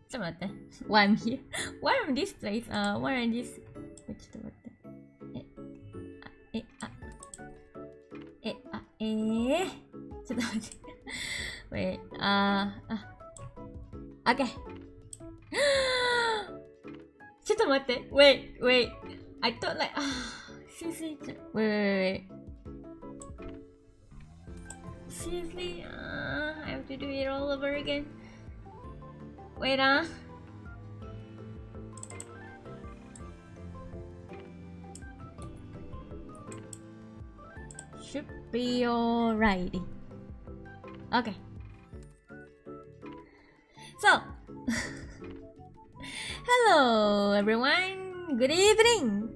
ちょっと待って。Why I'm here? Why I'm this place? Why I'm this? ちょっと待って。ちょっと待って。Wait, okay. ちょっと待って。Wait. I thought like, seriously? Wait. Seriously? I have to do it all over again. Wait, Should be alrighty. Okay. So, hello everyone. Good evening.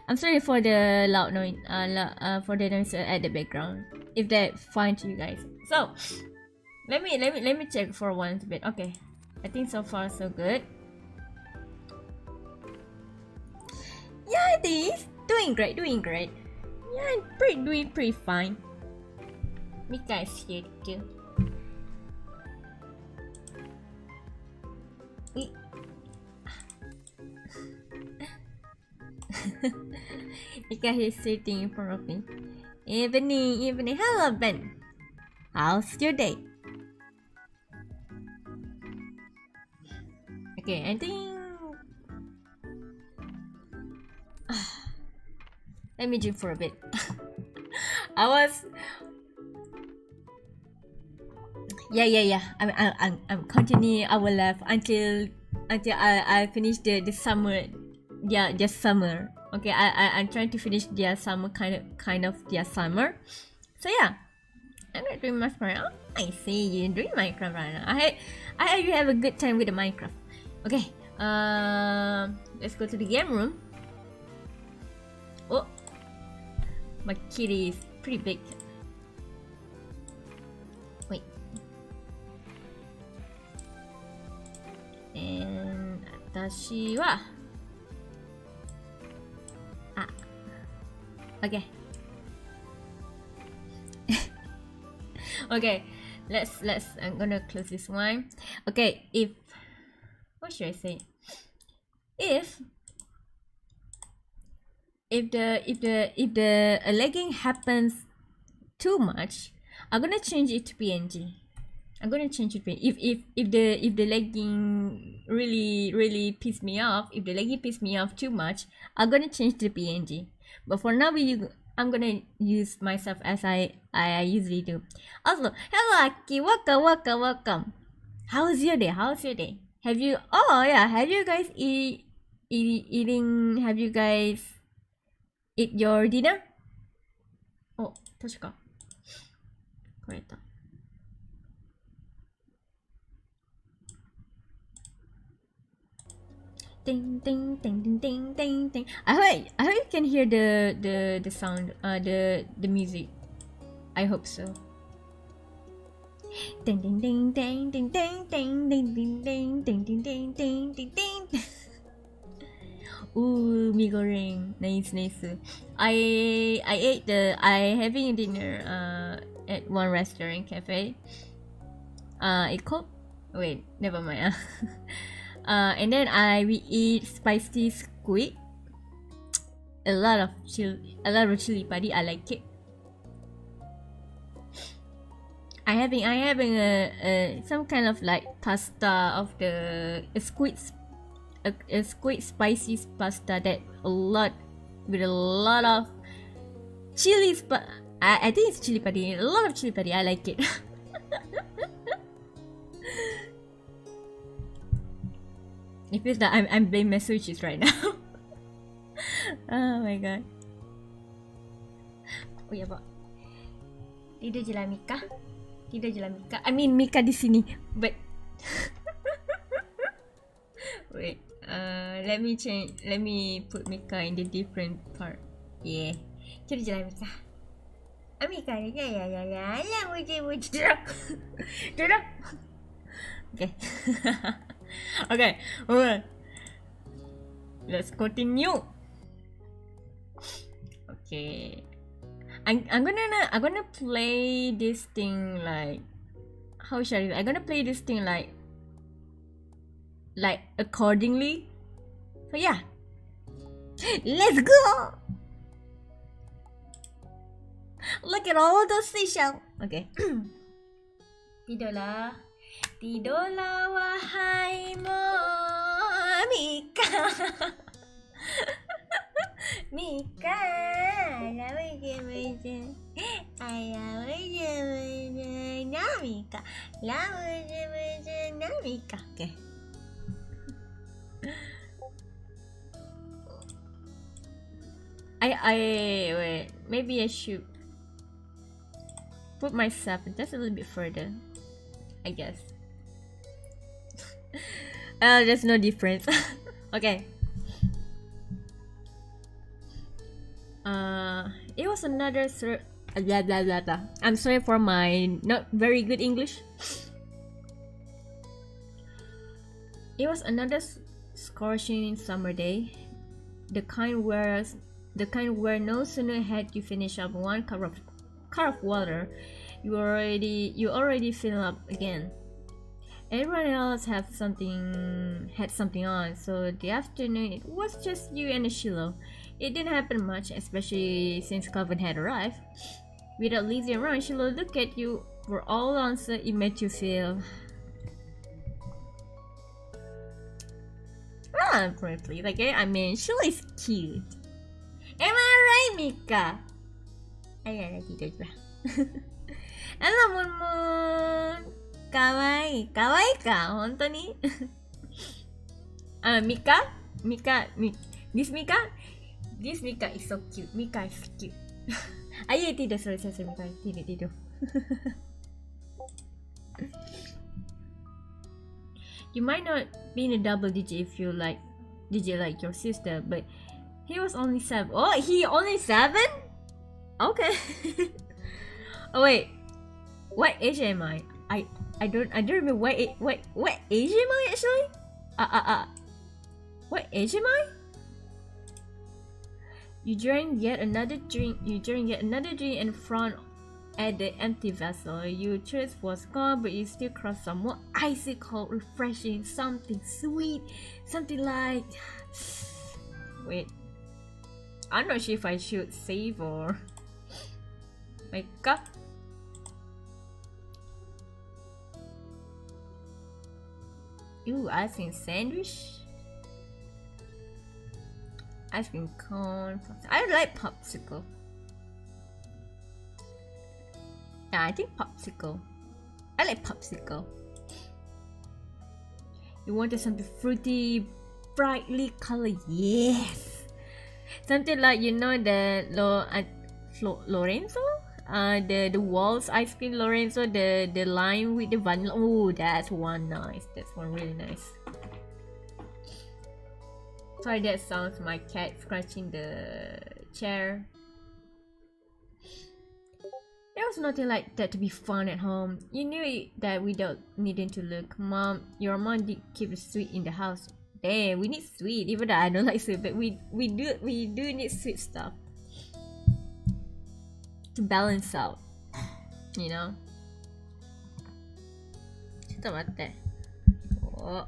I'm sorry for the loud noise. For the noise at the background. If that's fine to you guys. So, let me check for one bit. Okay, I think so far so good. Yeah, it is doing great. Yeah, doing pretty fine. Mika is here too. Mika is sitting in front of me. Evening. Hello, Ben. How's your day? Okay, I think. Let me drink for a bit. Yeah. I'm continuing our life until I finish the summer. Yeah, just summer. Okay, I'm trying to finish their summer kind of their summer. So yeah, I'm not doing much right now. I see you doing Minecraft right now. I hope you have a good time with the Minecraft. Okay, let's go to the game room. Oh, my kitty is pretty big. Wait. And 私は Okay. Okay, let's I'm gonna close this one. Okay, what should I say? If the lagging happens too much, I'm gonna change it to PNG. I'm gonna change it to if the lagging really piss me off, if the lagging piss me off too much, I'm gonna change to PNG. But for now, I'm gonna use myself as I usually do. Also, hello Aki, welcome. How's your day? Have you guys eating? Have you guys eat your dinner? Oh, 確か。これだ。Ding. I hope you can hear the sound, the music. I hope so. Ding. Ooh, mee goreng, nice. I having dinner at one restaurant cafe. It called. Wait, never mind. And then we eat spicy squid. A lot of chili padi. I like it. I having some kind of like pasta of the squid spicy pasta that with a lot of chilies. But I think it's chili padi. A lot of chili padi. I like it. It feels that I'm playing my switches right now. Oh my god. Oh ya, Pak. Tidur je lah Mika. I mean Mika di sini, but wait. Let me put Mika in the different part. Yeah. Tidur je lah Mika. Mika, ya. Tidur. Okay. Okay, let's continue. Okay, I'm gonna play this thing like how should I do? I'm gonna play this thing like accordingly. So yeah, let's go. Look at all those seashells. Okay. Tidurlah, tidurlah wahai Mika. Mika, lama je ayah je Mika, lama je Mika. Okay. Wait, maybe I should put myself just a little bit further, I guess. There's no difference. Okay. It was another I'm sorry for my not very good English. It was another scorching summer day, the kind where no sooner had you finished up one cup of water, you already fill up again. Everyone else had something on, so the afternoon it was just you and Shiloh. It didn't happen much, especially since Calvin had arrived. Without Lizzie around, Shiloh looked at you for all answer. It made you feel please, okay? I mean, Shiloh is cute. Am I right, Mika? Ayan, tidur juga. Hello, Moon. Kawaii ka? Honto ni? Mika? This Mika is so cute. Mika is cute. Ayo tidur, sorry Mika. Tidur. You might not be in a double digit if you like your sister, but he was only 7. Oh, he only 7? Okay. Oh wait, what age am I? I don't remember what age am I actually? What age am I? You drank yet another drink and frowned at the empty vessel. Your thirst was gone, but you still craved some more icy cold, refreshing, something sweet, something like. Wait, I'm not sure if I should save or wake up. Ooh, ice cream sandwich. Ice cream cone. I like popsicle. Yeah, I think popsicle. I like popsicle. You wanted something fruity, brightly colored. Yes. Something like, you know, the Lorenzo? The Walls ice cream Lorenzo, the lime with the vanilla. Oh, that's one nice. That's one really nice. Sorry, that sounds my cat scratching the chair. There was nothing like that to be fun at home. You knew that without needing to look. Your mom did keep the sweet in the house. Damn, we need sweet. Even though I don't like sweet, but we do need sweet stuff to balance out, you know. Oh.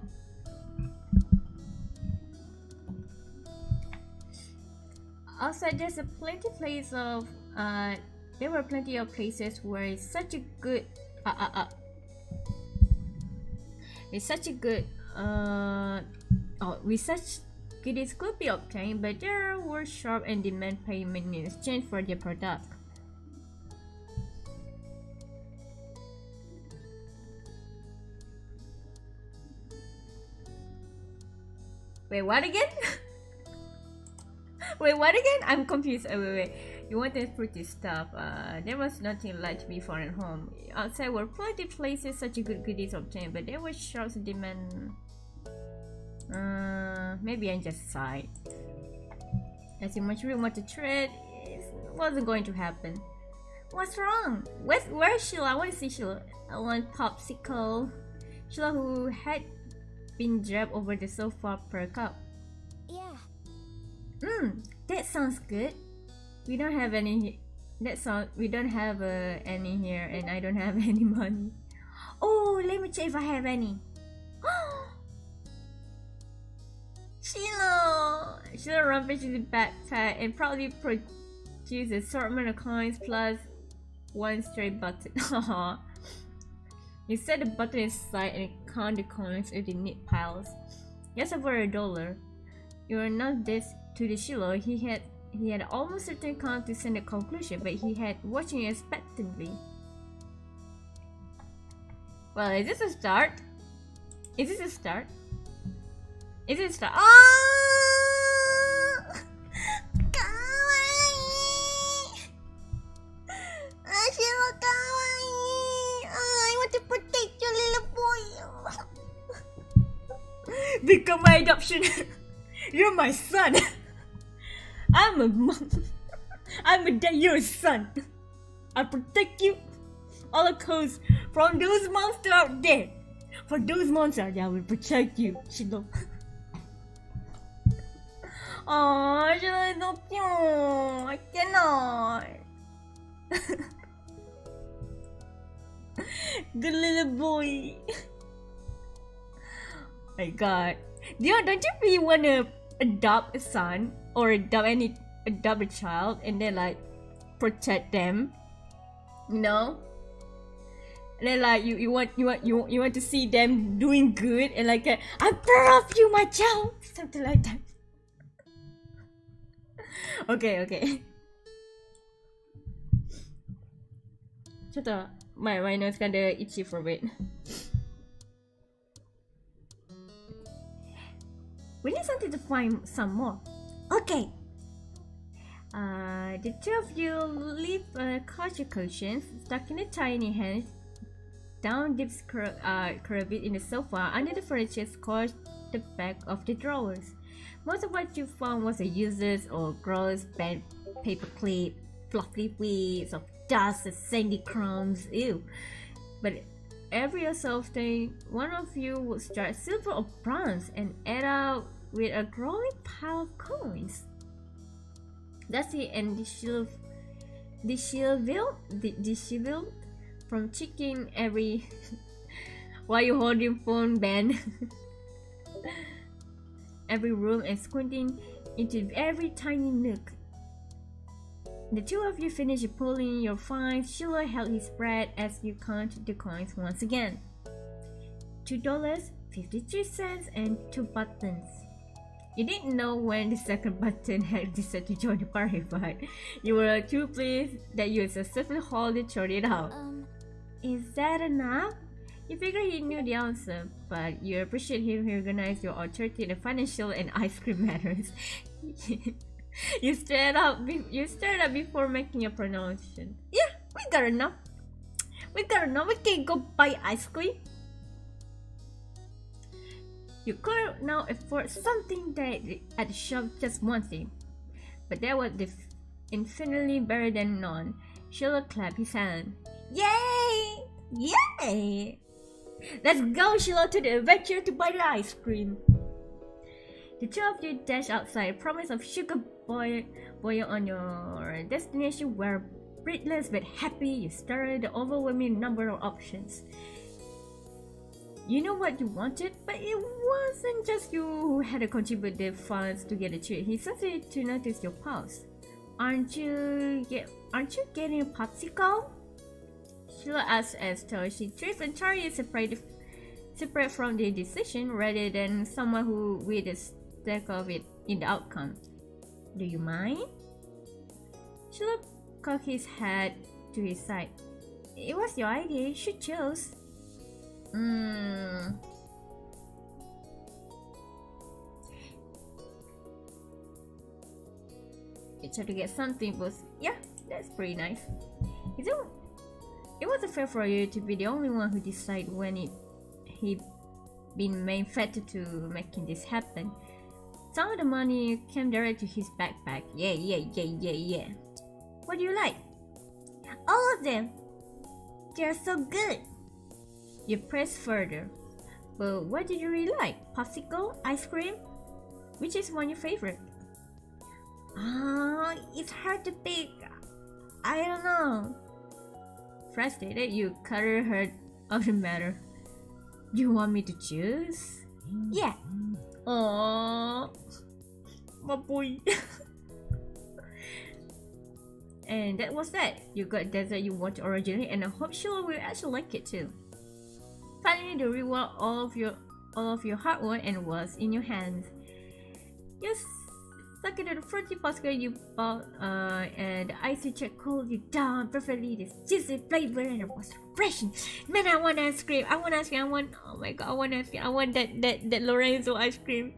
Outside, there's there were plenty of places where it's such a good with such goodies could be obtained, but there were sharp and demand payment in exchange for their product. Wait, what again? Wait, what again? I'm confused. Wait. You wanted fruity stuff. There was nothing like to be found at home. Outside were plenty places such a good goodies obtained, but there was sharp demand. Maybe I just sighed. As much room to trade, it wasn't going to happen. What's wrong? Where's Sheila? I want to see Sheila. I want popsicle. Sheila, who had been dragged over the sofa, perked up. Yeah. That sounds good. We don't have any. We don't have any here, and I don't have any money. Oh, let me check if I have any. Sheila rummages the backpack and proudly produces an assortment of coins plus one stray button. You set the button aside and count the coins with the neat piles. Just over $1. You announced this to the Sheila. He had almost certain count to send a conclusion, but he had watching expectantly. Well, is this a start? Is this a start? Is it a start? Oh! Kawaii! Ashiro kawaii! Oh, I want to protect your little boy. Become my adoption. You're my son. I'm a mom. I'm a dad. You're a son. I protect you. All the codes from those monsters out there. For those monsters, I will protect you, Shino. Oh, Shino is so cute. I cannot. Good little boy. My God. Don't you really want to adopt a son or adopt a child and then like protect them? You know? And then like you want to see them doing good and like I'm proud of you, my child, something like that. Okay. ちょっと my nose kinda itchy for a bit. We need something to find some more. Okay. The two of you leave culture cushions stuck in a tiny hand down deep curved in the sofa under the furniture scorched the back of the drawers. Most of what you found was a useless or gross bent paper clip, fluffy bits of dust and sandy crumbs. Ew. But every so often, one of you would strike silver or bronze and add up with a growing pile of coins. Dusty and disheveled from checking every while you holding phone band every room and squinting into every tiny nook. The two of you finish pulling your finds. Sheila held his breath as you count the coins once again. $2.53 and 2 buttons. You didn't know when the second button had decided to join the party, but you were too pleased that you successfully hauled it out. Is that enough? You figure he knew the answer, but you appreciate him. He recognized your authority in the financial and ice cream matters. You stared up before making a pronunciation. Yeah, we got enough. We can go buy ice cream. You could now afford something that at the shop just one thing, but that was infinitely better than none. Sheila clapped his hand. Yay! Yay! Let's go, Sheila, to the adventure to buy the ice cream. The two of you dash outside, promise of sugar boil on your destination were breathless but happy. You started the overwhelming number of options. You know what you wanted, but it wasn't just you who had to contribute the funds to get a treat. He started to notice your pulse. Aren't you getting a popsicle? Sheila asked as though she tripped entirely separate from the decision rather than someone who with a stake of it in the outcome. Do you mind? Sheila cocked his head to his side. It was your idea, you should choose. You try to get something, but yeah, that's pretty nice. It wasn't fair for you to be the only one who decided when he been main factor to making this happen. Some of the money came direct to his backpack. Yeah. What do you like? All of them. They're so good. You press further. But what did you really like? Popsicle? Ice cream? Which is one your favorite? It's hard to pick. I don't know. Frustrated, you cuddle her of the matter. Do you want me to choose? Yeah. Aww, my boy. And that was that. You got that you wanted originally, and I hope Sheila will actually like it too. Finally, the reward all of your hard work and was in your hands. Yes. Suck it at the fruity postcard you bought, and the icy check cooled you down perfectly. This juicy flavor and it was refreshing. Man, I want ice cream. I want ice cream. Oh my god, I want ice cream. I want that Lorenzo ice cream.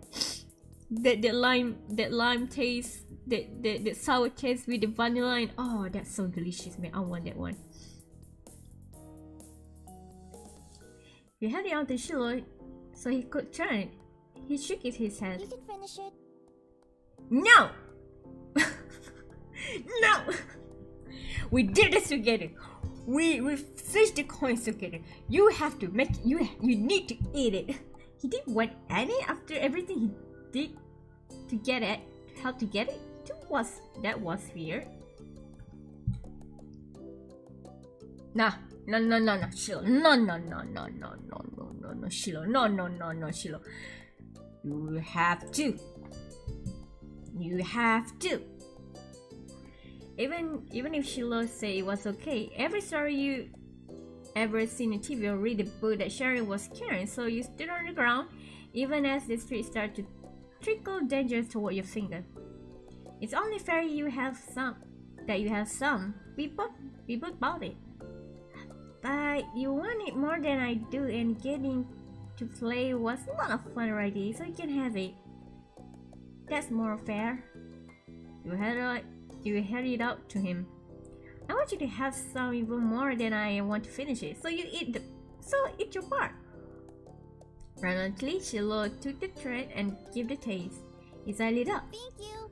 That lime taste. That sour taste with the vanilla and oh, that's so delicious, man. I want that one. We had it on to Shiloh so he could try it. He shook his head. You can finish it. No! No! We did this together. We switched the coins together. You have to make you need to eat it. He didn't want any after everything he did to get it. How to get it? That was weird. No, Shiloh. No, Shiloh. No, Shiloh. You have to. You have to. Even if Shiloh say it was okay, every story you ever seen in TV or read the book that Sharon was carrying, so you stood on the ground, even as the street started to trickle danger toward your finger. It's only fair you have some. We both bought it. But you want it more than I do, and getting to play was a lot of fun already, so you can have it. That's more fair. You had it out to him. I want you to have some even more than I want to finish it. So eat your part. Reluctantly, Shiloh took the thread and gave the taste. His eye lit up. Thank you.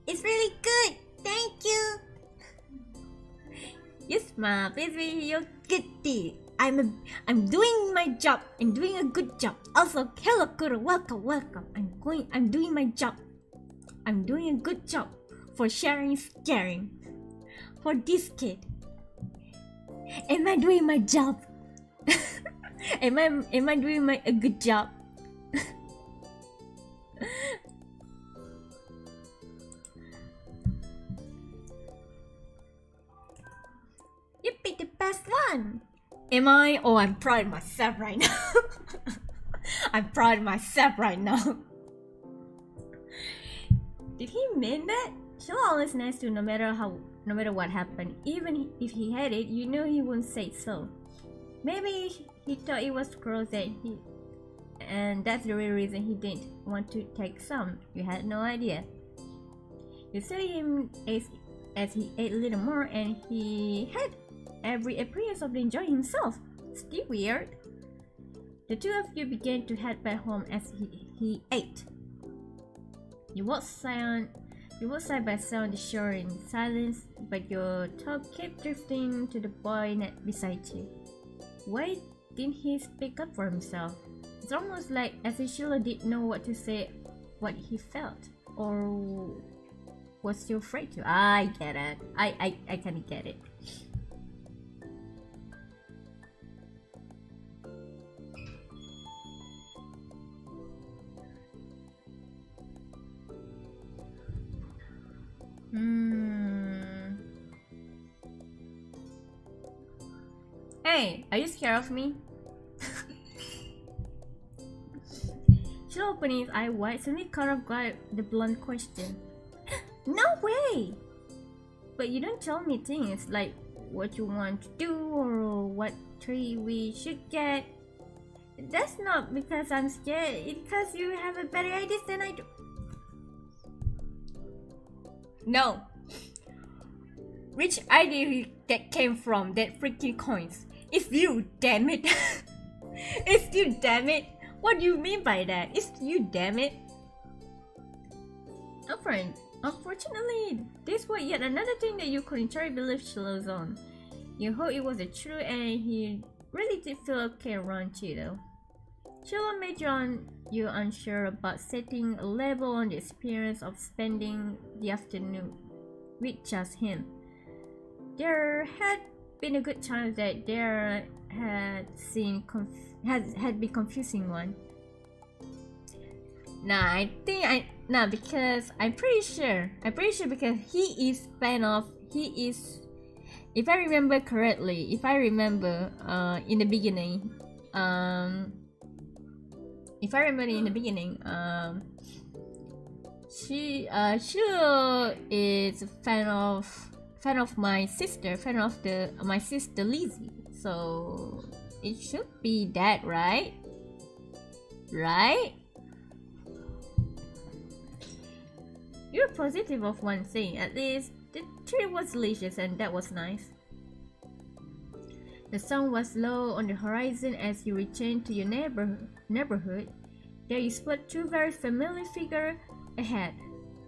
It's really good. Thank you. You smile, baby. You're goody. I'm doing my job and doing a good job. Also, hello, Kuro. Welcome. I'm doing my job. I'm doing a good job for sharing is caring. For this kid. Am I doing my job? am I doing a good job? You picked the best one. Am I? Oh, I'm proud of myself right now. I'm proud of myself right now. Did he mean that? She'll always nice to no matter what happened. Even if he had it, you know he wouldn't say so. Maybe he thought it was gross and that's the real reason he didn't want to take some. You had no idea. You saw him as he ate a little more, and he had every appearance of enjoying himself. Still weird. The two of you began to head back home as he ate. You walked side by side on the shore in silence, but your talk kept drifting to the boy beside you. Why didn't he speak up for himself? It's almost like as if Sheila didn't know what to say, what he felt, or was still afraid to. I get it. I kinda get it. Hey, are you scared of me? She opened his eye wide, suddenly caught off guard the blunt question. No way! But you don't tell me things like what you want to do or what tree we should get. That's not because I'm scared, it's because you have a better idea than I do. No. Which idea that came from that freaking coins? It's you, damn it. It's you, damn it. What do you mean by that? It's you, damn it. Oh, friend. Unfortunately, this was yet another thing that you couldn't try to believe Shillow's on. You hope it was the truth, and he really did feel okay around you though. Shillow made you unsure about setting a label on the experience of spending the afternoon with just him. There had been a good chance that there had been confusing one. Nah, because I'm pretty sure because he is if I remember correctly, in the beginning, she is a fan of my sister, my sister Lizzie. So it should be that, right? Right? You're positive of one thing. At least the tree was delicious, and that was nice. The sun was low on the horizon as you returned to your neighborhood. There you spot two very familiar figures ahead.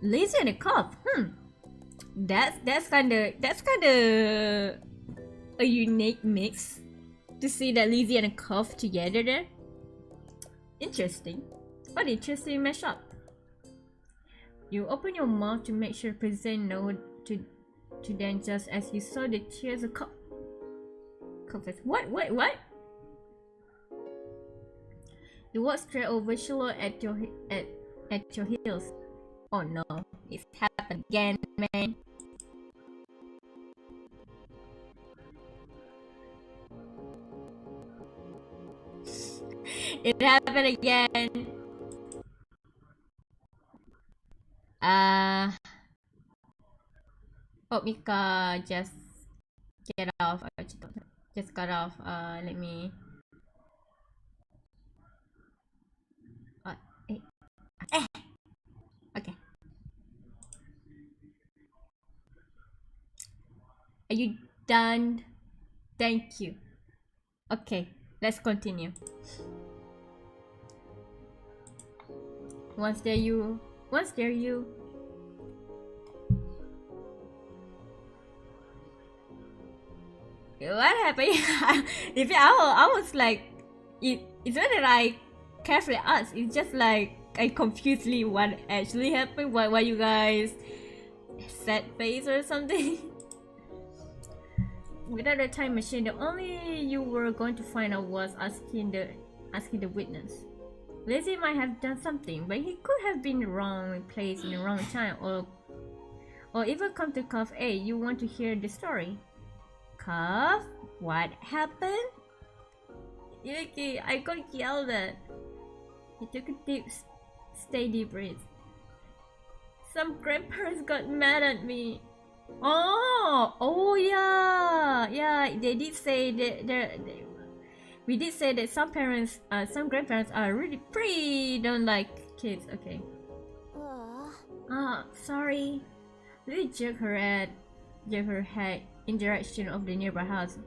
Lizzie and a cop. That's kinda a unique mix to see that Lizzie and a cop together there. Interesting. What an interesting mashup. You open your mouth to make sure present no to them just as you saw the tears of cop. What? You walk straight over Shiloh at your heels. Oh no, it's happened again, man. It happened again. Oh, Mika just get off. Just got off. Let me. Okay. Are you done? Thank you. Okay, let's continue. Once there you. What happened? I was like, it's not that I carefully asked. It's just like I confusedly what actually happened. Why you guys sad face or something? Without a time machine, the only you were going to find out was asking the witness. Lizzie might have done something, but he could have been in the wrong place in the wrong time, or even come to Cuff. Hey, you want to hear the story? Cuff, what happened? Yuki, I got yelled at. He took a steady breath. Some grandparents got mad at me. Oh yeah. They did say that we did say that some grandparents are really pretty don't like kids. Okay. Sorry. Lily jerked her head in direction of the nearby house.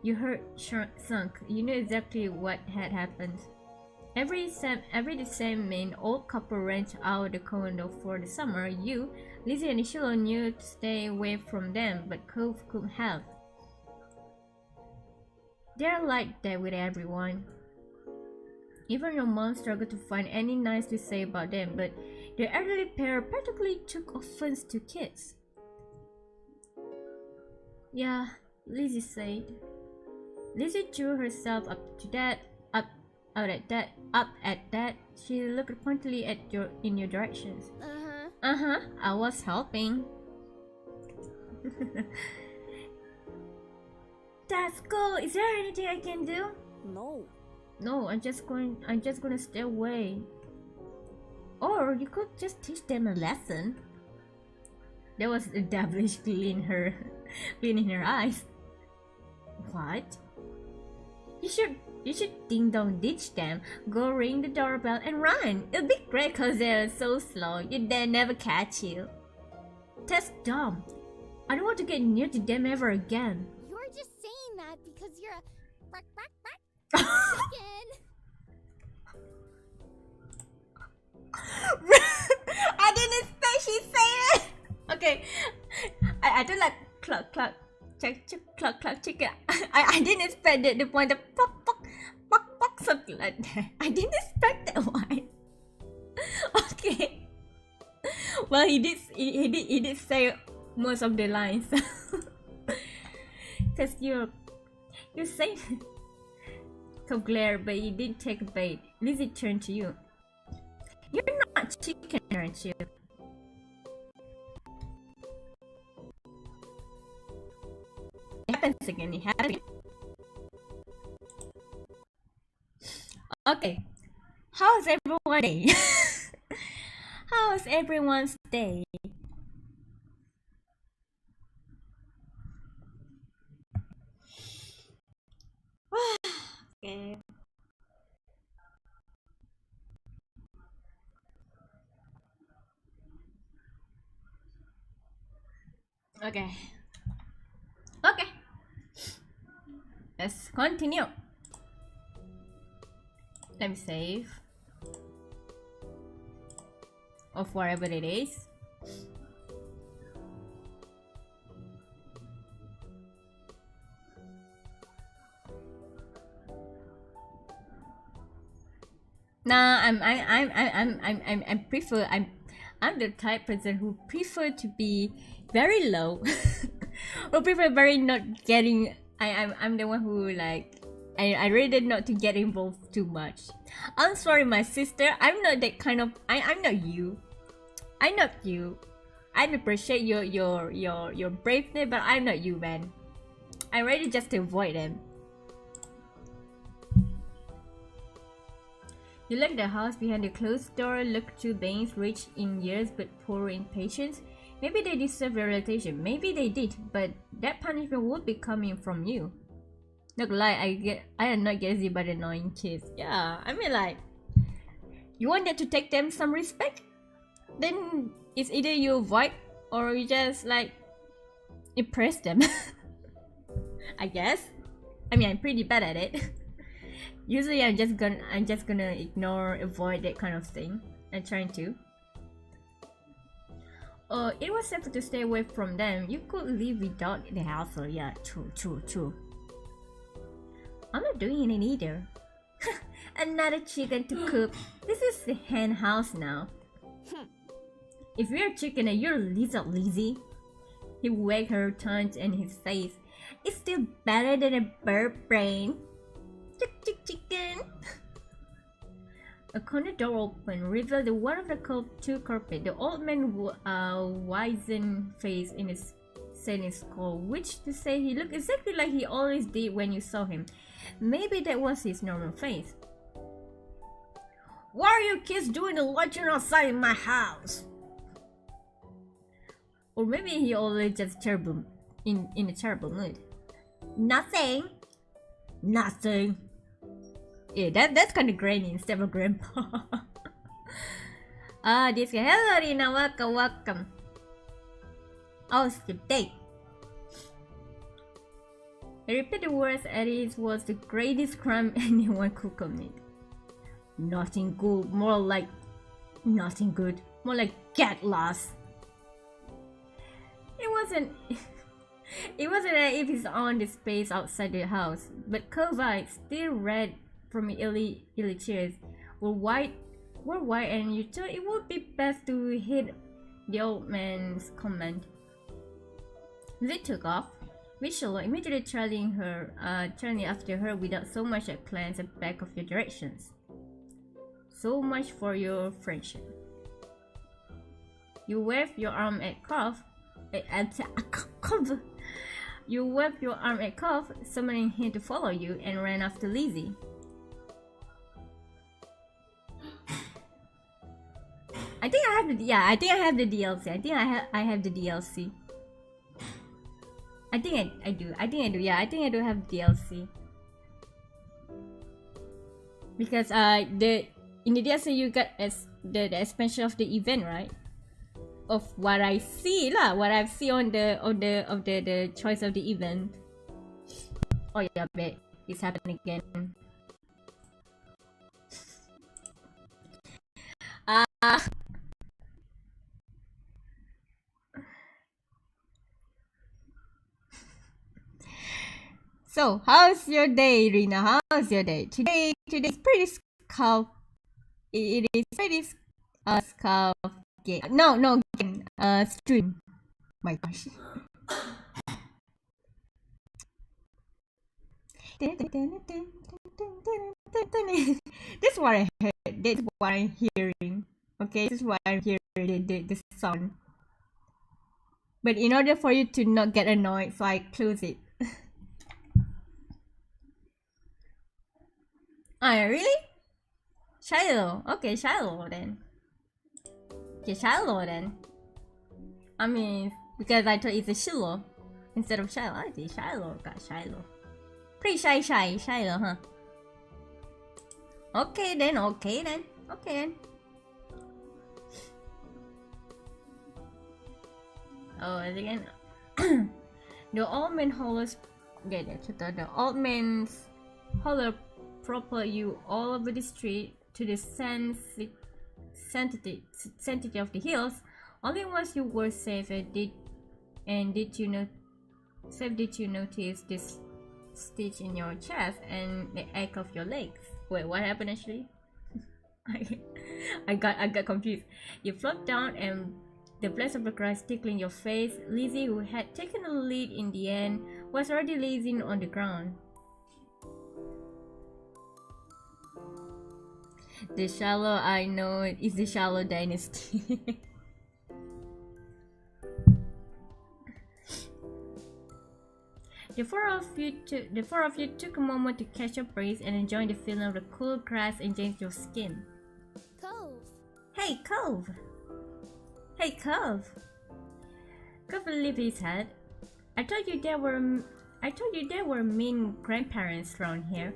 You heard sunk. You knew exactly what had happened. Every same main old couple rent out the condo for the summer. You, Lizzie and Shiloh knew to stay away from them, but Cove couldn't help. They're like that with everyone. Even your mom struggled to find any nice to say about them, but the elderly pair practically took offense to kids. Yeah, Lizzie said. Lizzie drew herself up at that. She looked pointedly in your directions. I was helping. That's cool. Is there anything I can do? No, I'm just gonna stay away. Or you could just teach them a lesson. There was a devilish gleam in her eyes. What? You should ding dong ditch them, go ring the doorbell and run. It'll be great cause they're so slow, they'll never catch you. That's dumb. I don't want to get near to them ever again. You're just saying that because you're a chicken. I didn't expect she say it. Okay, I don't like cluck chicken. I didn't expect the point of pok something like that. I didn't expect that one. Okay. Well, he did say most of the lines. Cause you're safe. So glare, but you didn't take a bait. Lizzie turned to you. You're not chicken, aren't you? It happens again. It happens again. Okay. How's everyone's day? How's everyone's day? Okay. Okay. Okay. Let's continue. Let me save. Of whatever it is. Nah, I'm the type person who prefer to be very low, or prefer very not getting. I'm the one who like. I really not to get involved too much. I'm sorry, my sister. I'm not that kind of. I'm not you. I'm not you. I appreciate your braveness, but I'm not you, man. I'm ready just to avoid them. You left the house behind the closed door, looked two beings rich in years but poor in patience. Maybe they deserve your reputation. Maybe they did, but that punishment would be coming from you. Not lie, I am not guilty by the annoying kids. Yeah, I mean like, you wanted to take them some respect? Then it's either you avoid or you just like impress them. I guess. I mean, I'm pretty bad at it. Usually I'm just gonna ignore, avoid that kind of thing. I'm trying to. It was safer to stay away from them. You could live without the hassle. Yeah, true. I'm not doing it either. Another chicken to cook. This is the hen house now. If you're a chicken and you're a lizard, Lizzie. He wagged her tongue in his face. It's still better than a bird brain. Chicken. A corner door opened, revealed one of the two carpet. The old man wizened face in his skull, which to say he looked exactly like he always did when you saw him. Maybe that was his normal face. What are you kids doing watching outside in my house? Or maybe he always just terrible in a terrible mood. Nothing. Yeah, that's kind of grainy instead of grandpa. This guy. Hello, Rina. Welcome. How's your day? I repeat the words Eddie's was the greatest crime anyone could commit. Nothing good, more like nothing good, more like get lost. It wasn't as if he's on the space outside the house, but Kovite, still red from illy cheers, were white, and you thought it would be best to hit the old man's comment. They took off, Mitchell immediately trailing after her without so much as a glance at back of your directions. So much for your friendship. You waved your arm at Cuff. You waved your arm at Cuff, summoning him to follow you, and ran after Lizzie. I think I have the DLC. I have the DLC. I think I do. Yeah, I think I do have DLC. Because in the DLC you got the expansion of the event, right? Of what I see lah, what I've seen on the choice of the event. Oh yeah, bet it's happening again. So, how's your day, Rina? How's your day? Today's pretty scalp. It is pretty scalp game. No game. Stream. My gosh. This is what I heard. This is what I'm hearing. Okay, this is what I'm hearing. The sound. But in order for you to not get annoyed, so I close it. Oh, really? Shiloh. Okay, Shiloh then. Okay, Shiloh then. I mean, because I thought it's a Shiloh instead of Shiloh. I see Shiloh. Got Shiloh. Pretty shy, Shiloh, huh? Okay then. Okay then. Okay then. Oh, again. The old man hollers. Yeah, the old man's holler proper you all over the street to the sanctity of the hills. Only once you were safe, did you notice this stitch in your chest and the ache of your legs? Wait, what happened actually? I got confused. You flopped down and the blast of the grass tickling your face. Lizzie, who had taken the lead in the end, was already lazing on the ground. The Shallow, I know it is the Shallow dynasty. The four of you took a moment to catch your breath and enjoy the feeling of the cool grass against your skin. Cove. Hey, Cove! Hey, Cove! Cove lifted his head. I told you there were mean grandparents around here.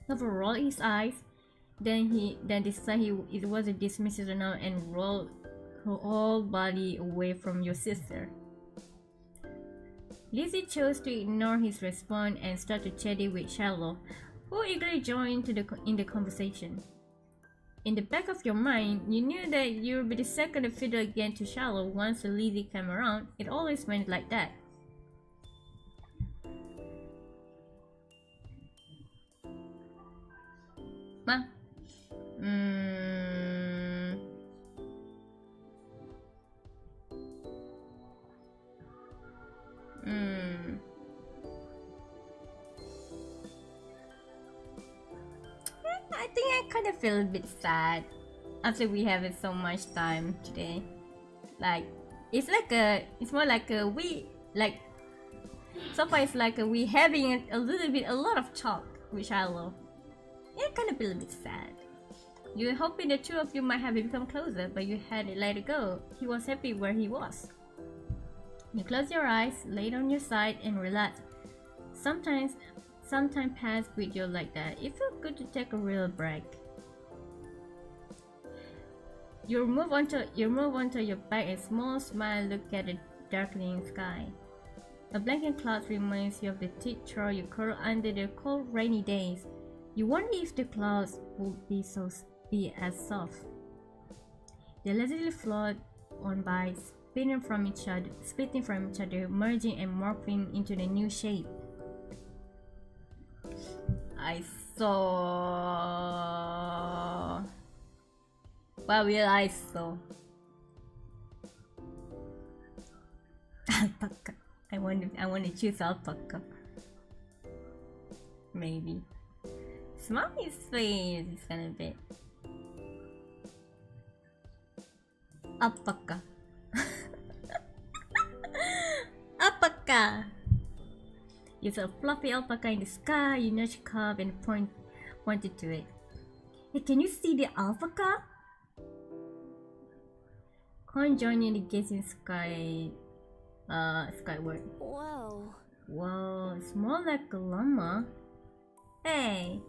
Cove rolled his eyes. Then decided it was a dismissive enough and rolled her whole body away from your sister. Lizzie chose to ignore his response and started chatting with Shallow, who eagerly joined in the conversation. In the back of your mind, you knew that you would be the second to fiddle again to Shallow once Lizzie came around. It always went like that. Ma? I think I kind of feel a bit sad after we have so much time today. Like, it's more like so far it's like we having a lot of talk with Shallow. Yeah, kind of feel a bit sad. You were hoping the two of you might have become closer, but you had to let it go. He was happy where he was. You close your eyes, laid on your side, and relax. Sometimes pass with you like that. It feels good to take a real break. You move onto your back, a small smile. Look at the darkening sky. A blanket cloud reminds you of the thick straw you curl under the cold, rainy days. You wonder if the clouds would be as soft. They lazily float on by, splitting from each other, merging and morphing into the new shape. I saw. What will I saw? Alpaca. I want to choose alpaca. Maybe. Smile his face is gonna be. Alpaca. Alpaca. You saw a fluffy alpaca in the sky. You nudged Cub and pointed to it. Hey, can you see the alpaca? Corn joined in the gazing skyward. Whoa. Whoa, it's more like a llama. Hey.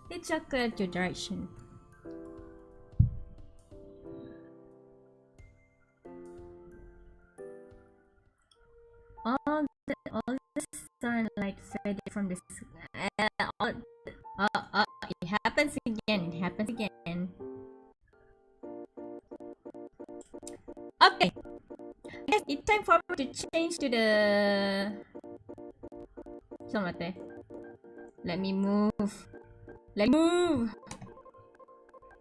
It chuckled at your direction. All the sunlight faded from the sky. It happens again. Okay. I guess it's time for me to change to the. Let me move.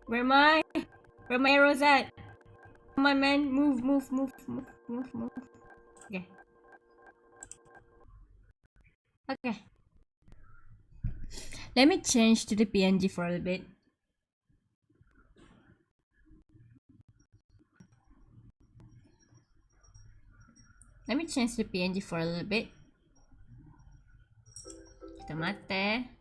Where my arrows at? Come on, man. Move. Okay. Okay. Let me change to the PNG for a little bit. Let me change the PNG for a little bit. ちょっと待って。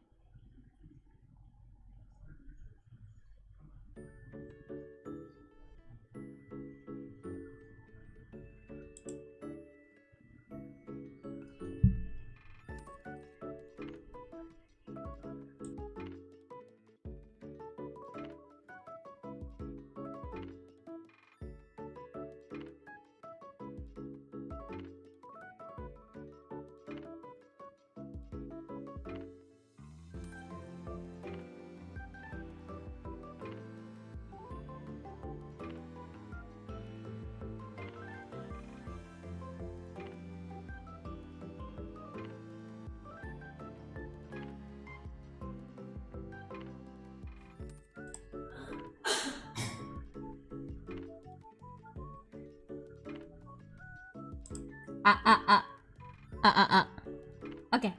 Okay.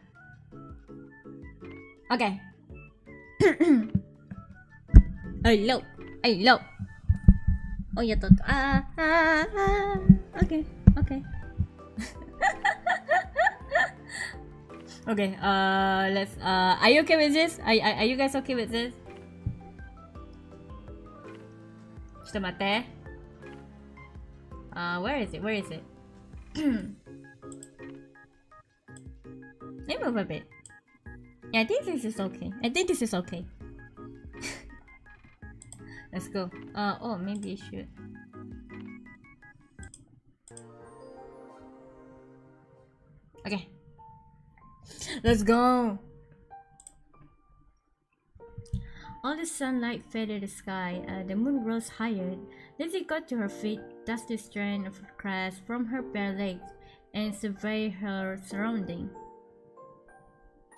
Okay. Hello. Hello. Oh ya tuh. Okay. Okay. Okay. Let's. Are you okay with this? Are you guys okay with this? ちょっと待って。Where is it? Where is it? Let me move a bit. Yeah, I think this is okay. I think this is okay. Let's go. Oh, maybe I should. Okay. Let's go. All the sunlight faded the sky. The moon rose higher. Lizzie got to her feet, dusted a strand of grass from her bare legs, and surveyed her surroundings.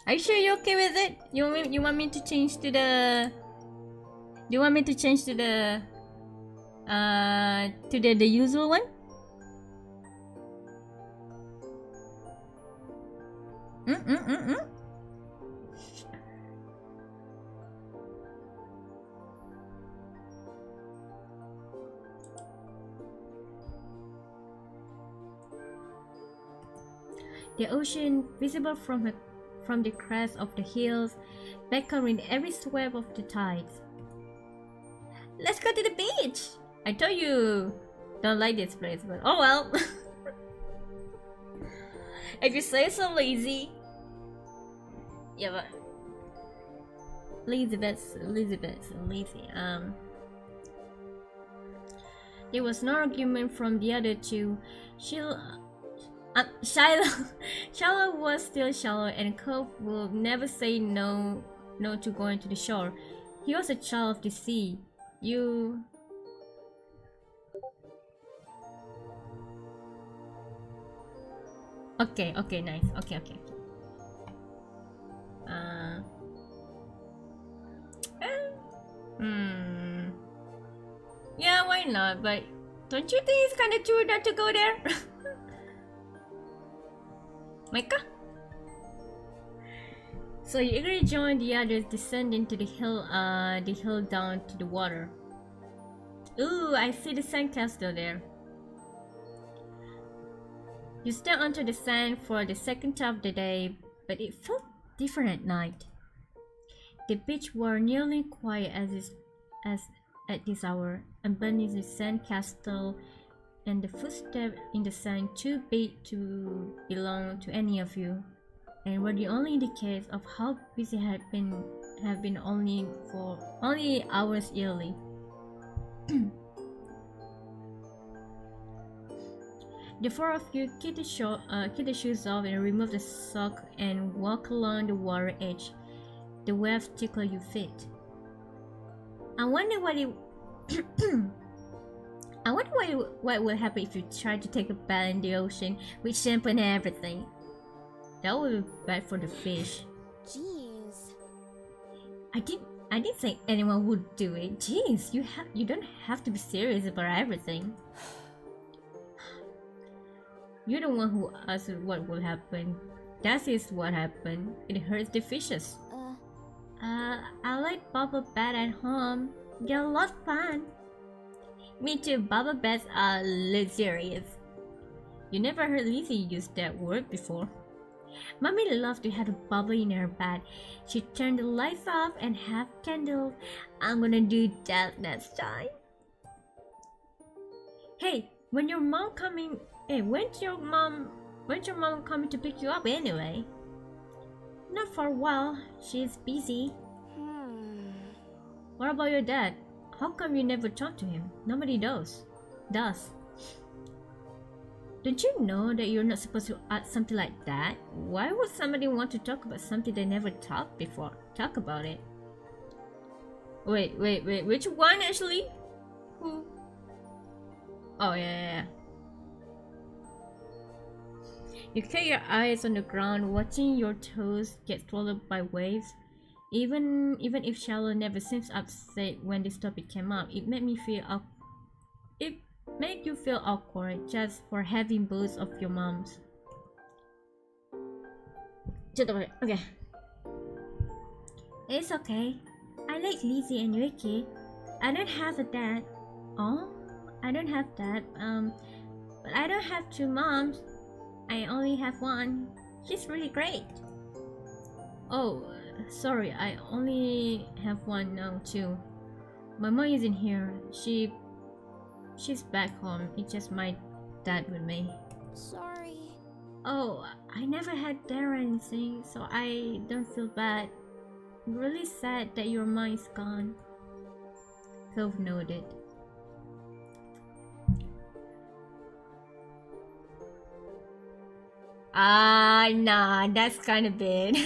Are you sure you're okay with it? You want me to change to the? You want me to change to the? To the usual one? The ocean, visible from the crest of the hills, beckoned with every sweep of the tides. Let's go to the beach! I told you don't like this place, but oh well. If you say so, lazy. Yeah, but lazy. There was no argument from the other two. Shallow was still shallow, and Cove would never say no to going to the shore. He was a child of the sea. You... Okay, nice. Okay. Yeah, why not? But don't you think it's kind of true not to go there? Micah? So you eagerly joined the others, descending to the hill down to the water. Ooh, I see the sandcastle there. You still onto the sand for the second time of the day, but it felt different at night. The beach was nearly quiet as at this hour, and beneath the sandcastle and the footsteps in the sand too big to belong to any of you, and were the only indicators of how busy have been only hours early. The four of you kick the shoes off and remove the sock and walk along the water edge. The waves tickle your feet. I wonder what would happen if you tried to take a bath in the ocean with shampoo and everything. That would be bad for the fish. Jeez. I didn't say anyone would do it. Jeez, you don't have to be serious about everything. You're the one who asked what will happen. That is what happened. It hurts the fishes. I like bubble bath at home. They're a lot of fun. Me too, bubble baths are luxurious. You never heard Lizzie use that word before. Mommy loved to have a bubble in her bath. She turned the lights off and have candles. I'm gonna do that next time. Hey, when's your mom coming coming to pick you up anyway? Not for a while. She's busy. What about your dad? How come you never talk to him? Nobody does. Don't you know that you're not supposed to ask something like that? Why would somebody want to talk about something they never talked before? Talk about it. Wait, which one actually? Who? Oh yeah. You keep your eyes on the ground, watching your toes get swallowed by waves. Even if Shallow never seems upset when this topic came up, it made you feel awkward just for having both of your moms. Okay. It's okay. I like Lizzie and Ricky. I don't have a dad. Oh, I don't have that. But I don't have two moms. I only have one. She's really great. Oh, sorry. I only have one now too. My mom isn't here. She's back home. It's just my dad with me. Sorry. Oh, I never had dad or anything, so I don't feel bad. I'm really sad that your mom is gone. Cove noted. Nah, that's kind of bad.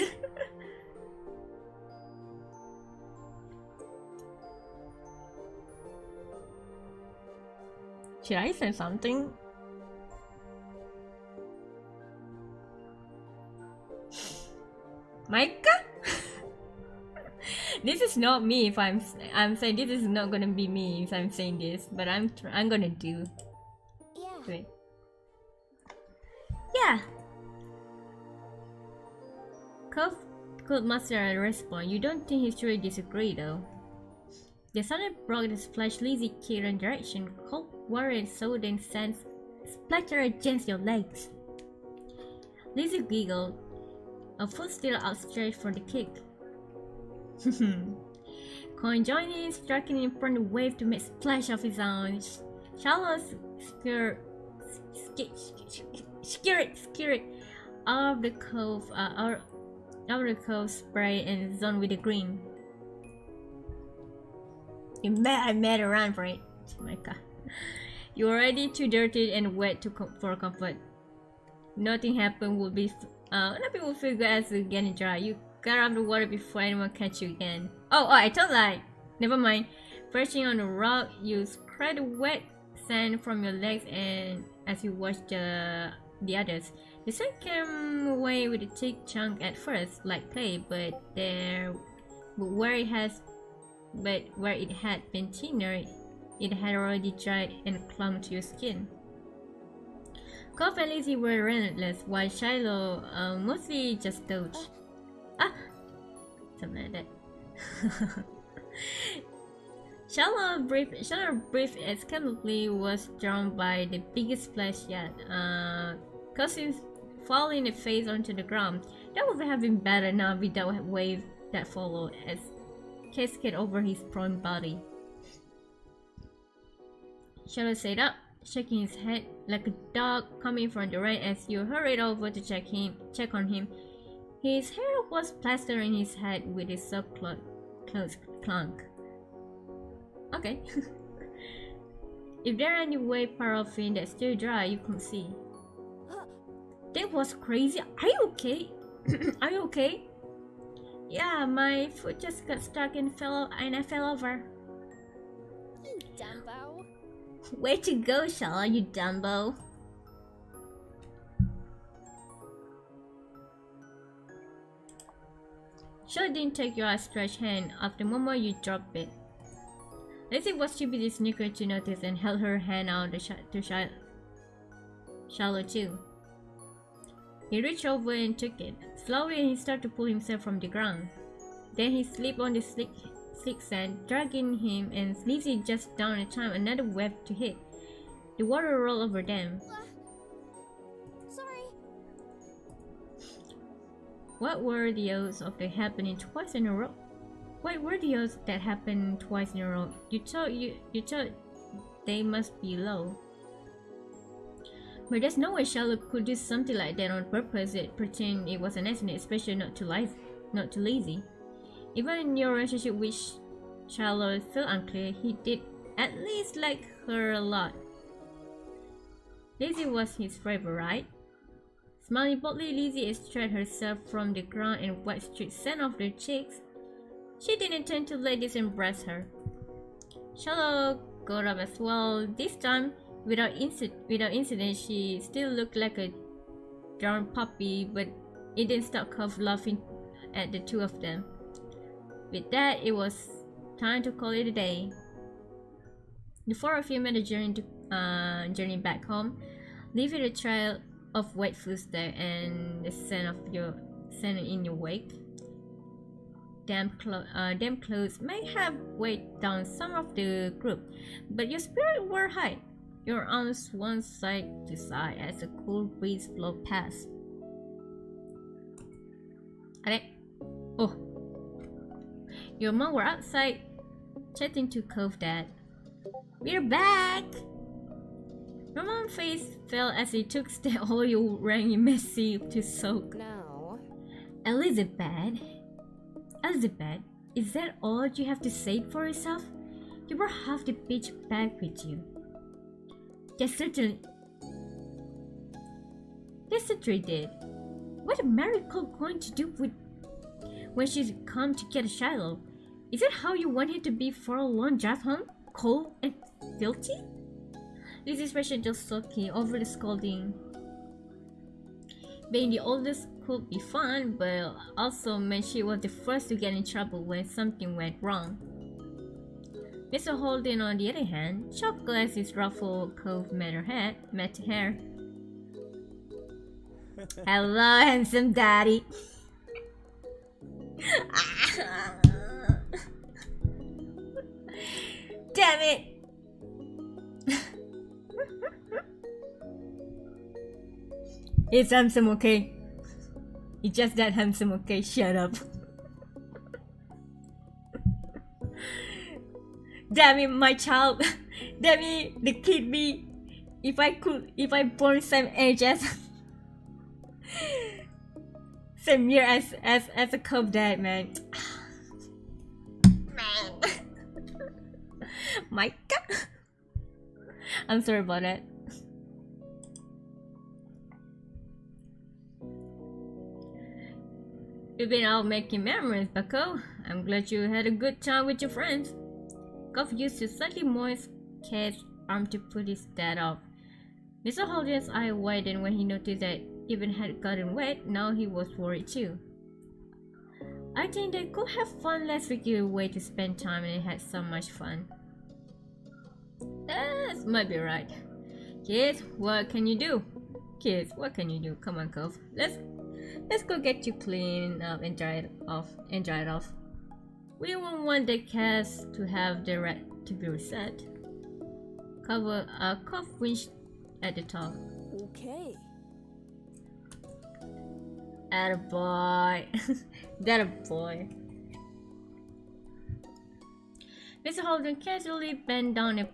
Should I say something? Micah? This is not me if I'm saying this is not gonna be me if I'm saying this, but I'm gonna do. Yeah. Wait. Yeah. Cove could muster a response. You don't think he's really disagree though. The sudden broke the splash Lizzie kicked in direction. Cold worried so then sends splatter against your legs. Lizzie giggled, a foot still outstretched for the kick. Coin joined in, striking in front of the wave to make splash of his own. Shallows skirt out of the cove, spray and zone with the green. I made a run for it. My God. You're already too dirty and wet for comfort. Nothing happened will be. Nothing will feel good as you get dry. You got out of the water before anyone catch you again. Oh, I told lie. Never mind. Perching on the rock, you spread the wet sand from your legs, and as you watch the others, the sand came away with a thick chunk at first, like clay, but where it had been thinner, it had already dried and clung to your skin. Cove and Lizzie were relentless, while Shiloh mostly just dodged. Something like that. Shallow breathed escapably was drawn by the biggest splash yet, causing falling the face onto the ground. That would have been better now without a wave that followed as cascade over his prone body. Shallow sat up, shaking his head like a dog coming from the rain as you hurried over to check on him. His hair was plastered in his head with his soft clothes clunk. Okay. If there any way paraffin that's still dry, you can see. That was crazy. Are you okay? Are you okay? Yeah, my foot just got stuck and I fell over. You Dumbo. Way to go, Shallow, you Dumbo. Shallow didn't take your outstretched hand. After the moment you dropped it. Lizzie was too busy sneaking to notice and held her hand out to Shallow too. He reached over and took it. Slowly he started to pull himself from the ground. Then he slipped on the slick sand, dragging him and Lizzie just down in time another web to hit. The water rolled over them. Sorry. What were the odds of that happening twice in a row? What were the odds that happened twice in a row? You thought they must be low. But there's no way Charlotte could do something like that on purpose. It pretend it was an accident, especially not to Lizzie. Even in your relationship with Charlotte felt unclear, he did at least like her a lot. Lizzie was his favorite, right? Smiling boldly, Lizzie extracted herself from the ground and wiped street sand off their cheeks. She didn't intend to let this embarrass her. Charlotte got up as well. This time, without incident, she still looked like a drowned puppy, but it didn't stop Cuff laughing at the two of them. With that, it was time to call it a day. The four of you made a journey back home, leaving a trail of wet footsteps and the scent in your wake. Damp clothes may have weighed down some of the group, but your spirits were high. Your arms swung side to side as a cool breeze flowed past. Oh. Your mom were outside, chatting to Cove Dad. We're back! Your mom's face fell as he took the oil rang messy to soak. No. Elizabeth, is that all you have to say for yourself? You brought half the beach back with you. Yes, certainly did. What a miracle going to do with when she's come to get Shiloh? Is it how you want him to be for a long drive home? Cold and filthy? Lizzie's expression just sulky over the scolding. Being the oldest could be fun, but also meant she was the first to get in trouble when something went wrong. Mr. Holden, on the other hand, shocked glasses ruffled Cove met hair. Hello, handsome daddy. Damn it! It's handsome, okay? It's just that handsome, okay? Shut up. Damn it, my child. Damn it, the kid me. If I born same age as same year as a Cove Dad, man. Man. My God. I'm sorry about that. You've been out making memories, Bucko. I'm glad you had a good time with your friends. Goff used his slightly moist cat's arm to put his dad off. Mr. Holden's eye widened when he noticed that even had gotten wet. Now he was worried too. I think they could have found less regular way to spend time and had so much fun. That might be right. Kids, what can you do? Come on, Cove. Let's go get you cleaned up and dry it off. We won't want the cats to have the right to be reset. Cove winched at the top. Okay. Attaboy. Attaboy. Mr. Holden casually bent down and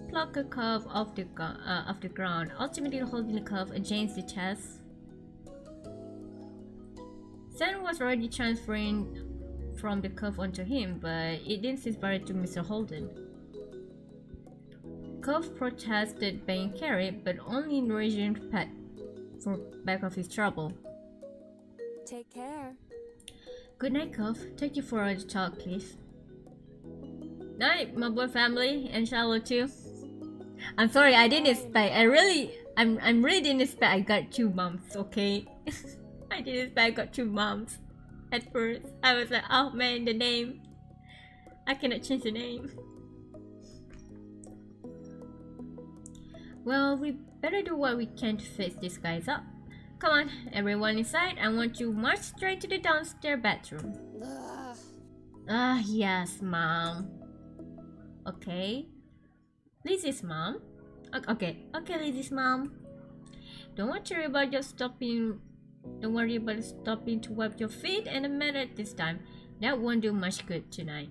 plucked a Cove off the ground, ultimately holding the Cove against the chest. Sand was already transferring from the Cove onto him, but it didn't seem worried to Mr. Holden. Cove protested being carried, but only resumed pat for back of his trouble. Take care. Good night, Cove. Take you for a talk, please. Night, my boy family, and Charlotte too. I'm sorry, I didn't expect. I'm really didn't expect I got 2 moms. Okay. I didn't expect I got 2 moms. At first, I was like, oh man, the name. I cannot change the name. Well, we better do what we can to fix these guys up. Come on, everyone inside. I want you to march straight to the downstairs bathroom. Ugh. Yes, Mom. Okay. Lizzie's mom. Okay, Lizzie's mom. Don't worry about just stopping. Don't worry about stopping to wipe your feet and a minute this time. That won't do much good tonight.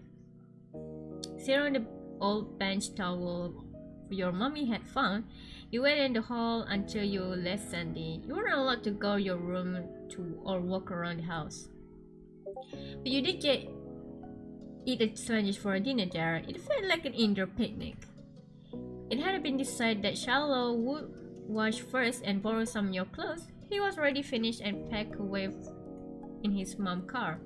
Sit on the old bench towel your mommy had found. You wait in the hall until you left Sandy. You weren't allowed to go to your room or walk around the house. But you did eat a sandwich for a dinner there. It felt like an indoor picnic. It had been decided that Shallow would wash first and borrow some of your clothes. He was already finished and packed away in his mom's car.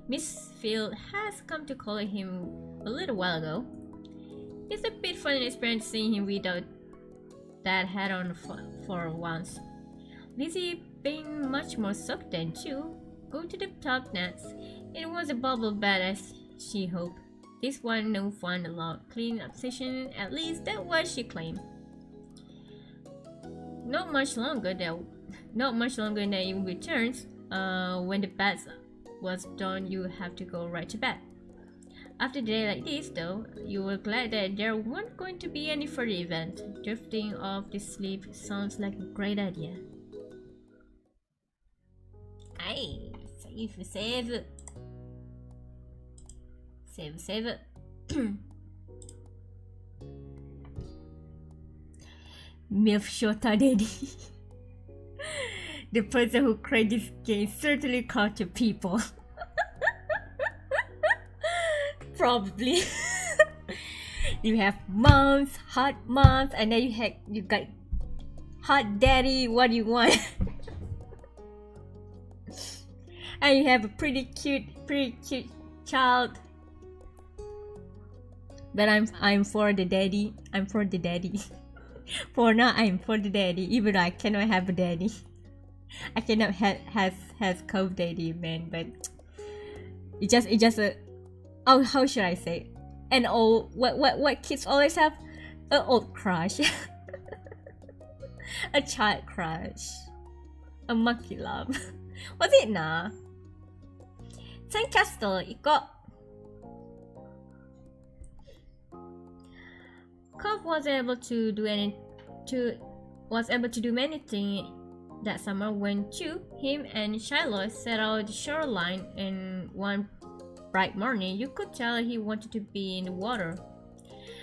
Miss Field has come to call him a little while ago. It's a bit fun experience seeing him without that hat on for once. Lizzie, being much more soaked than you, go to the top next. It was a bubble bath as she hoped. This one no fun allowed. Clean up session, at least that's what she claimed. Not much longer than you returns. When the bath was done, you have to go right to bed. After a day like this, though, you were glad that there weren't going to be any further events. Drifting off to sleep sounds like a great idea. Aye, save. Save. Milf Shota Daddy. The person who created this game certainly cultured people. Probably. You have moms, hot moms, and then you got hot daddy. What do you want? And you have a pretty cute child. But I'm for the daddy. I'm for the daddy. For now, I'm for the daddy. Even though I cannot have a daddy. I cannot have co-daddy, man. But it just a. Oh, how should I say? An old what kids always have? An old crush. A child crush. A monkey love. Was it na? Sandcastle, iko. Cove was able to do many things that summer when him and Shiloh set out the shoreline in one bright morning. You could tell he wanted to be in the water.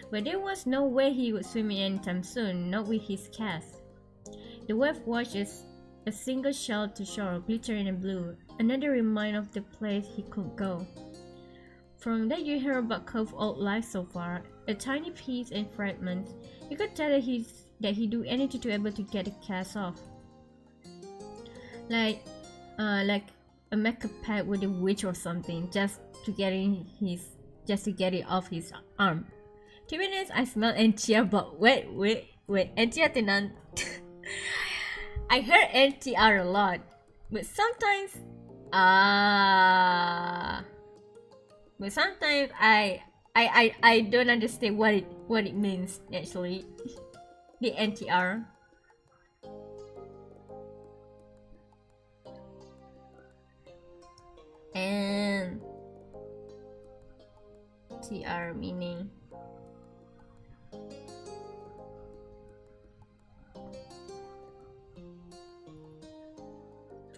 But there was no way he would swim anytime soon, not with his cast. The wave washes a single shell to shore, glittering in blue, another reminder of the place he could go. From that you hear about Cove's old life so far, a tiny piece and fragments. You could tell that he'd do anything to be able to get the cast off. Like a makeup pack with a witch or something, just to get it off his arm. To be honest, I smell NTR, but wait, NTR tenan. I heard NTR a lot, but sometimes I don't understand what it means actually. The NTR. And TR meaning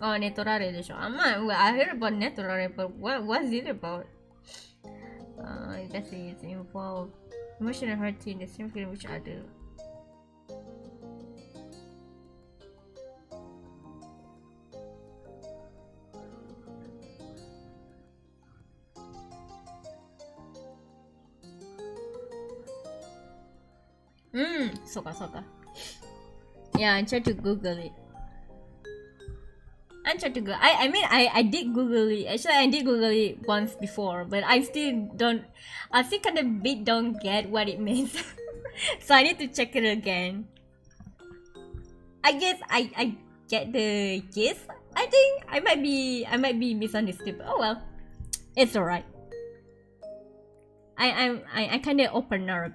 Netorare でしょ。I heard about Netorare, but what's it about? That is involved emotional hurting the same feeling which other. Soka. Yeah, I tried to Google it. I did Google it. Actually, I did Google it once before, but I still kind of bit don't get what it means. So I need to check it again. I guess I get the gist. I think I might be misunderstood, but oh well, it's alright. I kind of open arm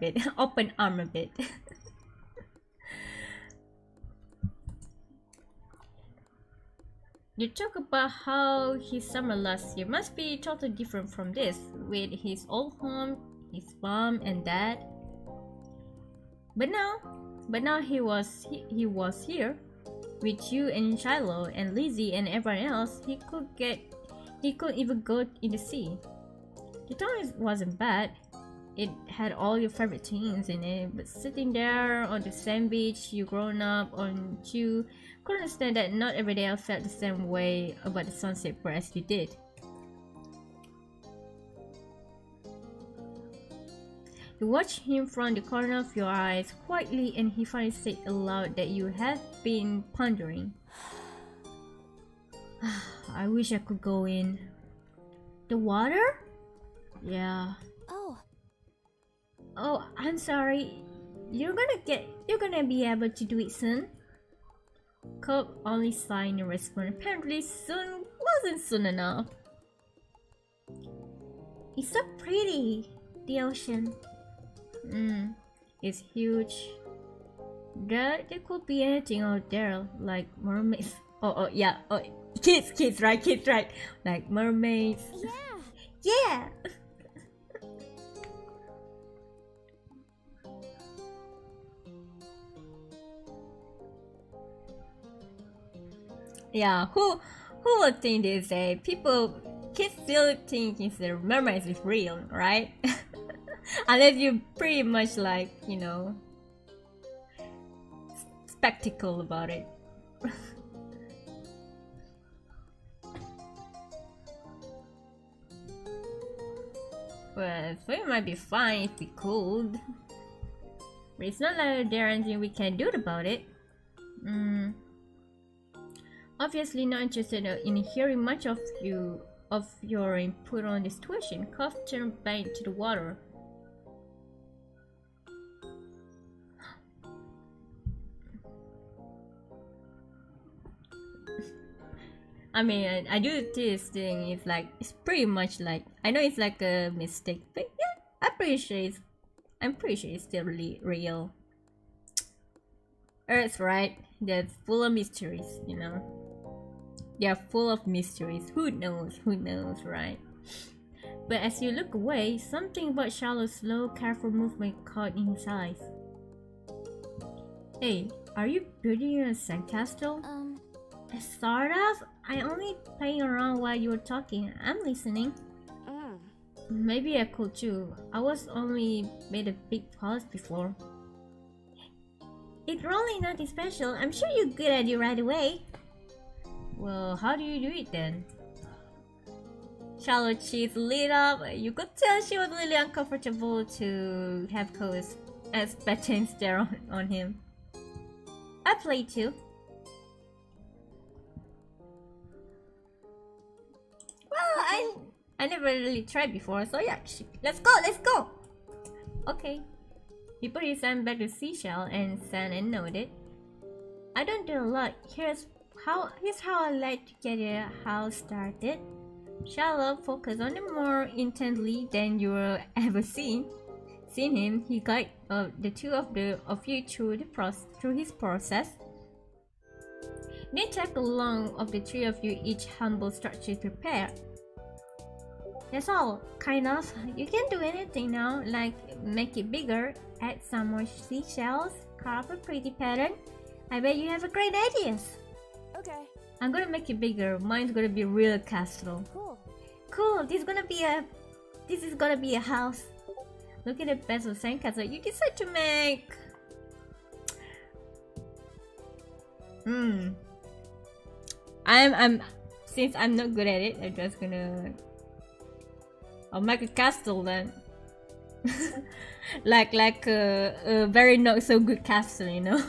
a bit. You talk about how his summer last year must be totally different from this, with his old home, his mom and dad. But now he was here with you and Shiloh and Lizzie and everyone else. He couldn't even go in the sea. The town wasn't bad. It had all your favorite things in it, but sitting there on the same beach you grown up on, you could understand that not every day I felt the same way about the sunset as you did. You watched him from the corner of your eyes quietly, and he finally said aloud that you had been pondering. I wish I could go in. The water? Yeah. Oh, I'm sorry. You're gonna be able to do it soon. Cobb only sighed in response. Apparently soon wasn't soon enough. It's so pretty, the ocean. It's huge. There could be anything out there, like mermaids. Oh yeah. Oh, kids, right? Like mermaids. Yeah. Yeah, who would think this? Kids still think it's the mermaids is real, right? Unless you pretty much like, you know, spectacle about it. Well, so it might be fine if we could, but it's not like there's anything we can do about it. Obviously not interested in hearing much of your input on the situation. Cuff turned back to the water. I mean, I do this thing. It's pretty much like, I know it's like a mistake, but yeah, I'm pretty sure it's still really real. Earth's right. That's full of mysteries, you know. They are full of mysteries. Who knows, right? But as you look away, something about Shallow's slow, careful movement caught in his eyes. Hey, are you building a sandcastle? Sort of. I only playing around while you were talking. I'm listening. Maybe I could too. I was only made a big pause before. It's really nothing special. I'm sure you're good at it right away. Well, how do you do it then? Shallow's cheeks lit up. You could tell she was really uncomfortable to have Co's expectant stare on him. I play too. Well, I never really tried before, so yeah, let's go! Okay. He put his hand back to seashell and sang and nodded. I don't do a lot. Here's how I like to get a house started. Shallow focused on it more intently than you will ever seen him. He guided the two of you through his process. They take along of the three of you each humble structure prepared. That's all, kind of. You can do anything now, like make it bigger, add some more seashells, carve a pretty pattern. I bet you have a great ideas. Okay. I'm gonna make it bigger. Mine's gonna be real castle. Cool. This is gonna be a house. Look at the best of sandcastle. You decide to make. Since I'm not good at it, I'm just gonna. I'll make a castle then. like a very not so good castle, you know.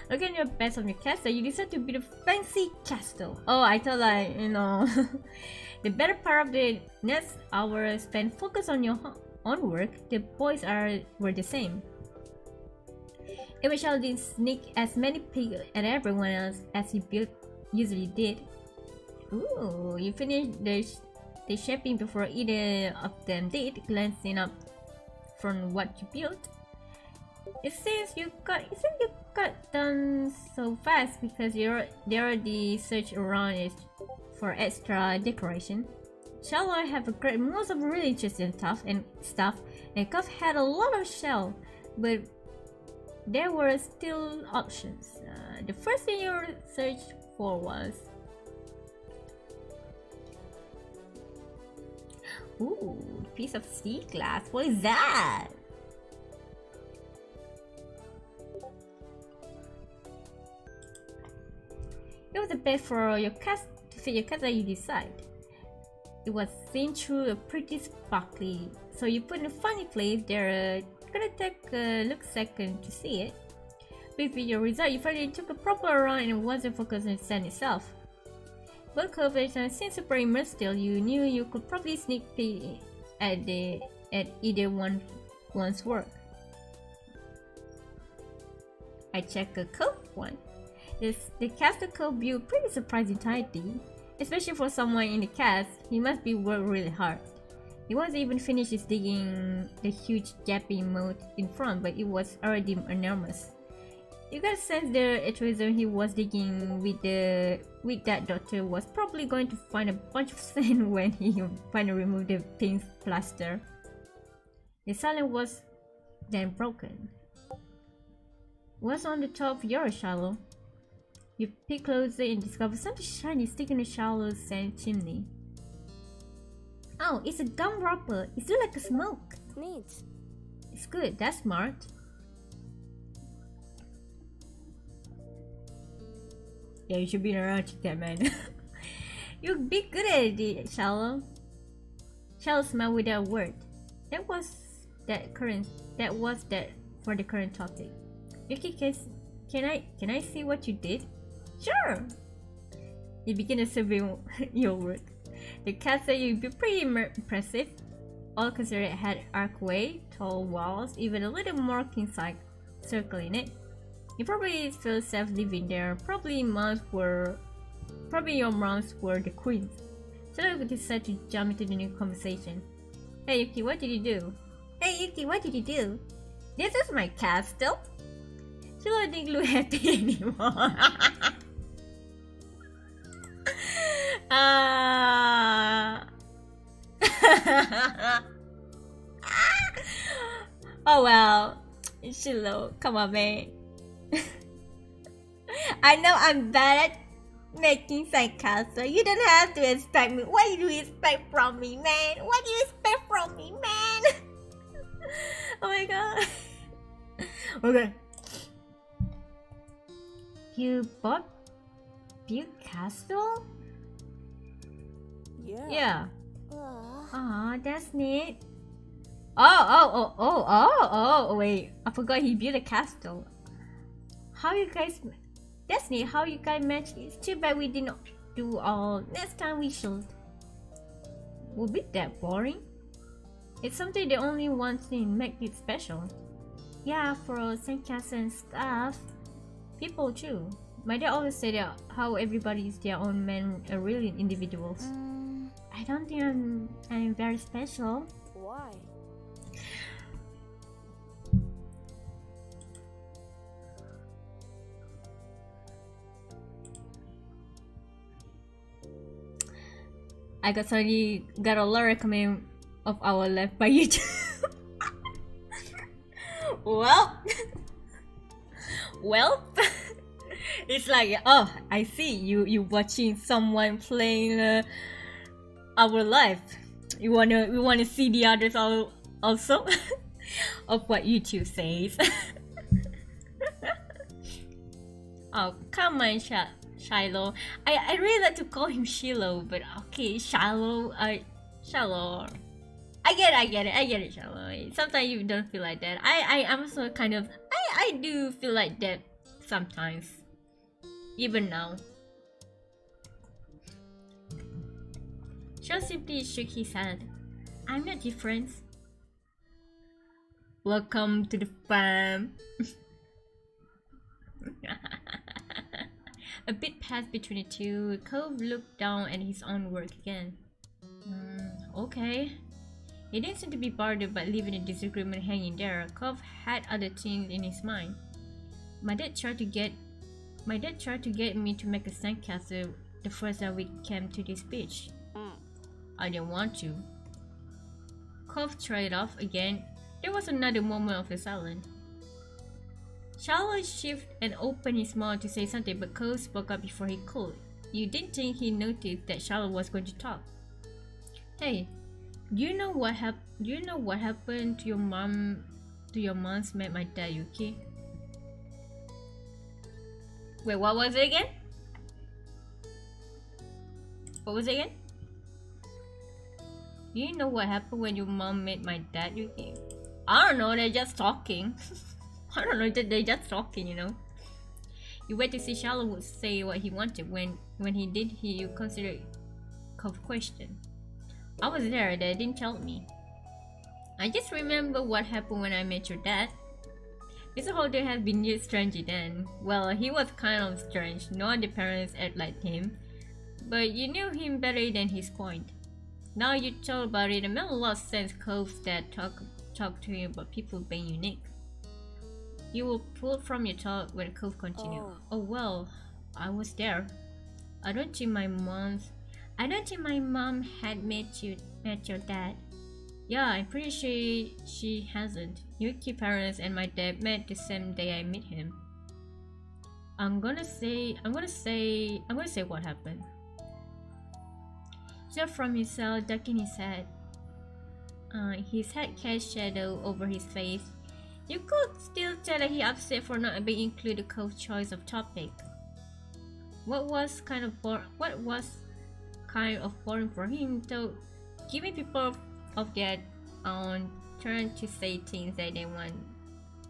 Look at your best of your castle. You decide to build a fancy castle. Oh, I thought like, you know, the better part of the next hour spent focused on your own work. The boys were the same. Eventually didn't sneak as many pigs at everyone else as he usually did. Ooh, you finished the shaping before either of them did, glancing up from what you built. It seems you got done so fast because they already searched around it for extra decoration. Shall I have a great most of really interesting stuff and Cuff had a lot of shell, but there were still options. The first thing you searched for was ooh, piece of sea glass. What is that? It was a bed for your cat to fit your cat that you decide. It was seen through a pretty sparkly, so you put in a funny place. They're gonna take a look second to see it. With your result, you finally took a proper run and it wasn't focused on the sand itself. But coverage and since super immersed still, you knew you could probably sneak peek at either one's work. I checked a cove one. The castle cove built pretty surprising tidy, especially for someone in the cast. He must be worked really hard. He wasn't even finished his digging the huge gaping moat in front, but it was already enormous. You got a sense the tourism he was digging with that doctor was probably going to find a bunch of sand when he finally removed the pink plaster. The silence was then broken. What's on the top of your shallow? You peek closer and discover something shiny sticking in the shallow sand chimney. Oh, it's a gum wrapper. It looks like a smoke. Neat. It's good. That's smart. Yeah, you should be around to that, man. You'd be good at it, Shallow. Shallow smiled without a word. That was that for the current topic. Yuki, can I see what you did? Sure. You begin to survey your work. The cat said you'd be pretty impressive. All considered it had archway, tall walls, even a little marking site circling it. You probably feel safe living there. Probably your moms were the queens. So I decided to jump into the new conversation. Hey Yuki, what did you do? Hey Yuki, what did you do? This is my castle. She didn't look happy anymore. Oh well, Shiloh, come on, man. I know I'm bad at making sandcastle. You don't have to expect me. What do you expect from me, man? What do you expect from me, man? Oh my god. Okay. You bought Butte Castle? Yeah. Yeah. Aw, that's neat. Oh, wait. I forgot he built a castle. How you guys... That's neat. How you guys match. It's too bad we didn't do all. Next time we should. Will be that boring? It's something the only one thing make it special. Yeah, for sandcastle and stuff. People too. My dad always said that how everybody is their own man, really individuals. I don't think I'm very special. Why? I got a lot of recommend of our life by YouTube. well, it's like, oh, I see you watching someone playing our life. We wanna see the others also of what YouTube says. Oh, come on, Shiloh. I really like to call him Shiloh, but okay, Shiloh. Shiloh. I get it, Shiloh. Sometimes you don't feel like that. I'm also kind of I do feel like that sometimes, even now. Shao simply shook his head. I'm not different. Welcome to the fam. A bit passed between the two. Cove looked down at his own work again. Okay. He didn't seem to be bothered by leaving the disagreement hanging there. Cove had other things in his mind. My dad tried to get me to make a sandcastle the first time we came to this beach. I didn't want to. Cove tried it off again. There was another moment of silence. Shallow shifted and opened his mouth to say something, but Cove spoke up before he could. You didn't think he noticed that Shallow was going to talk. Hey, do you know what happened to your mom? To your mom's met my dad, Yuki? Wait, what was it again? What was it again? Do you know what happened when your mom met my dad, Yuki? I don't know, they're just talking. I don't know, they're just talking, you know. You wait to see Shallow would say what he wanted. When he did, he considered Cove's question. I was there, they didn't tell me. I just remember what happened when I met your dad. Mr. Holder has been years stranger then. Well, he was kind of strange. No other parents act like him. But you knew him better than his point. Now you told about it, it made a lot of sense. Cove's dad talk to him about people being unique. You will pull from your talk when Cove continued. Oh well, I was there. I don't think my mom had met your dad. Yeah, I'm pretty sure she hasn't. Yuki's parents and my dad met the same day I met him. I'm gonna say what happened. Just from his cell, ducking his head. His head cast shadow over his face. You could still tell that he upset for not being included Cove's choice of topic. What was kind of boring for him, though, giving people of their own turn to say things that they want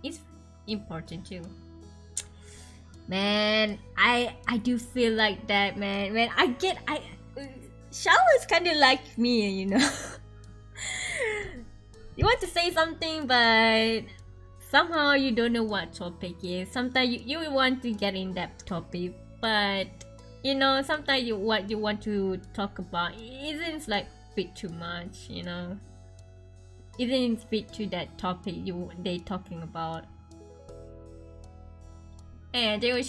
is important too. Man, I do feel like that, man. Shallow is kind of like me, you know. You want to say something, but somehow you don't know what topic is. Sometimes you want to get in that topic, but you know, sometimes what you want to talk about isn't like bit too much, you know. Isn't fit to that topic they talking about. And they were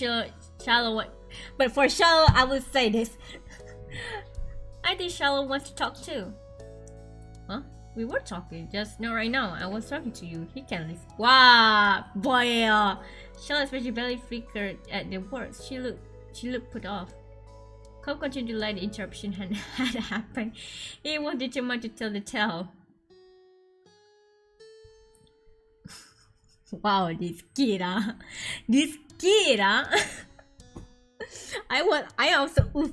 Shallow, but for Shallow, I would say this. I think Shallow wants to talk too. Huh? We were talking, just not right now. I was talking to you. He can listen. Wow, boy. Shallow especially barely flickered at the words. She looked put off. Cove continued to let the interruption had happened. He was determined to tell the tale. Wow, this kid, This kid, I also oof.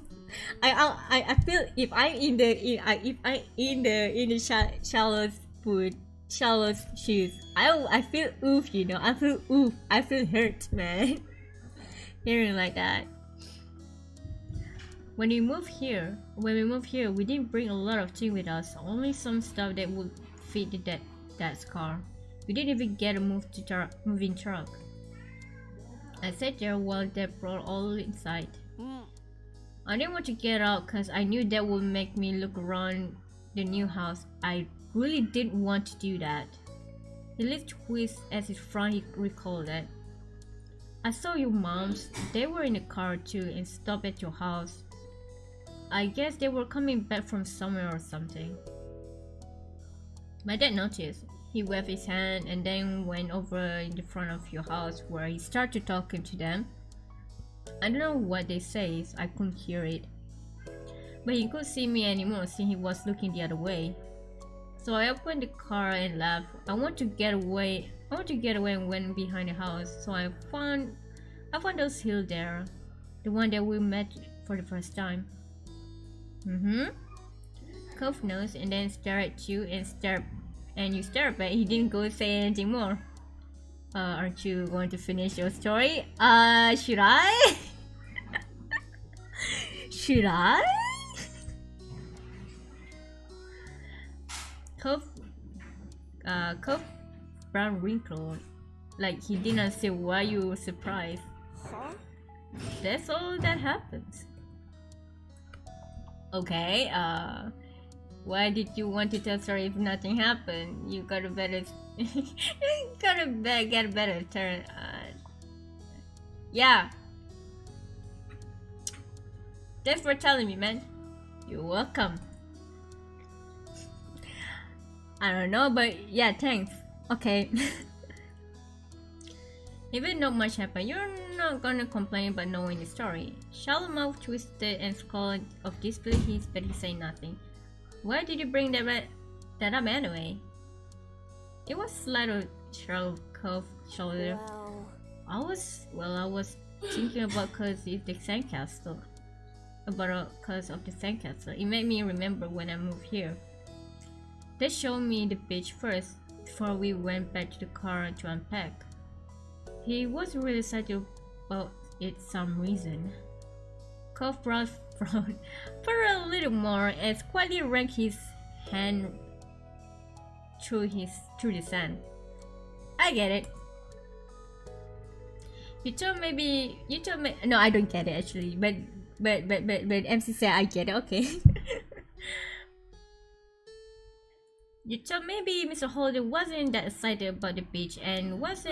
I feel if I'm in the Shallow's shoes, I feel oof, you know. I feel oof. I feel hurt, man. Hearing like that. When we moved here, we didn't bring a lot of things with us. Only some stuff that would fit that car. We didn't even get a moving truck. I sat there while they brought all inside. I didn't want to get out because I knew that would make me look around the new house. I really didn't want to do that. His lips twisted as his frown, he recalled that. I saw your moms. They were in the car too and stopped at your house. I guess they were coming back from somewhere or something. My dad noticed. He waved his hand and then went over in the front of your house where he started talking to them. I don't know what they say, I couldn't hear it. But he couldn't see me anymore since he was looking the other way. So I opened the car and left. I want to get away and went behind the house. So I found those hills there. The one that we met for the first time. Cove nose and then stared at you and you stared back. He didn't go say anything more. Aren't you going to finish your story? Should I? Should I? Cove brown wrinkle, like he didn't say why you were surprised. Huh? That's all that happens. Okay, Why did you want to tell story if nothing happened? You got a better you gotta get a better turn. Yeah. Thanks for telling me, man. You're welcome. I don't know, but yeah, thanks. Okay. Even not much happened, you're not gonna complain about knowing the story. Shallow mouth twisted and scowled of disbelief, but he said nothing. Why did you bring that up anyway? It was slight shallow curve shoulder. I was thinking about cause of the sandcastle. Cause of the sandcastle. It made me remember when I moved here. They showed me the beach first, before we went back to the car to unpack. He wasn't really excited about it some reason. Cove brought frown for a little more as quietly ran his hand through the sand. I get it. You told me no, I don't get it actually, but MC said I get it, okay. You thought maybe Mr. Holder wasn't that excited about the beach and was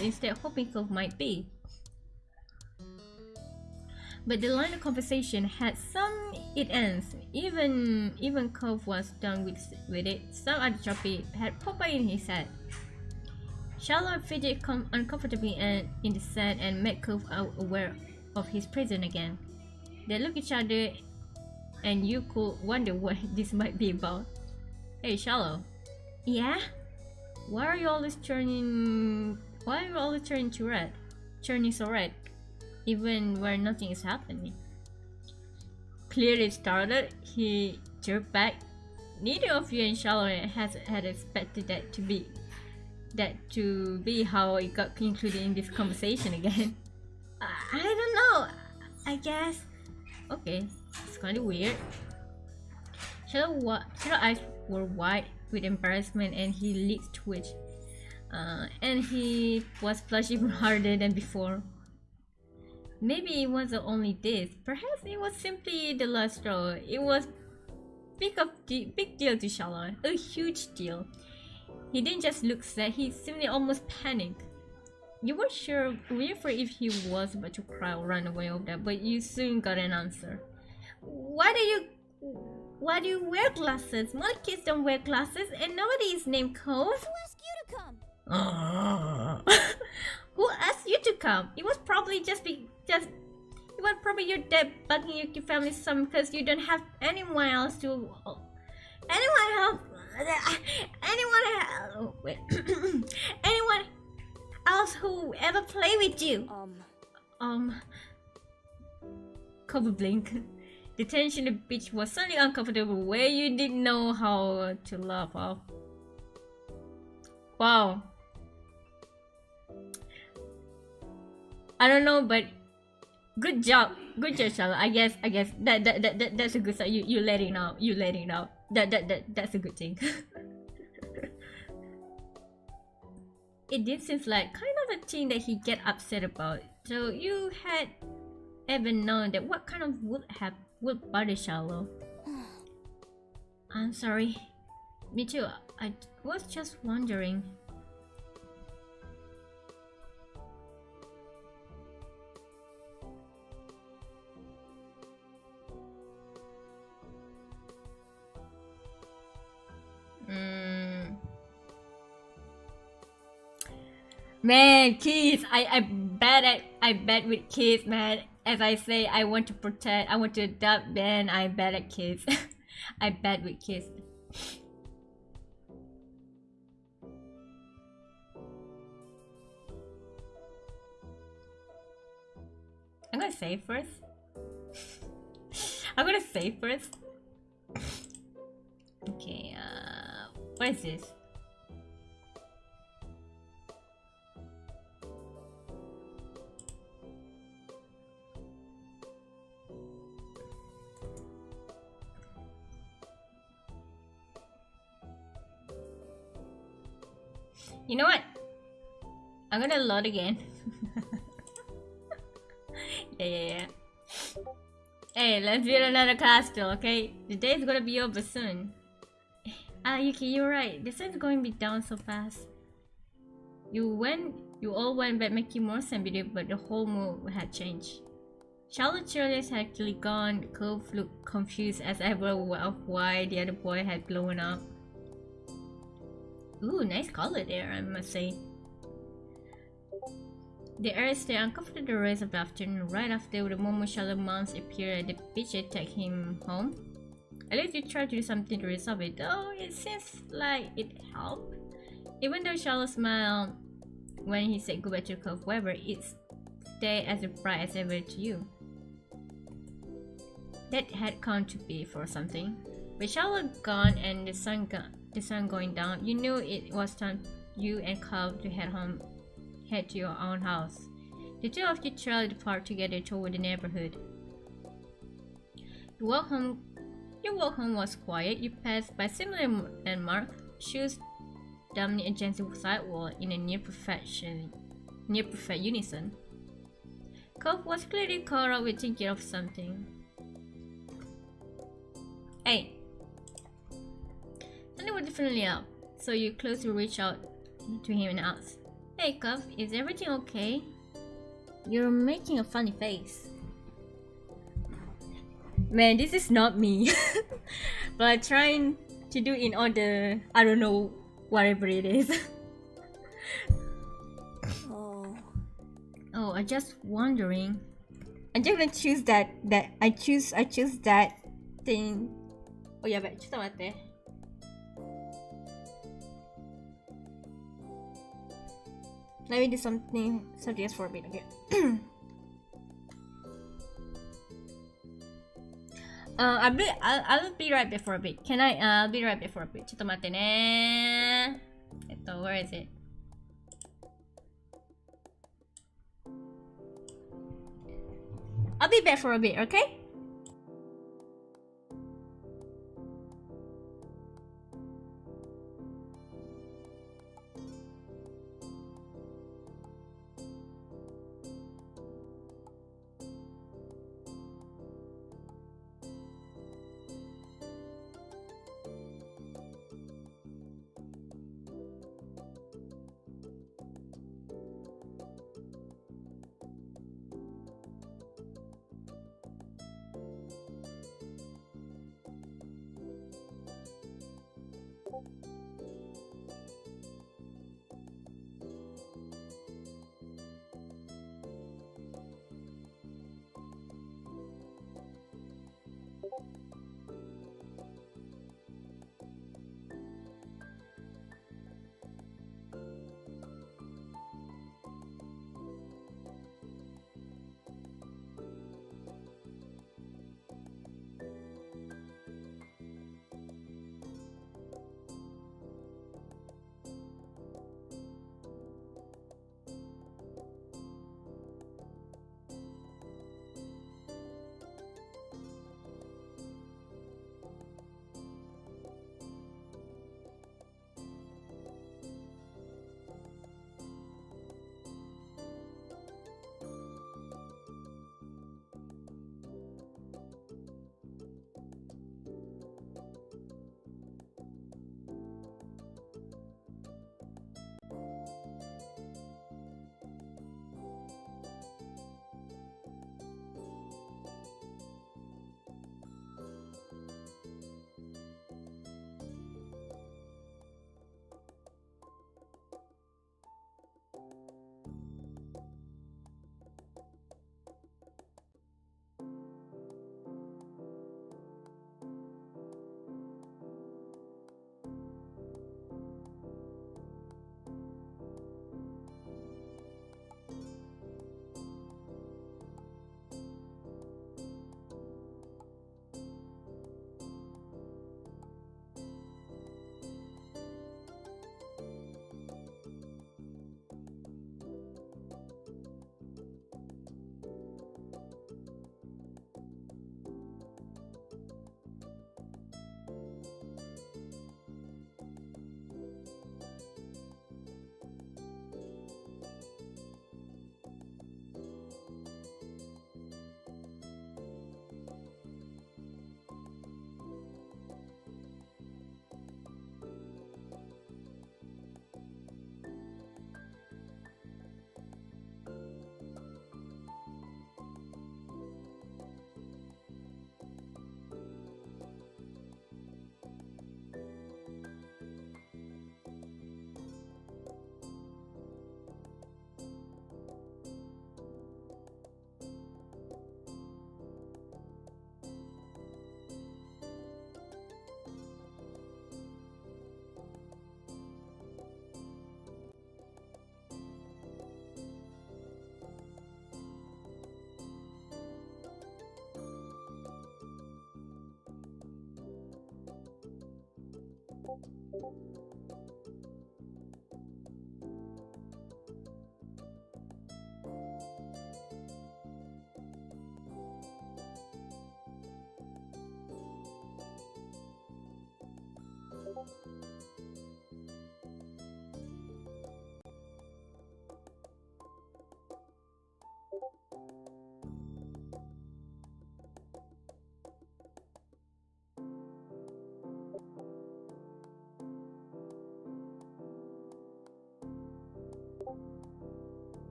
instead hoping Cove might be. But the line of conversation had some it ends. Even Cove was done with it. Some other topic had popped in his head. Charlotte fidgeted uncomfortably in the sand and made Cove aware of his presence again. They looked at each other and you could wonder what this might be about. Hey, Shallow. Yeah? Why are you always turning to red? Turning so red, even where nothing is happening. Clearly startled, he jerked back. Neither of you and Shallow had expected that to be how it got included in this conversation again. I don't know. I guess. Okay, it's kind of weird. Shallow's eyes were wide with embarrassment and his lips twitched. And he was blushing even harder than before. Maybe it wasn't only this. Perhaps it was simply the last straw. It was big deal to Shallow. A huge deal. He didn't just look sad, he seemed almost panicked. You weren't sure if he was about to cry or run away over that, but you soon got an answer. Why do you wear glasses? Most kids don't wear glasses, and nobody is named Cove. Who asked you to come? Who asked you to come? It was probably it was probably your dad bugging your family some because you don't have anyone else who ever play with you. Cove blinked. The tension on the beach was suddenly uncomfortable where you didn't know how to laugh off. Wow. I don't know, but good job, Charlotte. I guess that's a good sign. You letting out. That's a good thing. It did seem like kind of a thing that he get upset about. So you had ever known that what kind of would bother Shallow? I'm sorry. Me too. I was just wondering. Man, kids, I bet with kids, man. As I say, I want to protect, I want to adopt, man. I bet at kids. I bet with kids. I'm gonna save first. Okay, what is this? You know what? I'm gonna load again. Yeah. Hey, let's build another castle, okay? The day is gonna be over soon. Ah, Yuki, you're right. The sun's going to be down so fast. You all went back making more sense, but the whole mood had changed. Charlotte's cheerleaders had clearly gone. Cove looked confused as ever of why the other boy had blown up. Ooh, nice color there, I must say. The air stayed uncomfortable the rest of the afternoon. Right after the moment Charlotte months appeared at the beach and take him home. At least you tried to do something to resolve it, though it seems like it helped. Even though Charlotte smiled when he said goodbye to Cove, however, it stayed as bright as ever to you. That had come to be for something. With Charlotte gone and the sun going down, you knew it was time you and Cove to head to your own house. The two of you trailed apart together toward the neighborhood. Your walk home was quiet. You passed by similar landmarks, shoes dumping against the sidewalk in a near perfect unison. Cove was clearly caught up with thinking of something. Hey! Something was definitely up, so you closely reached out to him and asked, "Hey Cove, is everything okay?" You're making a funny face. Man, this is not me. But I'm trying to do in order, I don't know, whatever it is. Oh, I'm just wondering. I'm just gonna choose I choose that thing. Oh yeah, but ちょっと待って。Let me do something else for a bit, okay? I'll be right back for a bit. Can I? I'll be right back for a bit. ちょっと待ってね。where is it? I'll be back for a bit, okay?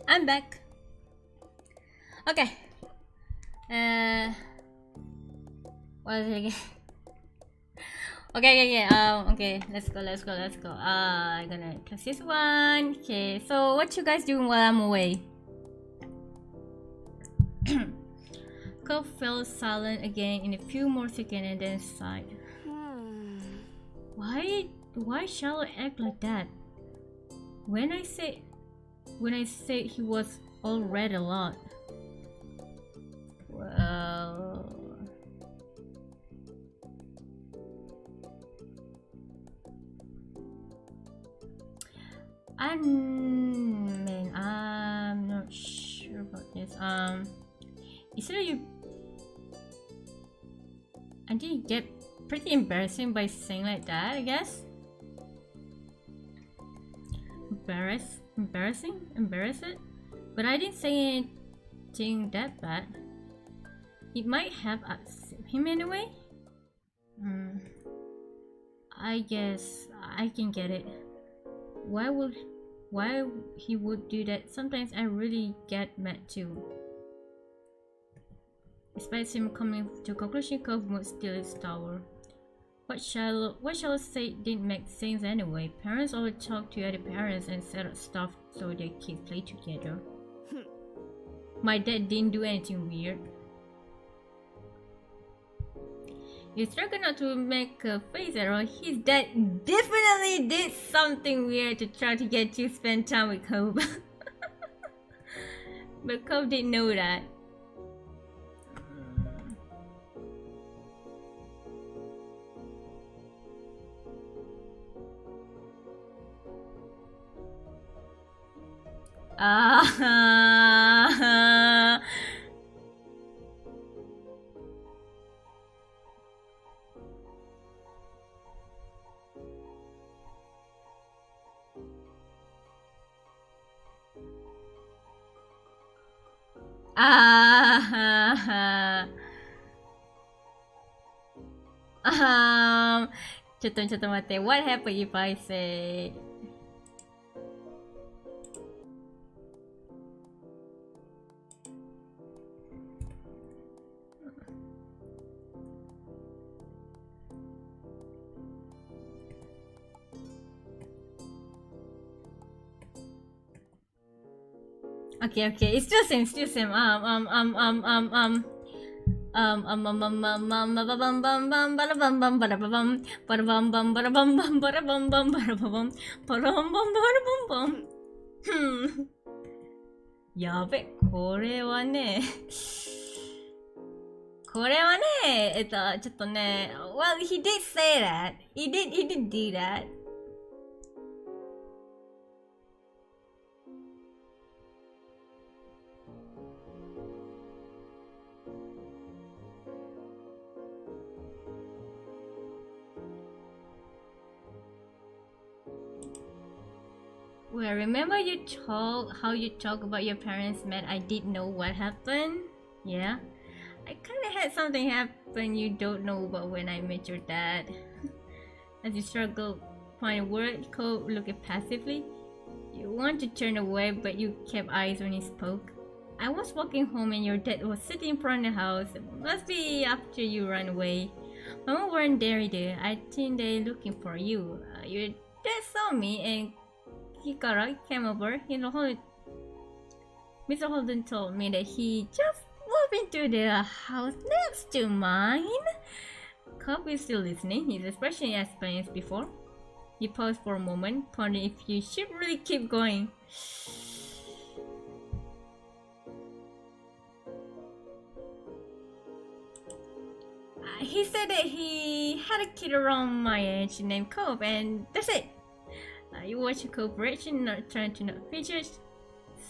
I'm back. Okay. What is it again? Okay. Let's go. I'm gonna press this one. Okay. So what you guys doing while I'm away? Cole fell silent again in a few more seconds and then sighed. Why shall I act like that? When I said he was all read a lot. Well, I'm not sure about this. Is there you? I did get pretty embarrassing by saying like that, I guess. Embarrassing? But I didn't say anything that bad. It might have upset him anyway. I guess I can get it. Why he would do that? Sometimes I really get mad too. Despite him coming to conclusion, Cove would steal his tower. What shall I say didn't make sense anyway. Parents always talk to other parents and set up stuff so their kids play together. My dad didn't do anything weird. You struggle not to make a face at all. His dad definitely did something weird to try to get you to spend time with Cove. But Cove didn't know that.ちょっと待って。What happens if I say Okay, it's still same.やべ、これはね、ちょっとね、well, he did say that. He did do that. Well, remember how you talk about your parents met? I didn't know what happened. Yeah, I kinda had something happen you don't know about when I met your dad. As you struggle find a word, Cole looking passively. You want to turn away, but you kept eyes when he spoke. I was walking home and your dad was sitting in front of the house. It must be after you ran away. Mama weren't there either. I think they're looking for you. Your dad saw me and Hikara came over. Mr. Holden told me that he just moved into the house next to mine. Cobb is still listening. His expression as plain as before. He paused for a moment, pondering if you should really keep going. He said that he had a kid around my age named Cobb, and that's it. You watch a cooperation, not trying to not features.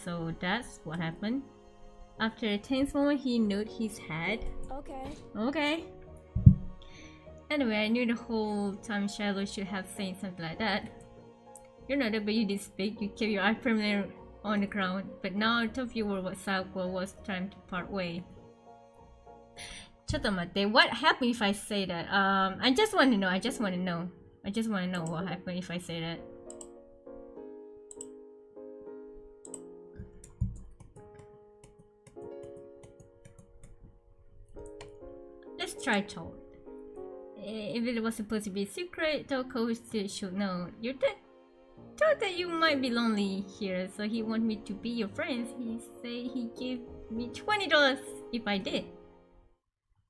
So that's what happened. After a tense moment, he nodded his head. Okay. Anyway, I knew the whole time Shiloh should have said something like that. You know that, but you didn't speak. You kept your eye firmly on the ground. But now, the few were what was time to part way. ちょっと待って。What happened if I say that? I just want to know. What happened if I say that. Let's try told. If it was supposed to be a secret, Toko still should know. Your dad thought that you might be lonely here, so he wanted me to be your friend. He said he gave me $20 if I did.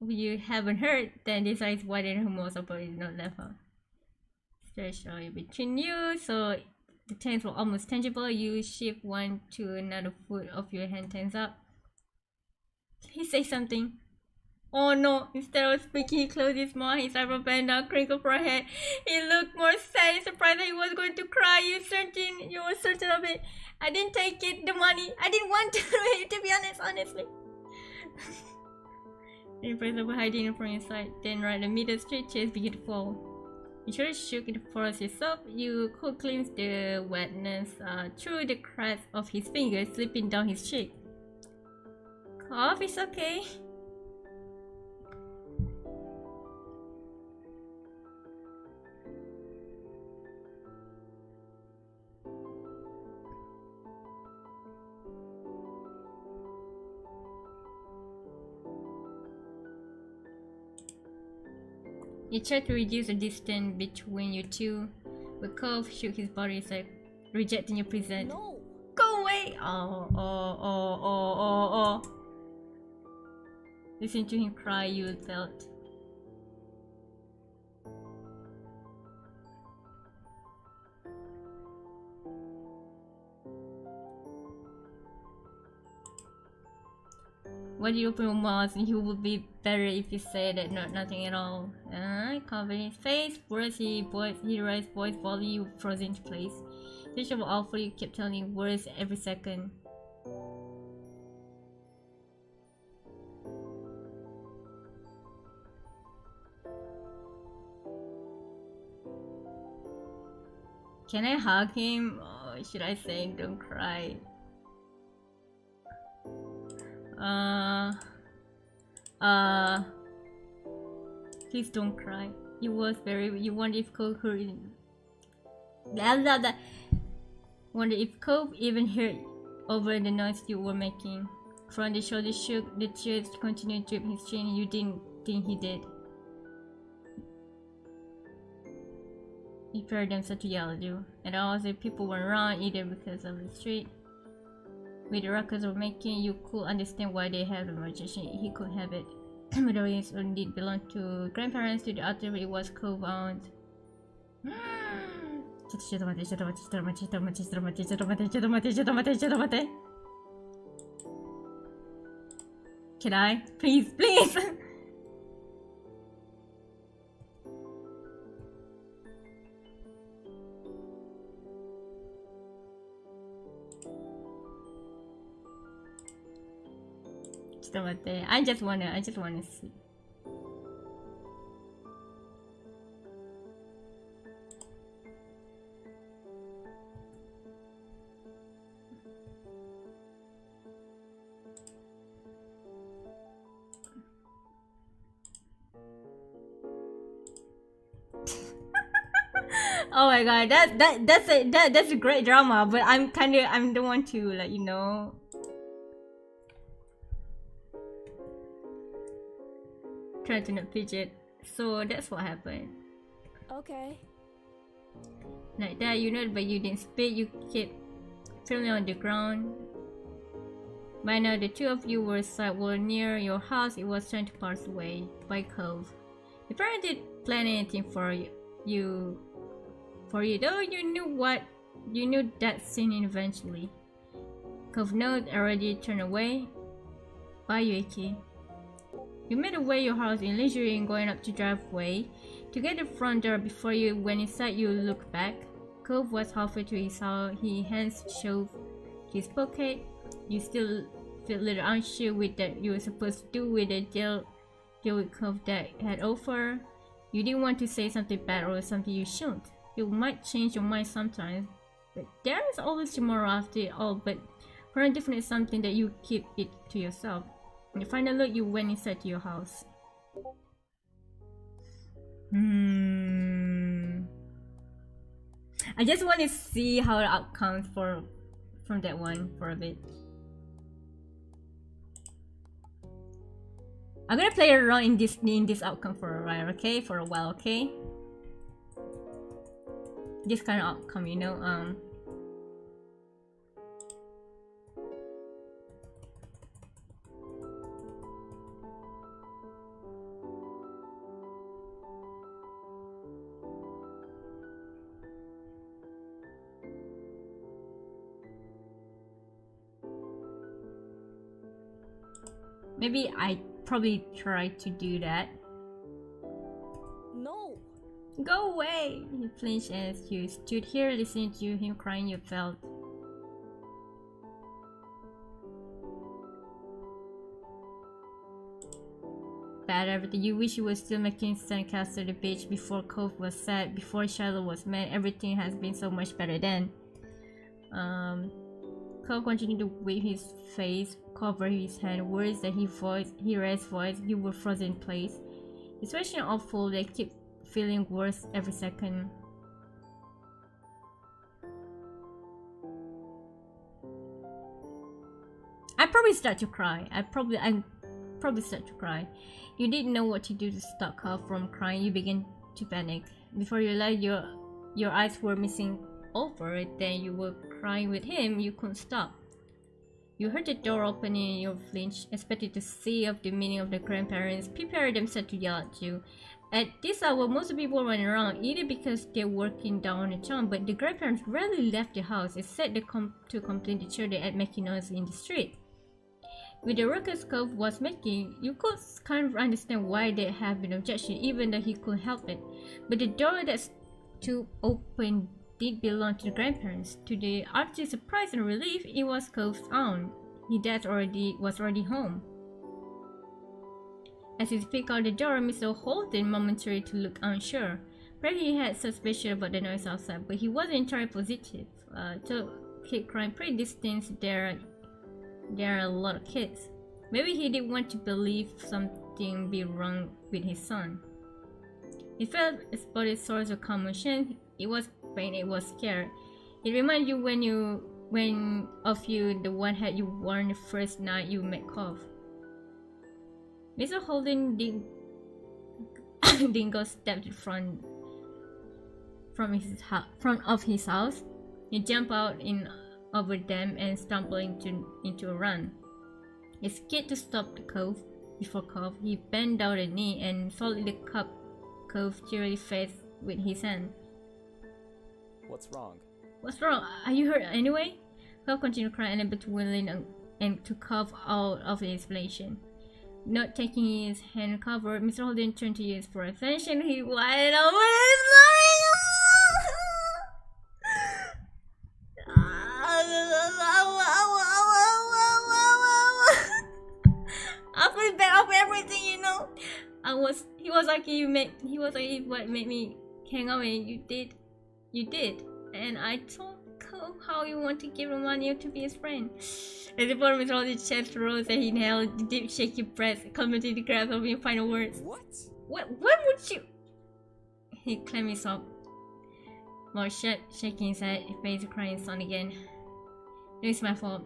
If you haven't heard, then this is why the most of it is not left out. Special between you, so the hands were almost tangible. You shift one to another foot of your hand, hands up. He say something. Oh no, instead of speaking, he closed his mouth, his eyebrow bent down, crinkled forehead. He looked more sad and surprised that he was going to cry. You were certain of it. I didn't take it, the money. I didn't want to be honest, honestly. In place of hiding from his sight, then right in the middle of the street, chairs began to fall. You sure shook it for yourself. You could glimpse the wetness through the cracks of his fingers slipping down his cheek. Cough, it's okay. He tried to reduce the distance between you two, but Cove shook his body aside, rejecting your present. No. Go away! Oh. Listening to him cry, you felt. Why do you open your mouth? And he would be better if you said that nothing at all. Covered his face. Words he raised voice, volume frozen into place. This of awful, you kept telling words every second. Can I hug him? Or should I say don't cry? Please don't cry. You wonder if Cove could. Wonder if Cove even heard over the noise you were making. From the shoulder shook, the tears continued to drip his chin. You didn't think he did. He heard them start to yell at you, and all the people weren't around either because of the street. With the records were making, you could understand why they had the magician. He could have it. Whether it indeed belonged to grandparents, to the other, it was co-owned. Can I? Please, please! I just wanna see. Oh my god, that's a great drama, but I'm the one to, like, you know. Try to not fidget. So that's what happened. Okay. Like that, you know, but you didn't speak. You kept feeling on the ground. By now, the two of you were near your house. It was trying to pass away by Cove. Your parents didn't plan anything for you, though. You knew that scene eventually. Cove note already turned away. Bye, Yuki. You made away your house in leisurely and going up the driveway. To get the front door before you went inside, you looked back. Cove was halfway to his house. His hands shoved to his pocket. You still felt a little unsure with that you were supposed to do with the deal with Cove that had offered. You didn't want to say something bad or something you shouldn't. You might change your mind sometimes, but there is always tomorrow after all. But for definitely something that you keep it to yourself. When you find a look, you went inside to your house. I just want to see how the outcomes from that one for a bit. I'm gonna play around in this outcome for a while, okay? For a while, okay? This kind of outcome, you know. Maybe I probably tried to do that. No. Go away! He flinched as you stood here listening to him crying. You felt bad everything. You wish you were still making sandcastles at the beach before Cove was set, before Shallow was made. Everything has been so much better then. Cove continued to wave his face, cover his hand. Words that he raised voice. You were frozen in place. The situation awful. They keep feeling worse every second. I probably start to cry. I probably start to cry. You didn't know what to do to stop her from crying. You began to panic. Before you realized your eyes were missing over it, then you were crying with him. You couldn't stop. You heard the door opening and you flinched, expected to see of the meaning of the grandparents prepare themselves to yell at you. At this hour, most of the people running around, either because they're working down the town, but the grandparents rarely left the house, except they come to complain to children at making noise in the street. With the ruckus Cove was making, you could kind of understand why they have an objection, even though he couldn't help it. But the door that stood open did belong to the grandparents. To the artist's surprise and relief, it was Cove's own. His dad was already home. As he peeked out the door, Mr. Holden momentarily to look unsure. Perhaps he had suspicion about the noise outside, but he wasn't entirely positive. So kid crying pretty distant. There are a lot of kids. Maybe he didn't want to believe something be wrong with his son. He felt a spotted source of commotion. It was pain. It was scare. It reminded you the one hat you worn the first night you met Cove. Mr. Holden didn't go step to front of his house. He jumped out over them and stumbled into a run. He skidded to stop the Cove. Before Cove, he bent down a knee and solidly cupped Cove's cheery face with his hand. What's wrong? What's wrong? Are you hurt anyway? Cove continued crying, unable to willing and to Cove out of the explanation. Not taking his hand covered, Mr. Holden turned to you for attention. He widened open his I'll put everything, you know. He was like what made me hang on, and you did. And I told Cove how you want to give him money to be his friend. As the bottom of his chest rose and he inhaled the deep shaky breath, commenting the grasp of your final words. What would you? He clamped his up, while shaking his head, his face crying son again. It's my fault.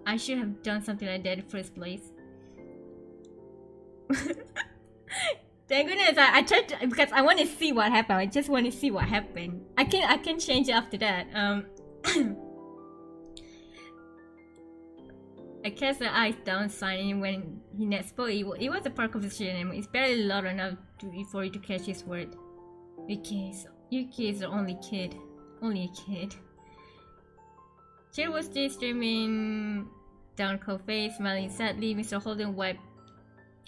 I should have done something like that in the first place. Thank goodness I tried to, because I want to see what happened. I just want to see what happened. I can change it after that. I cast the eyes down signing when he next spoke. It was a part conversation and it's barely loud enough for you to catch his word. Yuki is the only kid. Only a kid. Tears was still streaming down Cove's face, smiling sadly. Mr. Holden wiped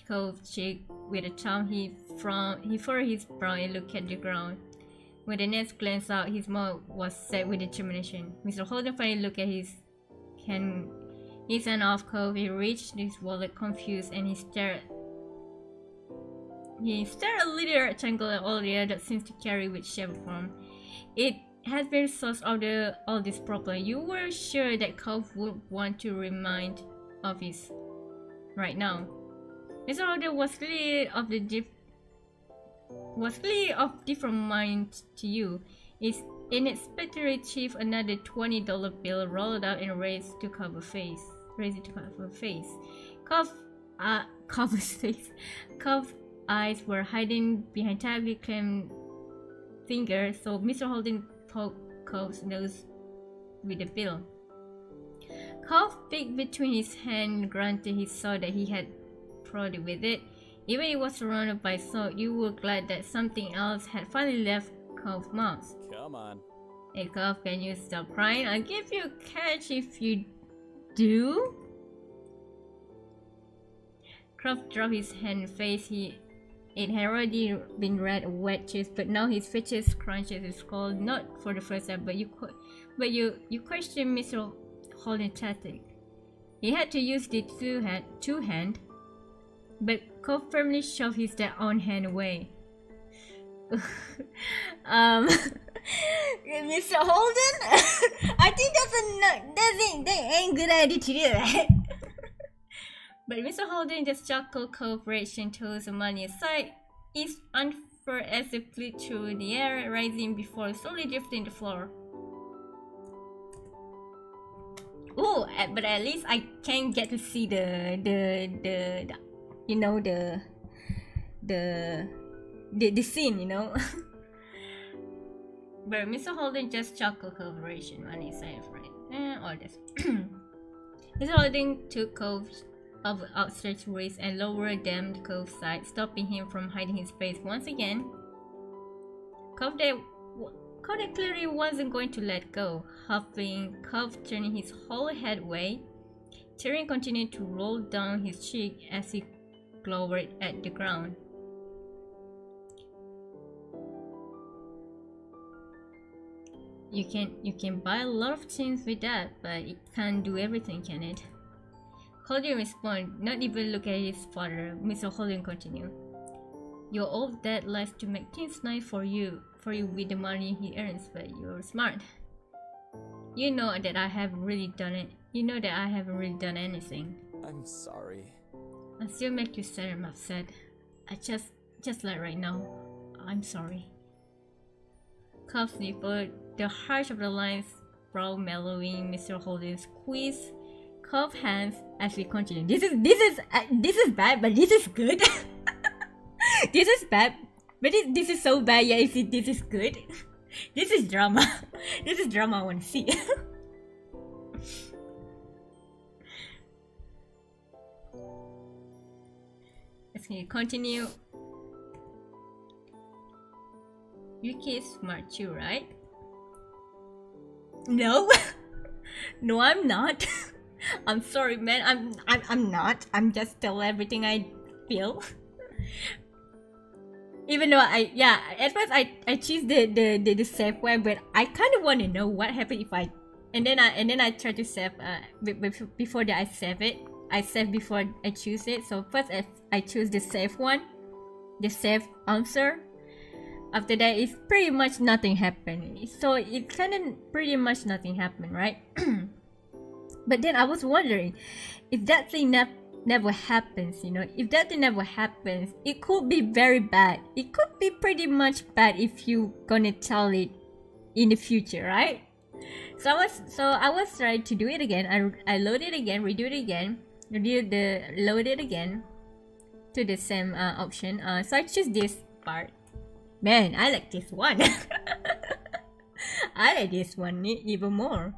Cove's cheek with a thumb. He furrowed his brow and looked at the ground. When the next glanced out, his mouth was set with determination. Mr. Holden finally looked at his hand off Cove. He reached his wallet confused and he stared a little rectangle at all the other that seems to carry with shape form. It has been the source of all this problem. You were sure that Cove would want to remind of his right now. Mr. Holden was clearly of different mind to you. His inexpectedly chief another $20 bill rolled out and raised it to cover face. Cove's face. Cove's eyes were hiding behind tightly clamped fingers, so Mr. Holden poked Cove's nose with the bill. Cove picked between his hands and grunted. He saw that he had prodded with it. Even if it was surrounded by salt, you were glad that something else had finally left Cove's mouth. Come on. Hey Cove, can you stop crying? I'll give you a catch if you do. Croft dropped his hand and face. It had already been red wet chest, but now his features crunches his skull, not for the first time, but you question Mr. Holden's tactic. He had to use the two hand, but Cove firmly shoved his own hand away. Mr. Holden, I think that ain't good idea to do that. But Mr. Holden just chuckled. Cove reaching towards the money aside, is unfurled as it flew through the air, rising before slowly drifting to the floor. Oh, but at least I can get to see the you know the scene, you know. But Mr. Holden just chuckled. Cooperation on his side, right? All this. Mr. Holden took Cove's of outstretched wrist and lowered them to Cove's side, stopping him from hiding his face once again. Cove clearly wasn't going to let go. Huffing, Cove turning his whole head away. Tearing continued to roll down his cheek as he glowered at the ground. You can buy a lot of things with that, but it can't do everything, can it? Holden responded, not even look at his father. Mr. Holden continued. Your old dad likes to make things nice for you with the money he earns, but you're smart. You know that I haven't really done it. You know that I haven't really done anything. I'm sorry. I still make you sad and upset. I just like right now. I'm sorry. Cove sniffled, the harsh of the lines brow mellowing Mr. Holden's squeeze. Cove hands as we continue. This is bad, but this is good. This is bad, but this is so bad. Yeah, this is good. This is drama. This is drama I want to see. Let's continue. Yuki is smart too, right? No. No, I'm not. I'm sorry, man. I'm not. I'm just telling everything I feel. Even though at first I choose the safe way, but I kind of want to know what happened if I, and then I try to save before that I save it. I save before I choose it. So first I choose the safe one, the safe answer. After that, it's pretty much nothing happened. So it kind of pretty much nothing happened, right? But then I was wondering if that thing never happens, you know. If that thing never happens, it could be very bad. It could be pretty much bad if you gonna tell it in the future, right? So I was trying to do it again. I load it again, redo it again, load it again to the same option. So I choose this part. Man, I like this one. I like this one even more.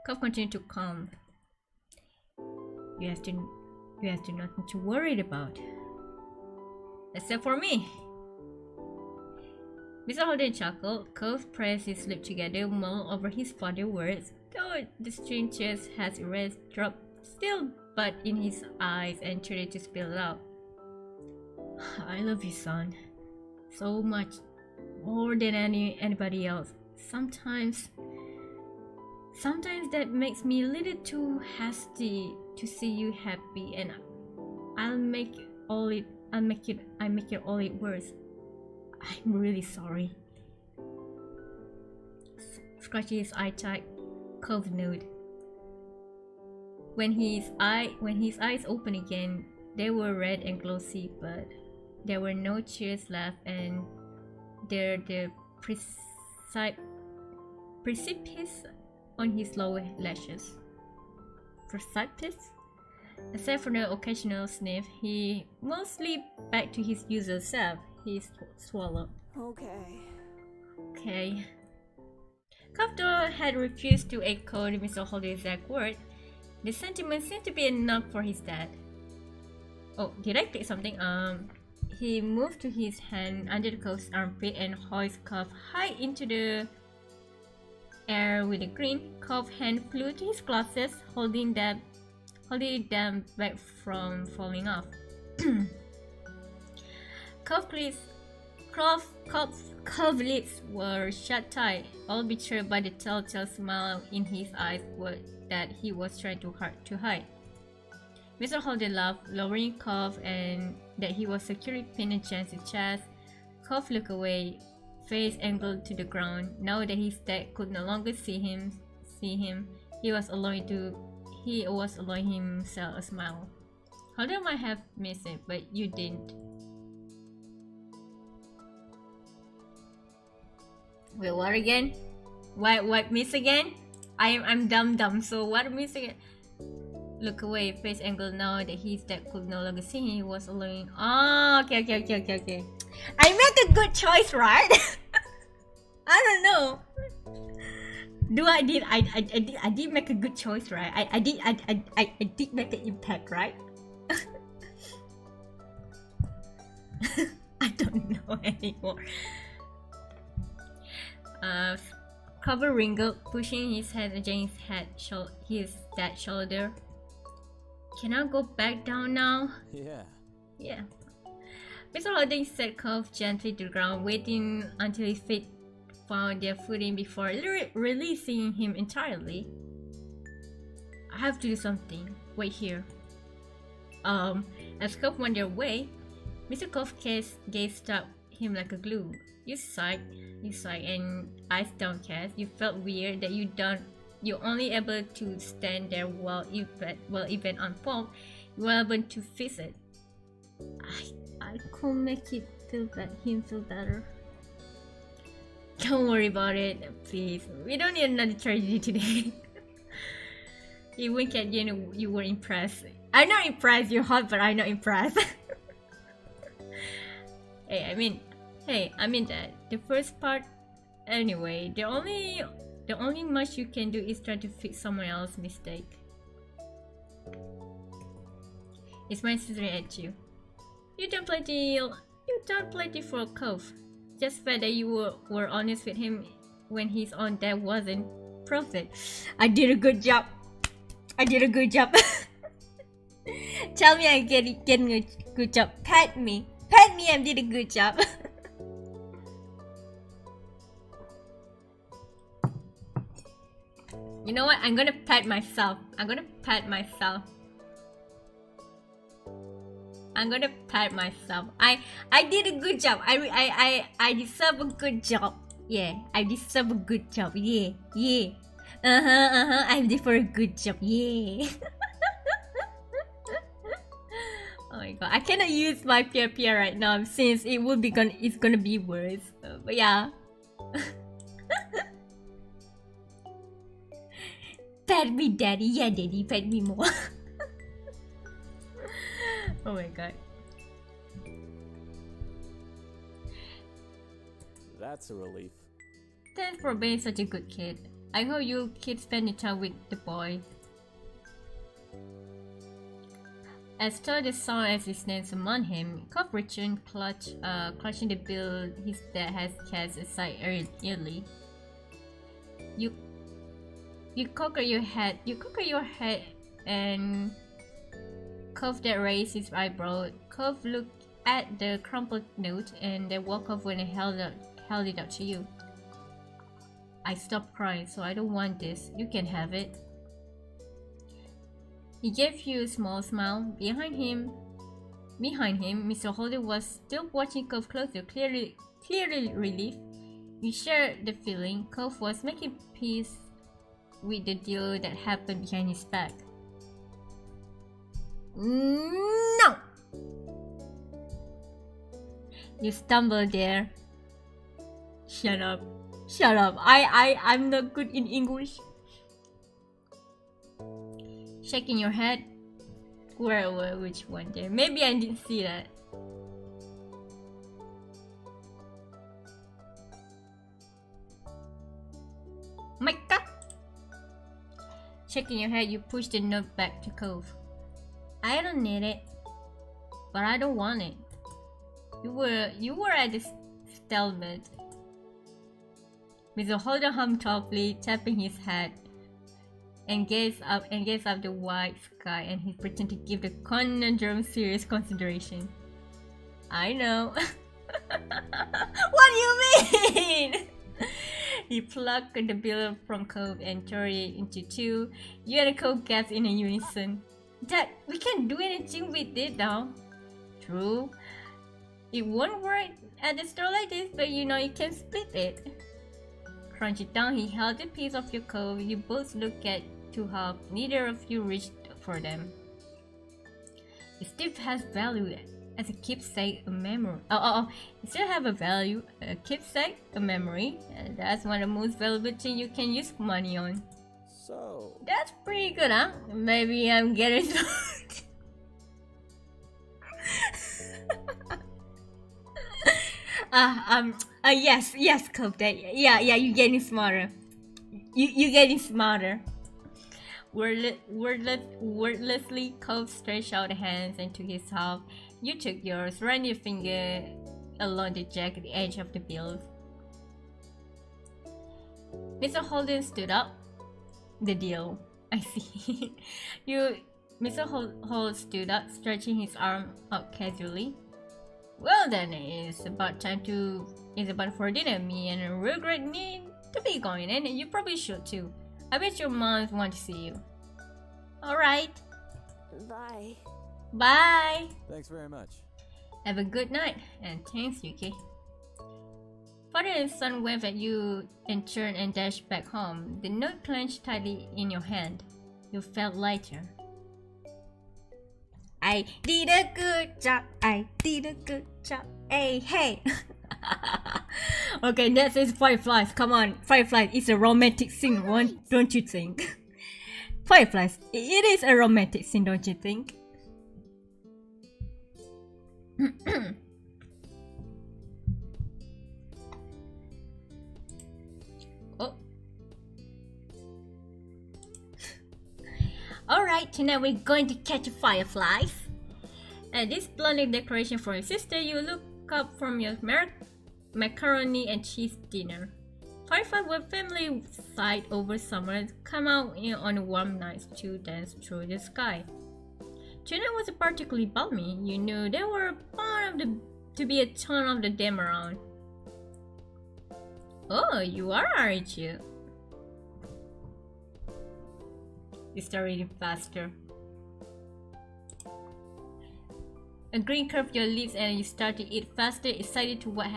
Cove continued to calm. You have nothing to worry about. Except for me. Mr. Holden chuckled. Cove pressed his lips together, mulled over his father's words, though the strange tears has erased dropped still but in his eyes and tried to spill out. I love you, son. So much. More than anybody else. Sometimes that makes me a little too hasty to see you happy, and I make it all worse. I'm really sorry. Scratching his eye tight, Cove nude. When his eyes opened again, they were red and glossy, but there were no tears left, and the precipice on his lower lashes. Precipice? Except for the occasional sniff, he mostly back to his usual self. He swallowed. Okay. Cove had refused to echo Mr. Holden's exact word. The sentiment seemed to be enough for his dad. Oh, did I click something? He moved to his hand under the Cove's armpit and hoisted Cove high into the air with a grin. Cove's hand flew to his glasses, holding holding them back from falling off. Curved lips were shut tight, all betrayed by the telltale smile in his eyes that he was trying to hide. Mr. Holden laughed, lowering Curve and that he was securely pinned against his chest. Curve looked away, face angled to the ground. Now that his dad could no longer see him, he was allowing himself a smile. Holden might have missed it, but you didn't. Wait, what again? What miss again? I'm dumb. So what miss again? Look away, face angled. Now that his dad could no longer see him, he was alone. Oh, okay. I make a good choice, right? I don't know. I did make a good choice, right? I did make an impact, right? I don't know anymore. Cover wrinkled, pushing his head against his dad's shoulder. Can I go back down now? Yeah. Mr. Holden set Curve gently to the ground, waiting until his feet found their footing before releasing him entirely. I have to do something. Wait here. As Curve went their way, Mr. Curve gazed at him like a glue. You sighed, and eyes downcast. You felt weird that you're only able to stand there while event unfold. You were able to fix it. I could make him feel better. Don't worry about it, please. We don't need another tragedy today. You wink at you. You were impressed. I'm not impressed. You're hot, but I'm not impressed. Hey, I mean that. The first part, anyway. The only much you can do is try to fix someone else's mistake. It's my sister at you. You done plenty for Curve. Just fair that you were honest with him when he's on that wasn't profit. I did a good job. Tell me I'm getting a good job. Pat me. I did a good job. You know what? I'm gonna pat myself. I did a good job. I deserve a good job. Yeah, I deserve a good job. Yeah. I did for a good job. Yeah. Oh my god, I cannot use my peer right now since it's gonna be worse. But yeah. Pat me, daddy. Yeah, daddy, pat me more. Oh my god. That's a relief. Thanks for being such a good kid. I hope you keep spending time with the boy. As tall the song as his name summoned him, Curve returned, clutching the bill his dad has cast aside early. You cocker your head and Curve that raised his eyebrow. Curve looked at the crumpled note and then walked off when he held it up to you. I stopped crying, so I don't want this. You can have it. He gave you a small smile. Behind him, Mr. Holden was still watching Curve closer, clearly relieved. You shared the feeling. Curve was making peace with the deal that happened behind his back. No! You stumbled there. Shut up. I'm not good in English. Shaking your head. Which one there? Maybe I didn't see that. My god! Shaking your head, you push the note back to Curve. I don't need it, but I don't want it. You were at the stalemate. Mr. Holden hummed softly, tapping his head. and gaze up the white sky, and he pretended to give the conundrum serious consideration. I know. What do you mean? He plucked the bill from Cove and tore it into two. You and Cove gasped in a unison. Dad, we can't do anything with it now. True. It won't work at the store like this, but you know you can split it. Crunch it down, he held the piece of your Cove. You both looked at to half. Neither of you reached for them. It still has value as a keepsake, a memory. It still have a value, a keepsake, a memory. And that's one of the most valuable things you can use money on. So, That's pretty good, huh? Maybe I'm getting smart. Yes, Cove. Yeah, you're getting smarter. You're getting smarter. Wordlessly, Cove stretched out hands and took his half. You took yours, ran your finger along the jagged edge of the bill. Mr. Holden stood up. The deal. I see. Mr. Holt stood up, stretching his arm out casually. Well then, it's about for dinner. Me and Regret need to be going, and you probably should too. I bet your moms want to see you. Alright. Bye. Bye. thanks very much. Have a good night, and thanks, Yuki. Father and son waved at you and turned and dashed back home. The note clenched tightly in your hand. You felt lighter. I did a good job. I did a good job. Hey. Okay, next is Fireflies. Come on, Fireflies is a romantic scene, don't you think? Fireflies, it is a romantic scene, don't you think? Oh. Alright, tonight we're going to catch fireflies. And this splendid decoration for your sister, you look up from your macaroni and cheese dinner. Fireflies were family sight over summer, come out on warm nights to dance through the sky. Tonight was particularly balmy. You knew there were to be a ton of them around. Oh, you aren't you? You start reading faster. A grin curved your lips and you start to eat faster, excited to what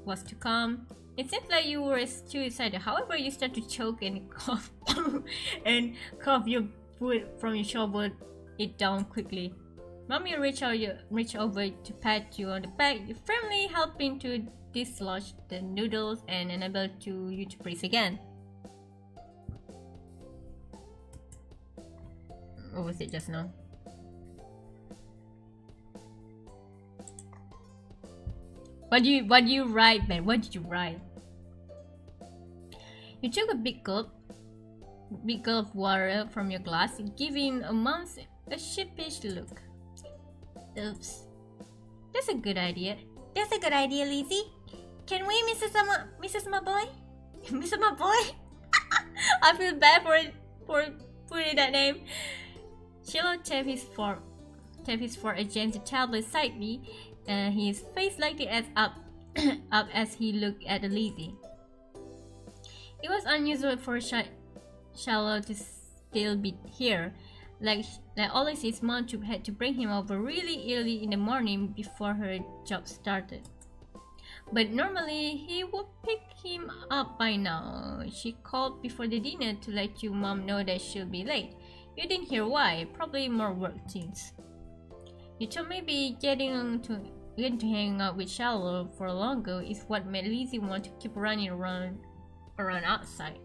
was to come. It seems like you were too excited. However, you start to choke and cough your food from your shoulder it down quickly. Mommy reached over to pat you on the back, firmly helping to dislodge the noodles and enable you to breathe again. What was it just now? What do you write, man? What did you write? You took a big gulp of water from your glass, giving Mom a sheepish look. Oops. That's a good idea. That's a good idea, Lizzie. Can we, Mrs. Maboy? Mrs. Maboy? I feel bad for putting that name. Shiloh tapped his fork against the tablet slightly, and his face lighted up as he looked at Lizzie. It was unusual for Shiloh to still be here. Like always, his mom had to bring him over really early in the morning before her job started. But normally, he would pick him up by now. She called before the dinner to let your mom know that she'll be late. You didn't hear why, probably more work things. You thought maybe getting to hang out with Shiloh for longer is what made Lizzie want to keep running around outside.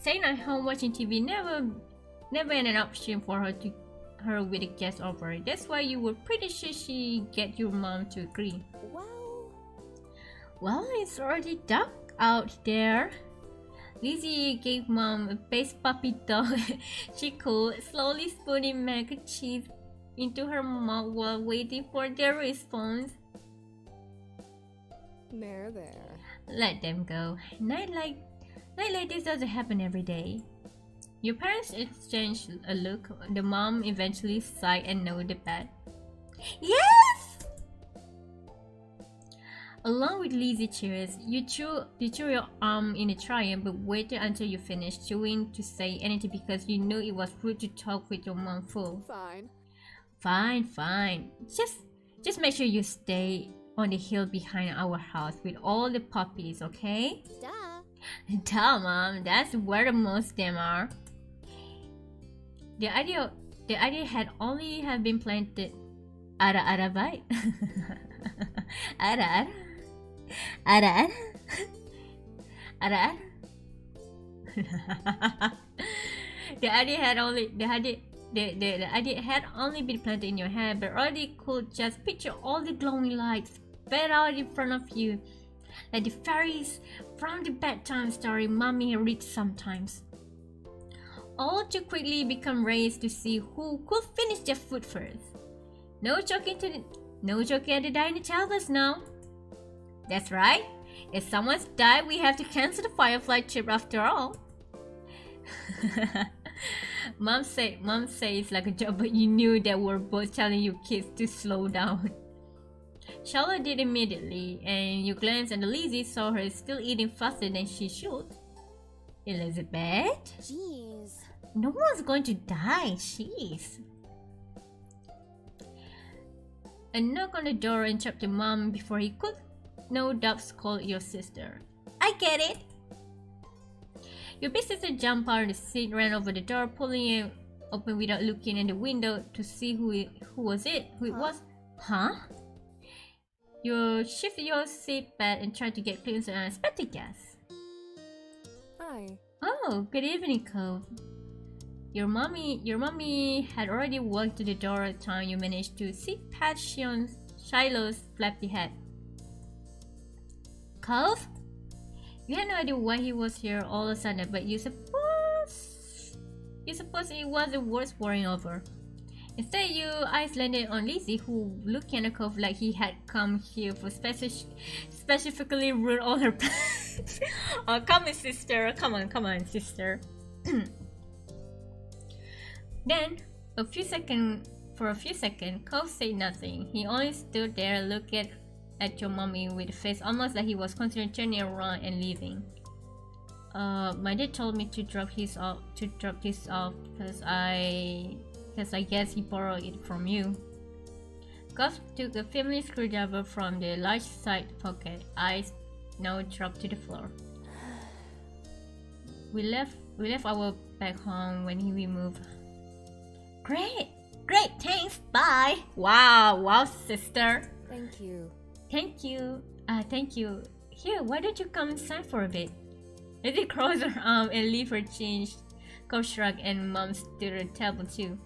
Staying at home watching TV never an option for her with the guests over. That's why you were pretty sure she'd get your mom to agree. Well, it's already dark out there. Lizzie gave Mom a base puppy dog. She could, slowly spooning mac and cheese into her mouth while waiting for their response. There. Let them go. Night like this doesn't happen every day. Your parents exchanged a look. The mom eventually sighed and nodded back. Yes! Along with Lizzie cheers, you threw your arm in a triangle but waited until you finished chewing to say anything because you knew it was rude to talk with your mom full. Fine. Fine. Just make sure you stay on the hill behind our house with all the puppies, okay? Duh. Duh, Mom. That's where the most of them are. The idea had only have been planted. Ara bye. Ara. The idea had only been planted in your head, but already could just picture all the glowing lights spread out in front of you, like the fairies from the bedtime story Mommy reads sometimes. All too quickly become raised to see who could finish their food first. No joking at the dining tables now. That's right. If someone's died, we have to cancel the Firefly trip after all. Mom said it's like a joke, but you knew they were both telling you kids to slow down. Charlotte did immediately, and you glanced at Lizzie, saw her still eating faster than she should. Elizabeth? Jeez. No one's going to die, jeez. A knock on the door interrupted Mom before he could no doubt call your sister. I get it! Your big sister jumped out of the seat, ran over the door, pulling it open without looking in the window to see who it was. Huh? You shifted your seat back and tried to get closer to unexpected guests. Hi. Oh, good evening, Cove. Your mommy had already walked to the door at the time you managed to see past Shiloh's flappy head. Cove? You had no idea why he was here all of a sudden, but you suppose it wasn't worth worrying over. Instead, your eyes landed on Lizzie, who looked kind of Cove like he had come here for specifically ruin all her plans. Oh, come on, sister. Come on, sister. Then, for a few seconds, Cove said nothing. He only stood there looking at your mommy with a face almost like he was considering turning around and leaving. My dad told me to drop this off because I guess he borrowed it from you. Cove took a family screwdriver from the large side pocket. Eyes now dropped to the floor. We left our back home when we moved. Great, thanks, bye. Wow, sister. Thank you. Thank you. Here, why don't you come inside for a bit? Lizzie crossed her arm and leave her change. Cove shrugged and Mom stood at the table too.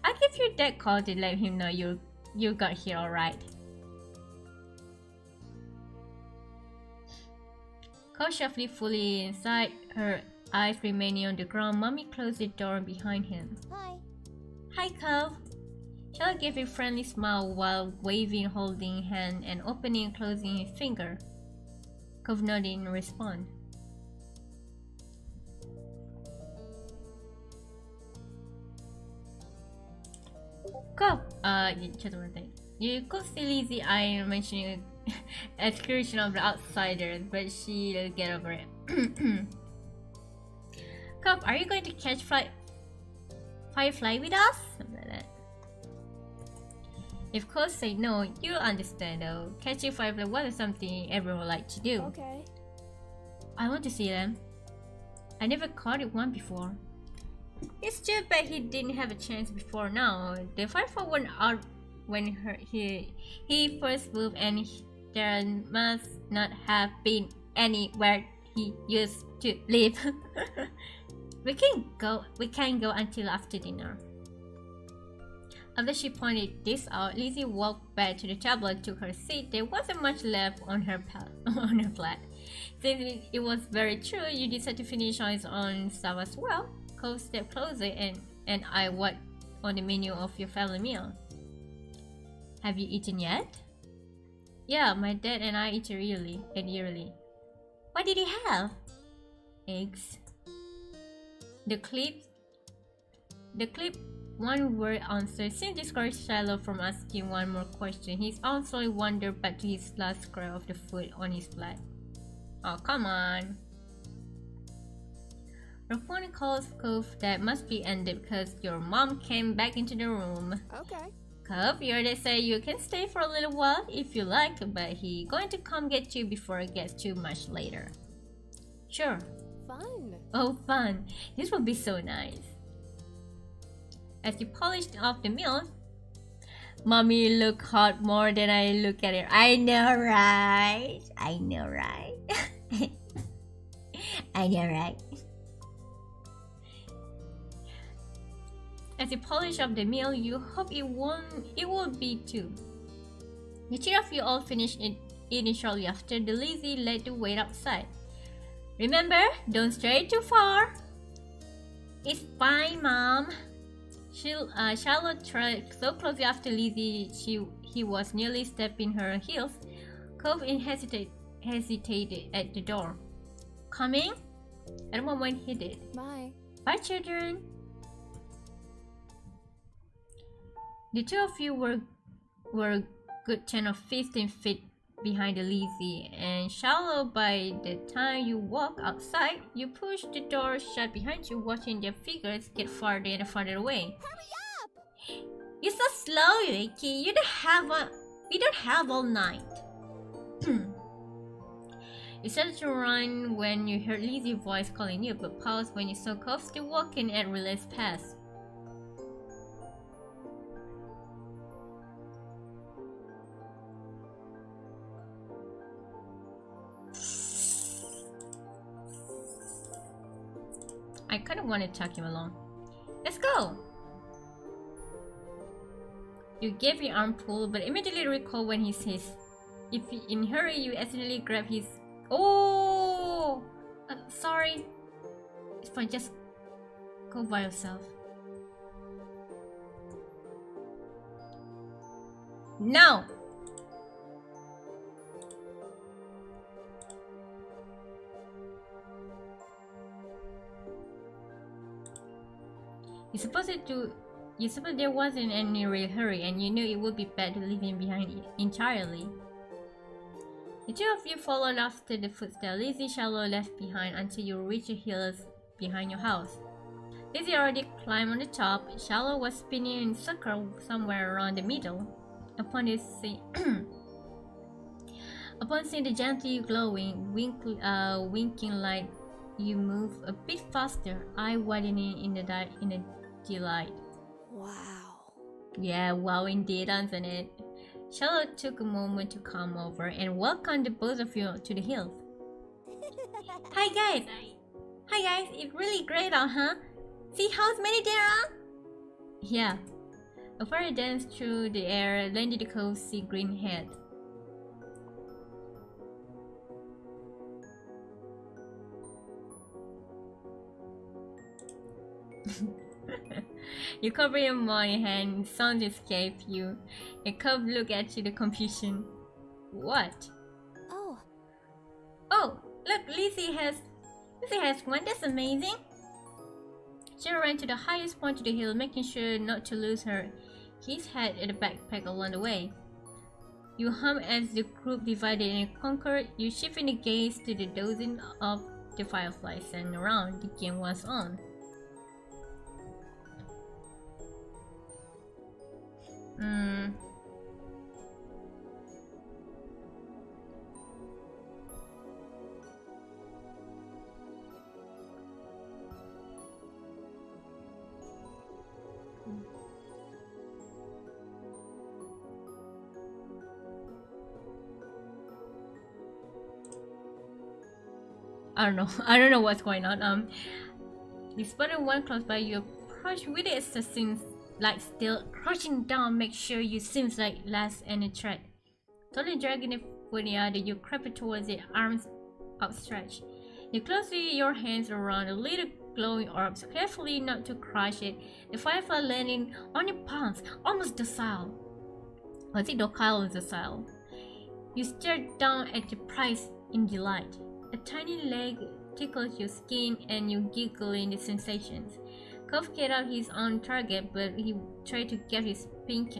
I'll give your dad a call to let him know you got here alright. Cove shuffled fully inside, her eyes remaining on the ground. Mommy closed the door behind him. Hi. Hi, Cove. Charlotte gave a friendly smile while waving, holding hand, and opening and closing his finger. Cove nodded in response. Cove, you could see Lizzie eye mentioning excursion of the outsiders, but she didn't get over it. Cove, are you going to catch Firefly with us? Something like that. If Cove say no, you'll understand though. Catching Firefly wasn't something everyone would like to do. Okay. I want to see them. I never caught it one before. It's too bad he didn't have a chance before now. The Firefly went out when he first moved, and there must not have been anywhere he used to live. We can't go until after dinner. After she pointed this out, Lizzie walked back to the table and took her seat. There wasn't much left on her plate. Since it was very true, you decided to finish on his own stuff as well. Cove stepped closer and I what on the menu of your family meal. Have you eaten yet? Yeah, my dad and I eat yearly. What did he have? Eggs. The clip one word answer seems to discourage Shiloh from asking one more question. He's also wandered back to his last scrap of the food on his plate. Oh, come on. Your phone calls Cove that must be ended because your mom came back into the room. Okay. Cove, your dad said you can stay for a little while if you like, but he going to come get you before it gets too much later. Sure. Fun. Oh, fun. This will be so nice. As you polished off the meal, Mommy look hot more than I look at her. I know, right? I know, right? I know, right? As you polish off the meal, you hope it will be too. The three of you all finished eating shortly after. The lazy led the way outside. Remember, don't stray too far. It's fine, Mom. Charlotte tried so closely after Lizzie he was nearly stepping her heels. Cove hesitated at the door. Coming? At the moment he did. Bye. Bye, children. The two of you were a good 10 or 15 feet behind the Lizzie, and Shallow. By the time you walk outside, you push the door shut behind you, watching their figures get farther and farther away. Hurry up! You're so slow, Vicky. We don't have all night. You started to run when you heard Lizzie's voice calling you, but paused when you saw Cove still walking at Relay's pass. I kind of want to tuck him along. Let's go! You gave your arm pull, but immediately recall when he says, if in hurry you accidentally grab his... Oh! Sorry. It's fine, just go by yourself. No! You suppose there wasn't any real hurry, and you knew it would be bad to leave him behind entirely. The two of you followed after the footsteps Lizzie Shallow left behind until you reached the hills behind your house. Lizzie already climbed on the top. Shallow was spinning in a circle somewhere around the middle. Upon seeing the gently glowing, winking light, you move a bit faster, eye widening in the delight. Wow. Yeah, wow indeed, isn't it? Charlotte took a moment to come over and welcome the both of you to the hills. Hi guys! Hi guys, it's really great out, huh? See how many there are? Yeah. A fire danced through the air, landing the cozy green head. You cover your mouth and sound escape you. A Cove look at you, the confusion. What? Oh. Oh, look, Lizzie has one. That's amazing. She ran to the highest point of the hill, making sure not to lose her his head and the backpack along the way. You hum as the group divided and conquered. You shifting the gaze to the dozen of the fireflies and around. The game was on. I don't know what's going on. You spotted one close by. You approach with the assassin's like still crouching down, make sure you seems like last any threat. Totally dragging it for the other, you crept towards it, arms outstretched. You closely your hands around the little glowing orbs, carefully not to crush it. The firefly landing on your palms, almost docile. Was it docile or docile? You stared down at the prize in delight. A tiny leg tickles your skin and you giggle in the sensations. Cove get out his own target, but he tried to get his pink.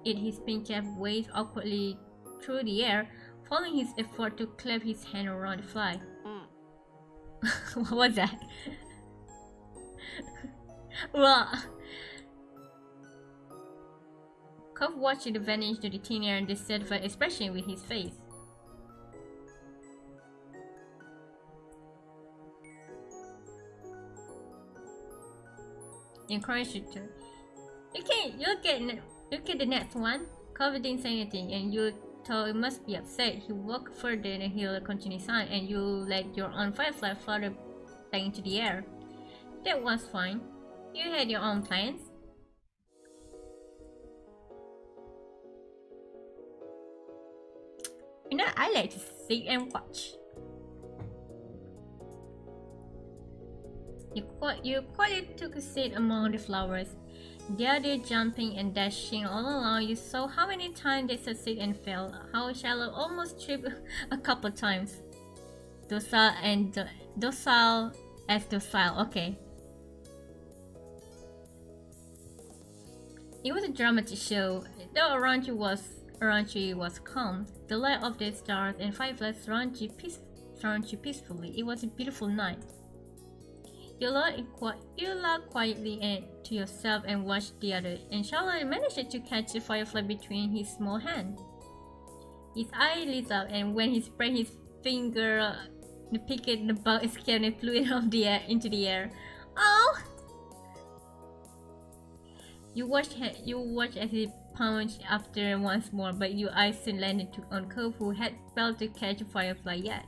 His pink cap waves awkwardly through the air, following his effort to clap his hand around the fly. What was that? Well, Cove watched it vanish to the thin air and dissatisfied expression with his face. Encouraged to. Okay, look at the next one. Cove didn't say anything, and you thought it must be upset. He walked further and he'll continue on, and you let your own firefly flutter back into the air. That was fine. You had your own plans. You know, I like to sit and watch. You quietly took a seat among the flowers. There they're jumping and dashing all along. You saw how many times they succeed and fail. How Shallow almost tripped a couple times. Docile and docile as docile. Okay. It was a dramatic show. Though around you was calm. The light of the stars and fireflies surround you peacefully. It was a beautiful night. You laughed quietly to yourself and watched the other, and Shallow managed to catch a firefly between his small hands. His eye lit up, and when he spread his finger, the picket the bug escaped and flew into the air. Oh! You watched as he pounced after once more, but your eyes soon landed on Cove, who had failed to catch a firefly yet.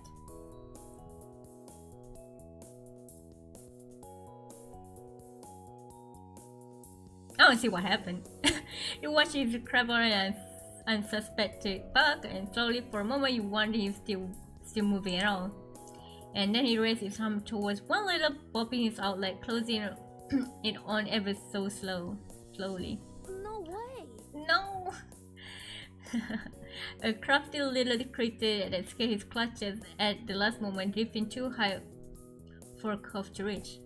I don't see what happened. You watched him grab on an unsuspected bug, and slowly for a moment you wondered he was still moving at all. And then he raised his arm towards one little, popping his outlet, closing it on ever so slowly. No way. No! A crafty little creature that scared his clutches at the last moment, drifting too high for Cove to reach.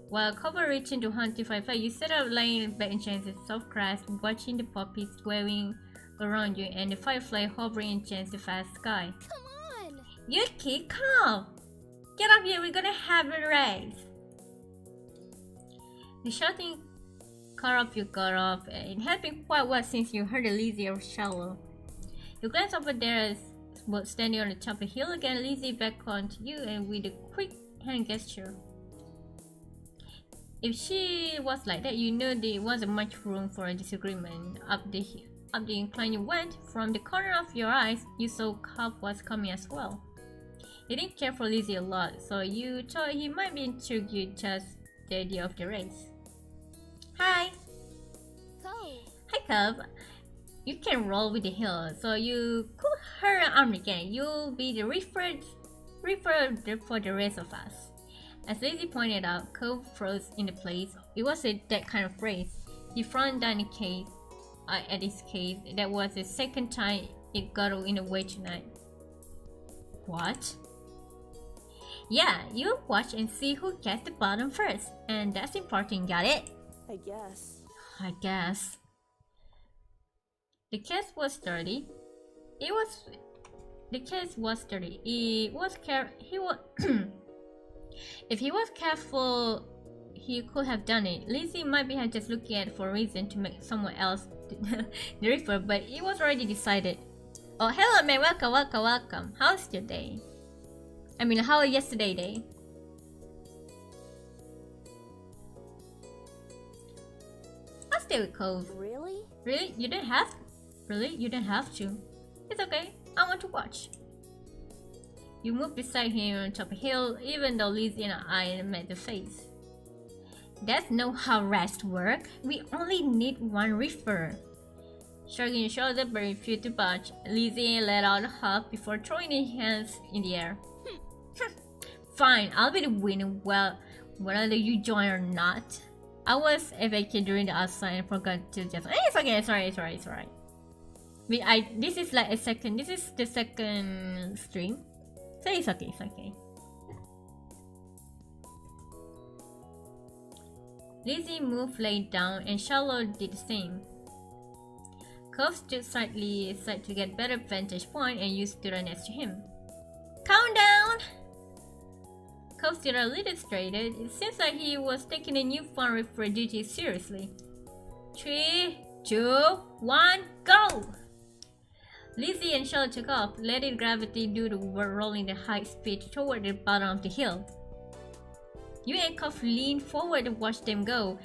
While Cove reaching to hunt the firefly, you set up lying back in chance of soft grass, watching the poppies waving around you and the firefly hovering in chance the fast sky. Come on. Yuki, Cove! Get up here, we're gonna have a race! The shouting got off. It had been quite a while since you heard the Lizzie of Shallow. You glance over there as both standing on the top of the hill again, Lizzie back onto you and with a quick hand gesture. If she was like that, you knew there wasn't much room for a disagreement. Up the incline you went. From the corner of your eyes, you saw Cove was coming as well. He didn't care for Lizzie a lot, so you thought he might be intrigued just the idea of the race. Hi! Cove. Hi, Cove. You can roll with the hill, so you could hurt an arm again. You'll be the refer for the rest of us. As Lizzie pointed out, Cove froze into place. It was that kind of phrase. He frowned down at his case. That was the second time it got in the way tonight. What? Yeah, you watch and see who gets the bottom first. And that's important, got it? I guess. I guess. The case was sturdy. The case was sturdy. If he was careful, he could have done it. Lizzie might be just looking at it for a reason to make someone else the refer, but it was already decided. Oh, hello man, welcome. How's your day? I mean, how was yesterday day? I'll stay with Cove. Really? Really? You didn't have to. It's okay. I want to watch. You moved beside him on top of the hill, even though Lizzie and I met the face. That's not how rest work. We only need one refer. Shrugging his shoulder but refused to budge, Lizzie let out a huff before throwing his hands in the air. Fine, I'll be the winner, well, whether you join or not. I was evicted during the outside and forgot to just. It's okay, it's alright. This is the second stream. So it's okay, it's okay. Lizzie moved laid down and Charlotte did the same. Cove stood slightly aside to get better vantage point and used to run next to him. Countdown! Cove stood a little straighter. It seems like he was taking a newfound referee duty seriously. 3, 2, 1, go! Lizzie and Charlotte took off, letting gravity do the work, rolling at high speed toward the bottom of the hill. You and Cove leaned forward to watch them go,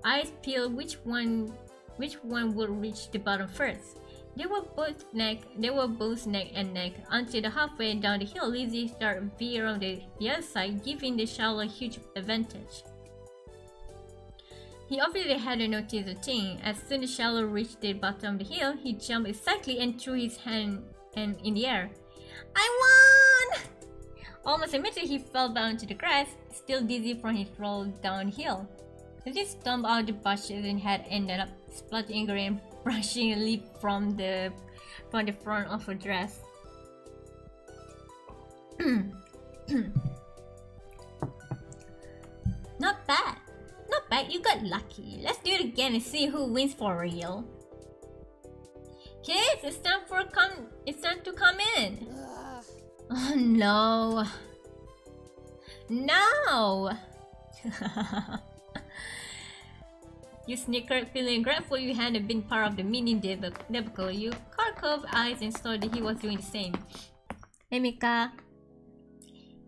eyes peeled which one would reach the bottom first. They were both neck and neck until the halfway down the hill. Lizzie started veer on the other side, giving the Charlotte a huge advantage. He obviously hadn't noticed a thing. As soon as Charlotte reached the bottom of the hill, he jumped excitedly and threw his hand in the air. I won! Almost immediately, he fell down to the grass, still dizzy from his roll downhill. Lizzie stomped out the bushes and had ended up splashing and brushing a leaf from the front of her dress. Not bad. Not bad, you got lucky. Let's do it again and see who wins for real. Kids, it's time to come in. Oh no. No! You snickered, feeling grateful you hadn't been part of the mini debacle. You caught Cove's eyes and saw that he was doing the same. Hey Mika.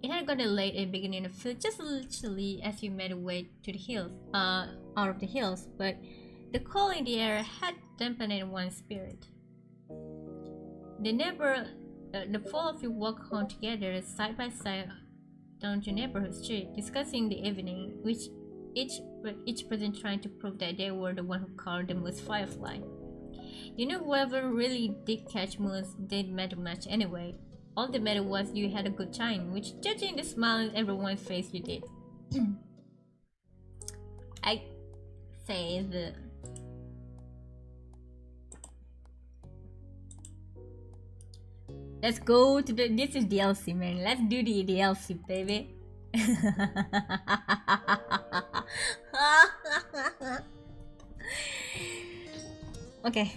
It had gotten late at the beginning of the field, just a little chilly as you made your way to the hills, out of the hills, but the cold in the air had dampened one's spirit. The four of you walked home together, side by side, down the neighborhood street, discussing the evening, which each person trying to prove that they were the one who caught the most firefly. You know, whoever really did catch moons didn't matter much anyway. All that mattered was you had a good time, which, judging the smile on everyone's face, you did. I say the... Let's go to the... This is DLC, man. Let's do the DLC, baby. Okay.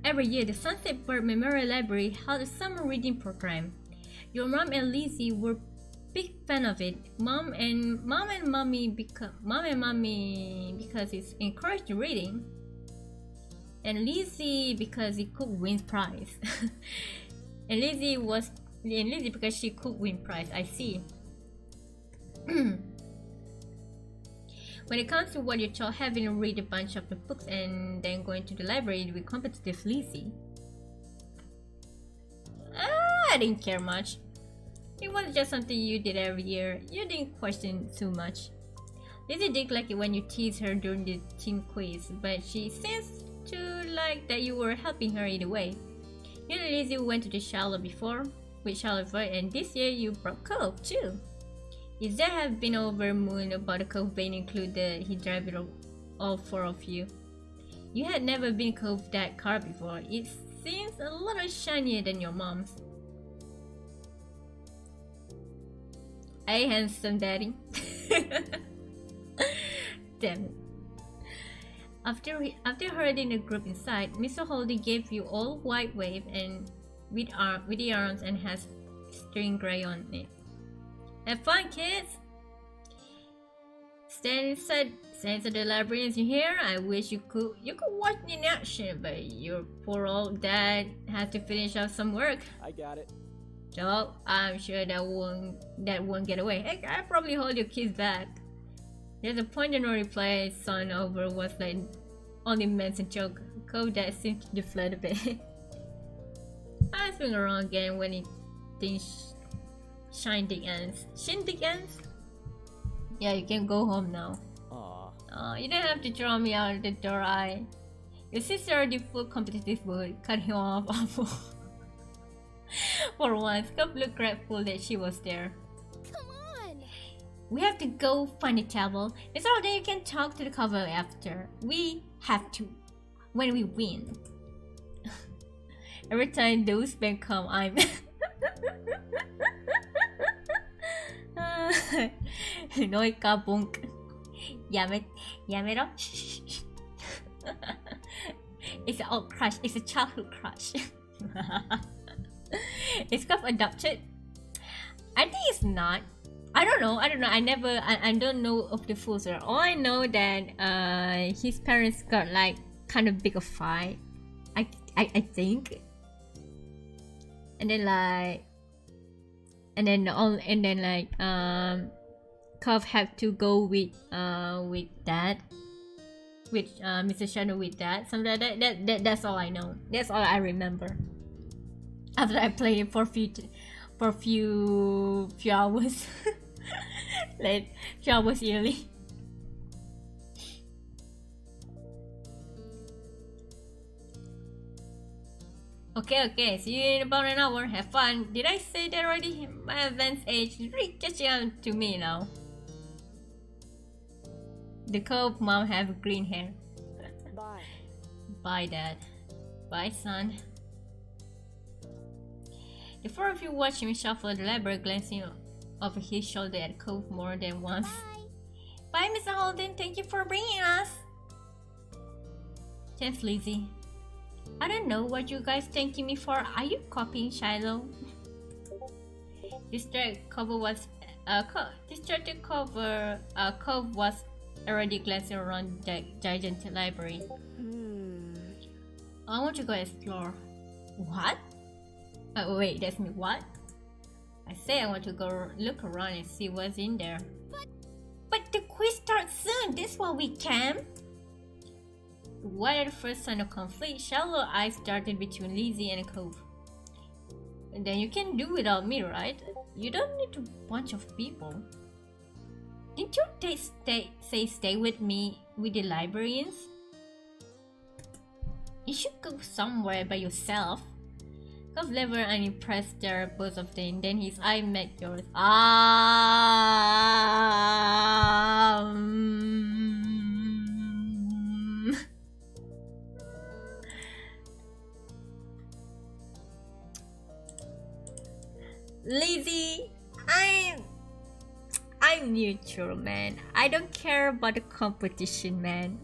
Every year, the Sunset Bird Memorial Library held a summer reading program. Your mom and Lizzie were big fan of it. Mom and mommy because it's encouraged reading, and Lizzie because it could win prize. and Lizzie because she could win prize. I see. When it comes to what your child having to read a bunch of the books and then going to the library with competitive Lizzie, I didn't care much. It was just something you did every year. You didn't question too much. Lizzie did like it when you teased her during the team quiz, but she seems to like that you were helping her either way. You and Lizzie went to the Shallow before, and this year you brought Cove too. If there have been over moon about the Cove being included, he drive it all four of you. You had never been Cove that car before. It seems a little shinier than your mom's. Hey, handsome daddy. Damn it. After herding the group inside, Mr. Holdy gave you all white wave and with the arms and has string gray on it. Have fun, kids! Stand inside the librarians in here. I wish you could watch it in action, but your poor old dad has to finish off some work. I got it. So I'm sure that won't get away. Heck, I probably hold your kids back. There's a point in no reply. Son over was like only meant a joke. Code that seemed to deflate a bit. I swing around again when it thinks. Shindig ends. Yeah, you can go home now. Aww. You don't have to throw me out the door. Your sister already full competitive mood. Cut him off awful. For once, Cup looked grateful that she was there. Come on! We have to go find the table. It's all day you can talk to the cover after. We have to. When we win. Every time those men come, I'm nói ca bunk. Yamero. It's an old crush. It's a childhood crush. It's kind of adopted. I think it's not. I don't know. I don't know of the full story. All I know that his parents got like kind of big a fight. I think. And then Cove have to go with dad. With Mr. Shadow with that, something like that. That's all I know. That's all I remember. After I played it for a few hours, like few hours yearly. Okay. See you in about an hour. Have fun. Did I say that already? My advanced age is really catching on to me now. The Cove mom have green hair. Bye. Bye, Dad. Bye, son. The four of you watch him shuffle the library, glancing over his shoulder at Cove more than once. Bye. Bye, Mr. Holden. Thank you for bringing us. Thanks, Lizzie. I don't know what you guys thanking me for. Are you copying Shiloh? Distracted Cove was already glancing around the giant library. I want to go explore. What? Wait, that's me. What? I say I want to go look around and see what's in there. But the quiz starts soon. That's why we camp. What at the first sign of conflict, shallow eyes darted between Lizzie and Cove. And then you can do without me, right? You don't need a bunch of people. Didn't you say stay with me with the librarians? You should go somewhere by yourself. Cove level and impressed there, both of them. Then his eye met yours. Lizzie, I'm neutral, man. I don't care about the competition, man.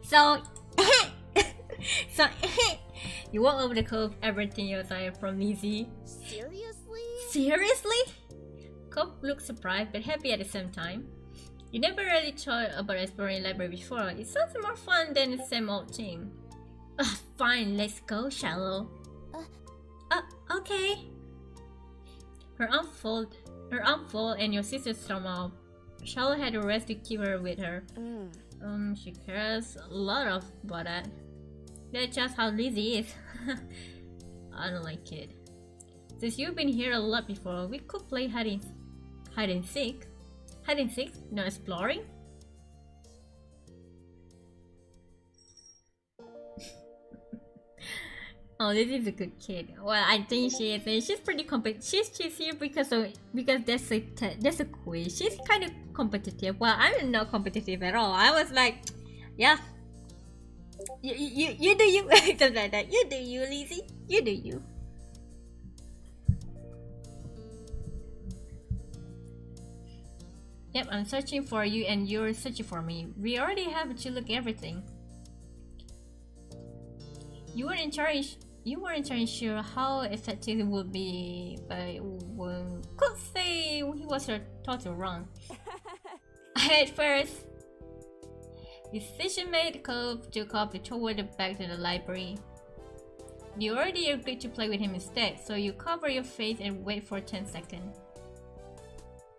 So you walk over the Cove, everything you aside from Lizzie. Seriously? Cove looked surprised but happy at the same time. You never really thought about exploring the library before. It sounds more fun than the same old thing. Fine, let's go, Shallow. Okay. Her arm fold and your sister storm off. Shallow had the rest to keep her with her. She cares a lot about that. That's just how Lizzie is. I don't like it. Since you've been here a lot before, we could play hide and seek. Hide and seek? No exploring? Oh, this is a good kid. Well, I think she is. And she's pretty competitive. She's here because that's a quiz. She's kind of competitive. Well, I'm not competitive at all. I was like, yeah, you do you, something like that. You do you, Lizzie. You do you. Yep, I'm searching for you and you're searching for me. We already have to look everything. You weren't sure how effective it would be, but one could say he was totally wrong. At first, decision made Cove took off toward back to the library. You already agreed to play with him instead, so you cover your face and wait for 10 seconds.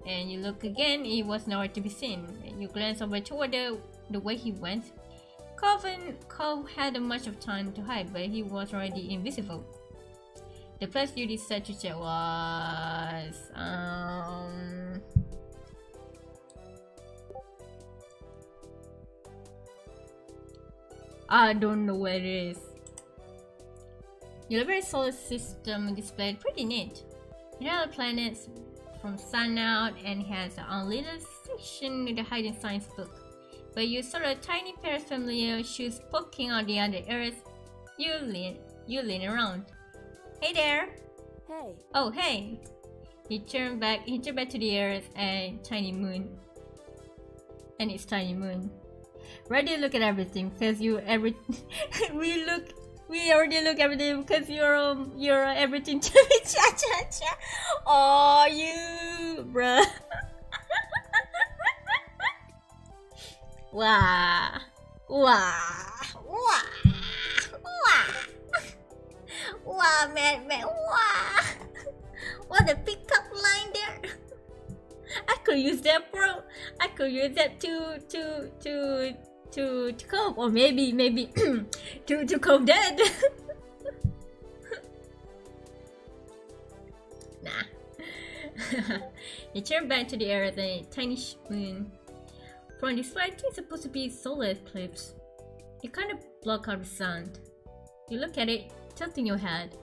And you look again, he was nowhere to be seen. And you glance over toward the way he went. Cove had much of time to hide, but he was already invisible. The place you decided to check was... I don't know where it is. Your very solar system displayed pretty neat. You know, planets from sun out and has a little section in the hiding science book. But you saw a tiny pair of familiar shoes poking out the other ears. You lean around. Hey there! Hey. Oh hey! He turned back to the earth and tiny moon. And it's tiny moon. Ready to look at everything because we already look everything because you're everything to me. Cha cha cha. Oh you bruh. Wow. Wow. Wow. Wow. Wow man. Wow. What a pickup line there. I could use that to cope, or maybe to cope that. Nah. He turned back to the earth and a tiny moon. From this flight, it's supposed to be solar eclipse. You kind of block out the sun. You look at it, tilting your head.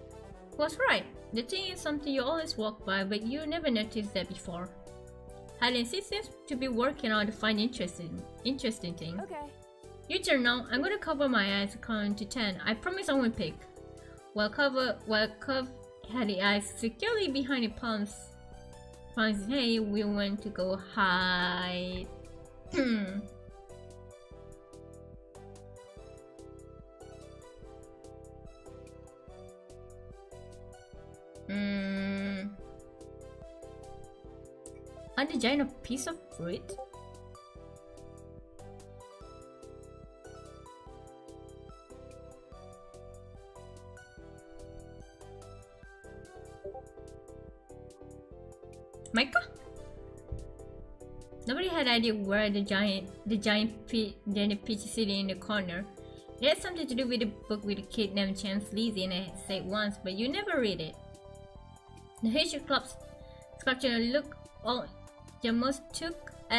Was right. The thing is something you always walk by, but you never noticed that before. Hiding seems to be working on to find interesting thing. Okay. Your turn now. I'm gonna cover my eyes, count to 10. I promise I won't pick. While Cove had the eyes securely behind the palms. Hey, we want to go hide. On the giant piece of fruit? Micah? Nobody had idea where the giant peach sitting in the corner. It had something to do with a book with a kid named Chance Lizzie, and I said once, but you never read it. The Haitian Club's sculpture look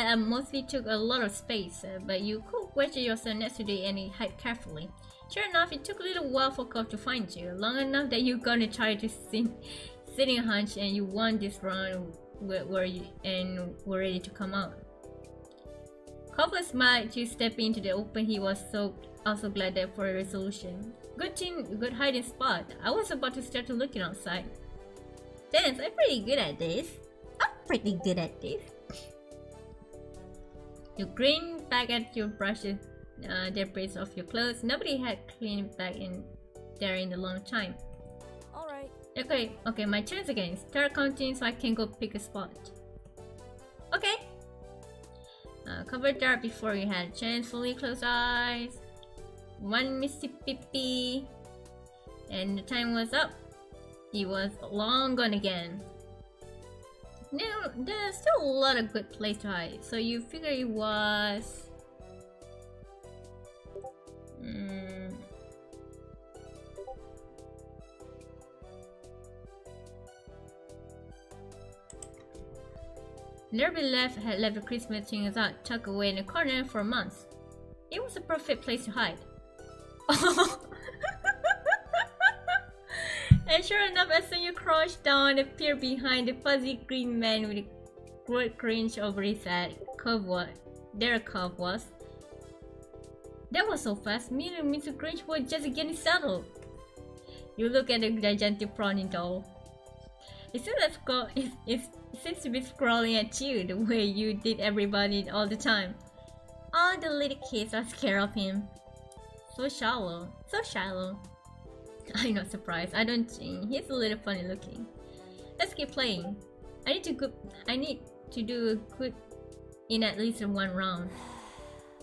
mostly took a lot of space, but you could wedge yourself next to it and hide carefully. Sure enough, it took a little while for Cove to find you, long enough that you're gonna try to sitting hunch, and you won this round were ready to come out. Cove smiled to step into the open. He was also glad that for a resolution. Good hiding spot. I was about to start looking outside. Thanks, I'm pretty good at this. You grin back at your brushes, debris off your clothes. Nobody had cleaned back in there in a long time. Alright. Okay, my chance again. Start counting so I can go pick a spot. Okay. Cover dark before you had a chance. Fully closed eyes. One Mississippi. And the time was up. He was long gone again. Now, there's still a lot of good place to hide, so you figure it was... Derby had left the Christmas things out tucked away in the corner for months. It was a perfect place to hide. And sure enough, as soon as you crouched down, appeared behind the fuzzy green man with a great cringe over his head. Cove was. That was so fast. Me and Mr. Grinch were just getting settled. You look at the gigantic prawning doll. It seems to be scrolling at you the way you did everybody all the time. All the little kids are scared of him. So shallow. I'm not surprised. I don't think he's a little funny looking. Let's keep playing. I need to do good in at least one round.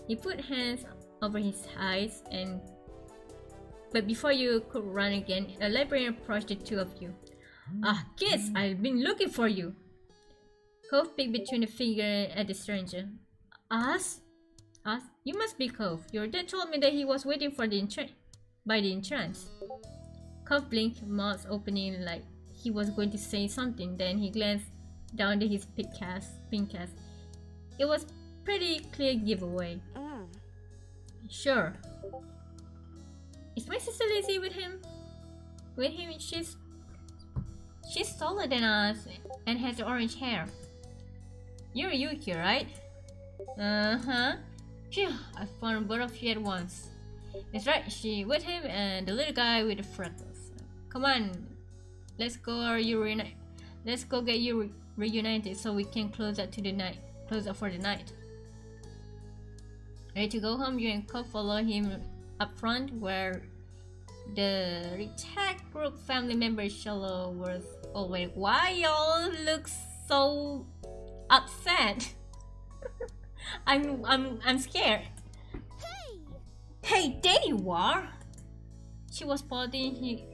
He put hands over his eyes but before you could run again, a librarian approached the two of you. Ah, kids, I've been looking for you. Cove peeked between the finger at the stranger. Us? You must be Cove. Your dad told me that he was waiting for the entrance. Cove blinked, mouth opening like he was going to say something. Then he glanced down at his pink cast. It was pretty clear giveaway. Sure. Is my sister Lizzie with him? She's taller than us and has orange hair. You're Yuki, right? Uh-huh. Phew, I found both of you at once. That's right, she with him and the little guy with the freckles. Come on, let's go reunite. Let's go get you reunited so we can close up for the night. Ready to go home? You and Cole follow him up front where the reject group family member SEASHELLS was always. Why y'all look so upset? I'm scared. Hey, there you are! She was pointing.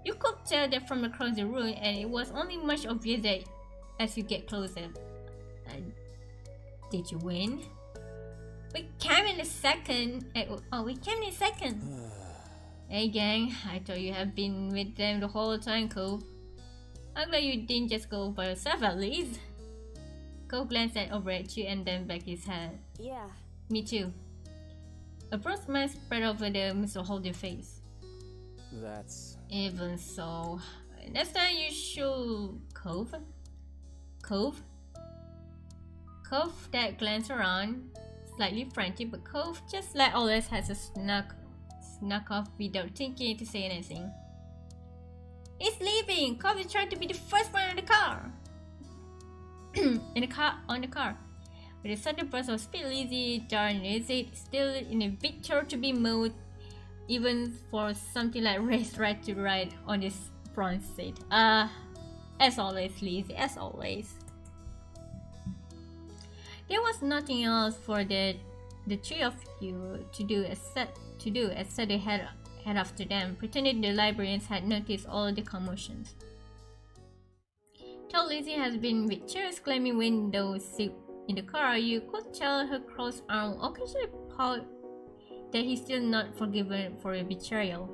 You could tell that from across the room, and it was only much obvious that as you get closer. Did you win? We came in a second. We came in a second. Hey gang, I thought you have been with them the whole time, Cove. I'm glad you didn't just go by yourself at least. Cove glanced over at you and then back his head. Yeah. Me too. A broad smile spread over the Mr. Holden face. That's... Even so, next time you should... Cove? That glanced around, slightly frantic, but Cove, just like always, has a snuck off without thinking to say anything. He's leaving! Cove is trying to be the first one in the car! On the car. With a sudden burst of speed, Lizzie, darn is it, still in a victor to be mode, even for something like race right to ride on this front seat. As always, Lizzie, as always. There was nothing else for the three of you to do except they head after them, pretending the librarians had noticed all the commotions. Though Lizzie has been with chairs claiming window seat in the car, you could tell her crossed arm occasionally pout that he's still not forgiven for a betrayal.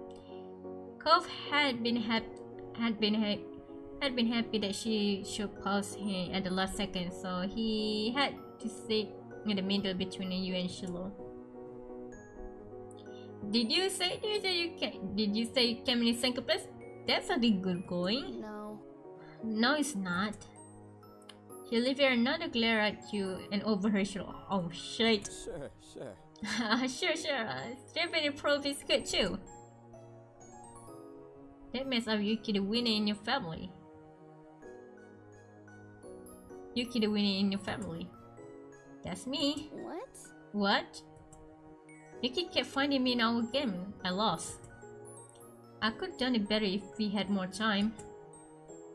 Cove had been happy that she should pause him at the last second, so he had to sit in the middle between you and SEASHELLS. Did you say you came in second place? That's something good going. No, it's not. She'll leave here another glare at you and over her shoulder. Oh shit. Sure. Sure. Stripping and pro Biscuit too. That makes up Yuki the winner in your family. That's me. What? Yuki kept finding me in our game. I lost. I could have done it better if we had more time.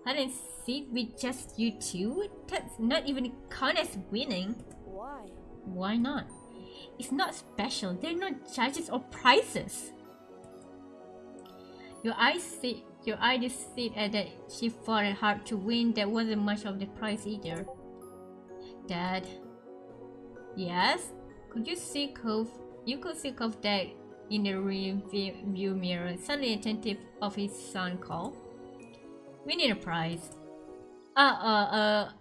Hadn't sit with just you two? That's not even count as winning. Why not? It's not special. There are no judges or prizes. Your eyes just sit at that she fought it hard to win. That wasn't much of the prize either. Dad. Yes? Could you see Cove? You could see Cove that in the rear view mirror, suddenly attentive of his son call. We need a prize. As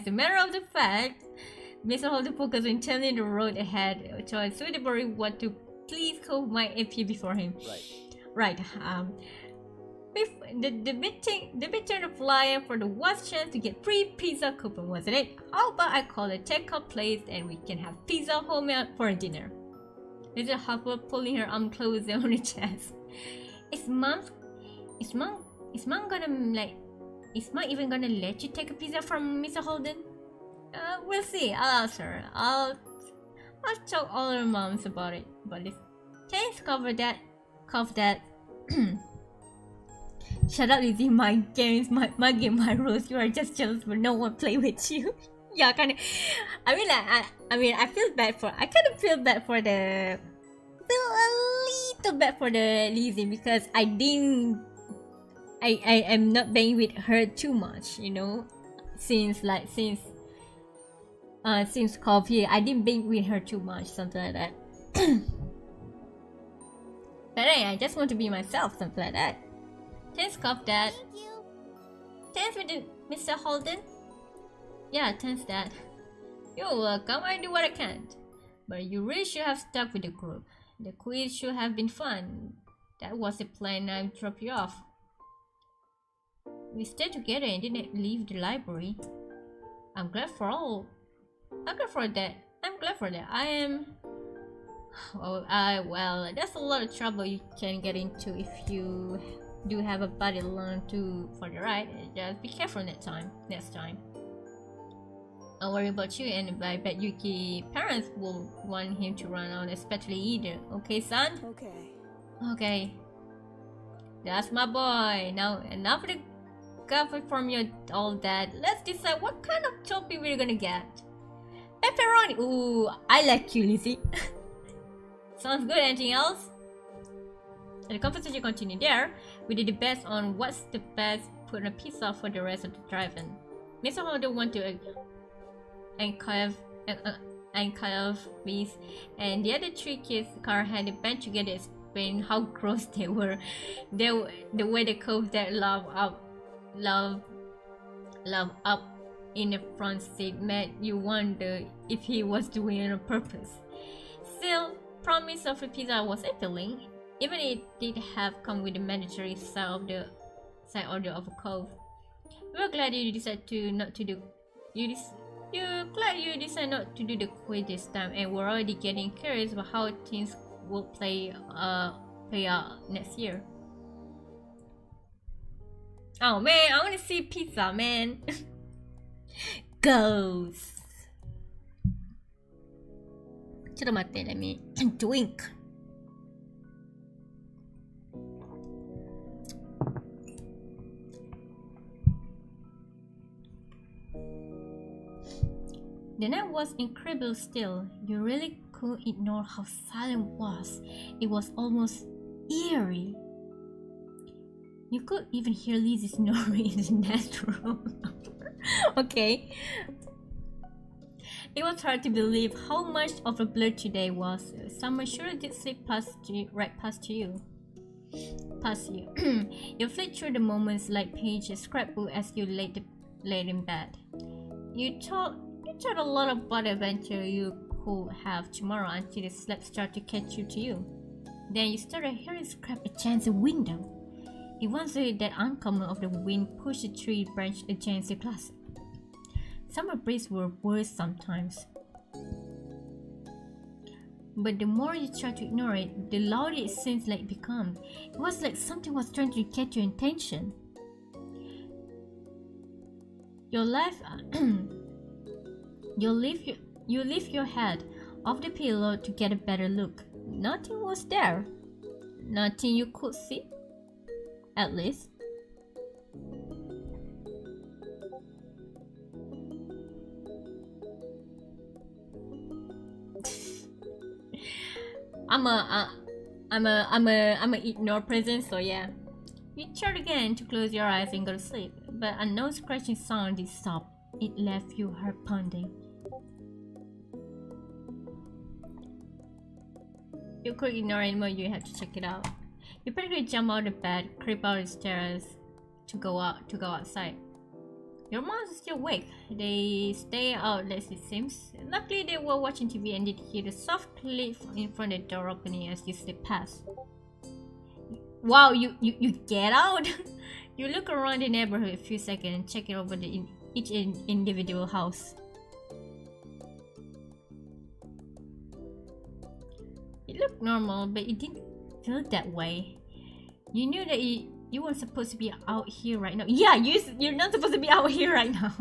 a matter of the fact, Mr. Holden focused on turning the road ahead towards Swedenborg what to please Cove might appear before him. Right. The big turn of flyer for the last chance to get free pizza coupon, wasn't it? How about I call a take-out place and we can have pizza home out for dinner? Mr. Hopper pulling her arm closer on her chest. Is mom even gonna let you take a pizza from Mr. Holden? We'll see. I'll ask her. I'll talk all our moms about it. But if thanks, cover that. Shut up, Lizzie. My games, my game, my rules. You are just jealous but no one play with you. Yeah, kinda. I feel bad for. I kind of feel bad for the. Feel a little bad for the Lizzie because I am not being with her too much, you know. Since coffee, I didn't bang with her too much, something like that. But hey, I just want to be myself, something like that. Thanks, Cop Dad. Thanks, Mr. Holden. Yeah, thanks, Dad. You're welcome. I do what I can. But you really should have stuck with the group. The quiz should have been fun. That was the plan. I dropped you off. We stayed together and didn't leave the library. I'm glad for that. I'm glad for that. I am. Well, that's a lot of trouble you can get into if you do have a buddy along for the ride. Just be careful next time. Don't worry about you, and I bet Yuki parents will want him to run out, especially either. Okay, son? Okay. That's my boy. Now, enough of the guffaway from your all that. Let's decide what kind of topping we're gonna get. Pepperoni. Ooh, I like you, Lizzie. Sounds good. Anything else? And the conversation continued there. We did the best on what's the best put on a pizza for the rest of the drive-in. Mr. Holder wanted to encourage these, and the other three kids' car had a band together explain how gross they were. The way they covered their love up in the front seat made you wonder if he was doing it on purpose. Still, promise of a pizza was appealing, even if it did have come with the mandatory side order of a Coke. We were glad you decided not to do the quiz this time, and we're already getting curious about how things will play out next year. Oh man, I want to see pizza, man. Ghosts. ちょっと待って、let me drink. The night was incredibly still. You really couldn't ignore how silent it was. It was almost eerie. You could even hear Lizzie snoring in the next room. Okay. It was hard to believe how much of a blur today was. Summer sure did slip past you. You flipped through the moments like pages scrapbook as you laid in bed. You thought a lot about the adventure you could have tomorrow until the sleep started to catch to you. Then you started hearing scrap against the window. It wasn't that uncommon of the wind pushed the tree branch against the glass. Summer breezes were worse sometimes. But the more you try to ignore it, the louder it seems like it becomes. It was like something was trying to get your attention. You lift your head off the pillow to get a better look. Nothing was there. Nothing you could see. At least. I'm a ignore present, so yeah. You tried again to close your eyes and go to sleep, but a no scratching sound did stop. It left you heart pounding. You couldn't ignore anymore, you had to check it out. You practically jump out of bed, creep out the stairs to go outside. Your moms are still awake. They stay out less, it seems. Luckily, they were watching TV and did hear the soft click in front of the door opening as you slip past. Wow, you get out? You look around the neighborhood a few seconds and check it over each individual house. It looked normal, but it didn't feel that way. You knew that you weren't supposed to be out here right now. Yeah, you're not supposed to be out here right now.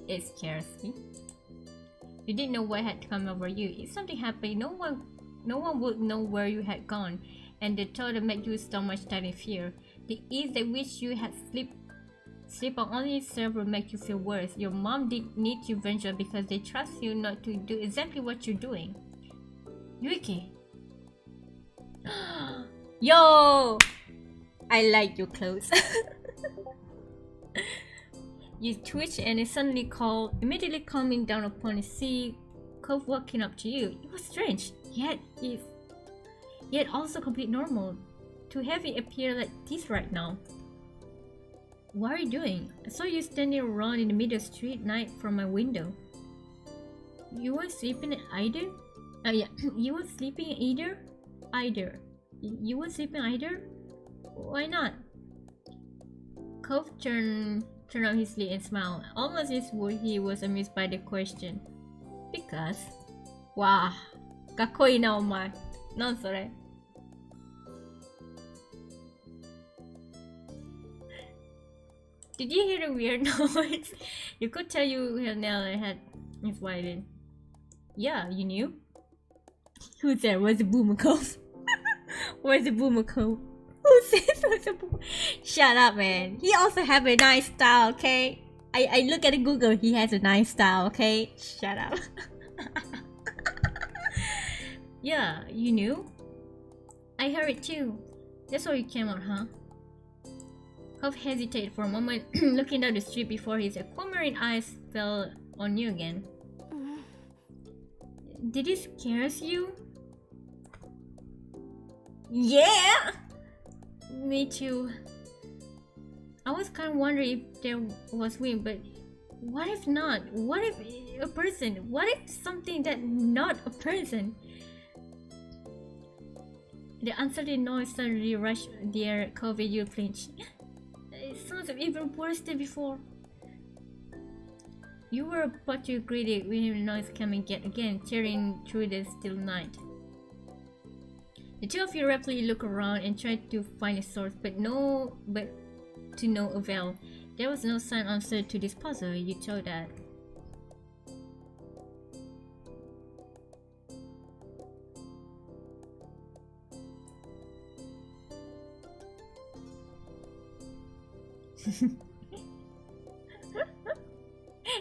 It scares me. You didn't know what had come over you. If something happened, no one would know where you had gone, and the thought made you so much tired and fear. The ease at which you had sleep on only itself will make you feel worse. Your mom did need you venture because they trust you not to do exactly what you're doing. Yuki. Yo! I like your clothes. You twitch and it suddenly immediately coming down upon a sea Cove walking up to you. It was strange, yet also completely normal to have it appear like this right now. What are you doing? I saw you standing around in the middle of the street night from my window. You weren't sleeping either? Yeah, you were sleeping either? You were sleeping either? Why not? Cove turned on his lid and smiled, almost as if he was amused by the question. Because... Wow, かっこいいなお前。なんそれ? Did you hear the weird noise? You could tell you had his violin. Yeah, you knew? Who said was a boomer cove? Where's the boomer cove? Who says was a boomer? Shut up, man. He also have a nice style, okay? I look at Google, he has a nice style, okay? Shut up. Yeah, you knew? I heard it too. That's how you came out, huh? Cove hesitated for a moment, looking down the street before his aquamarine eyes fell on you again. Did it scare you? Yeah! Me too. I was kind of wondering if there was wind, but what if not? What if a person? What if something that not a person? The uncertain noise suddenly rushed the air. Cove, you flinched. It sounds even worse than before. You were about to greet when the noise came again, tearing through the still night. The two of you rapidly looked around and tried to find a source, but to no avail. There was no sign answer to this puzzle, you told that.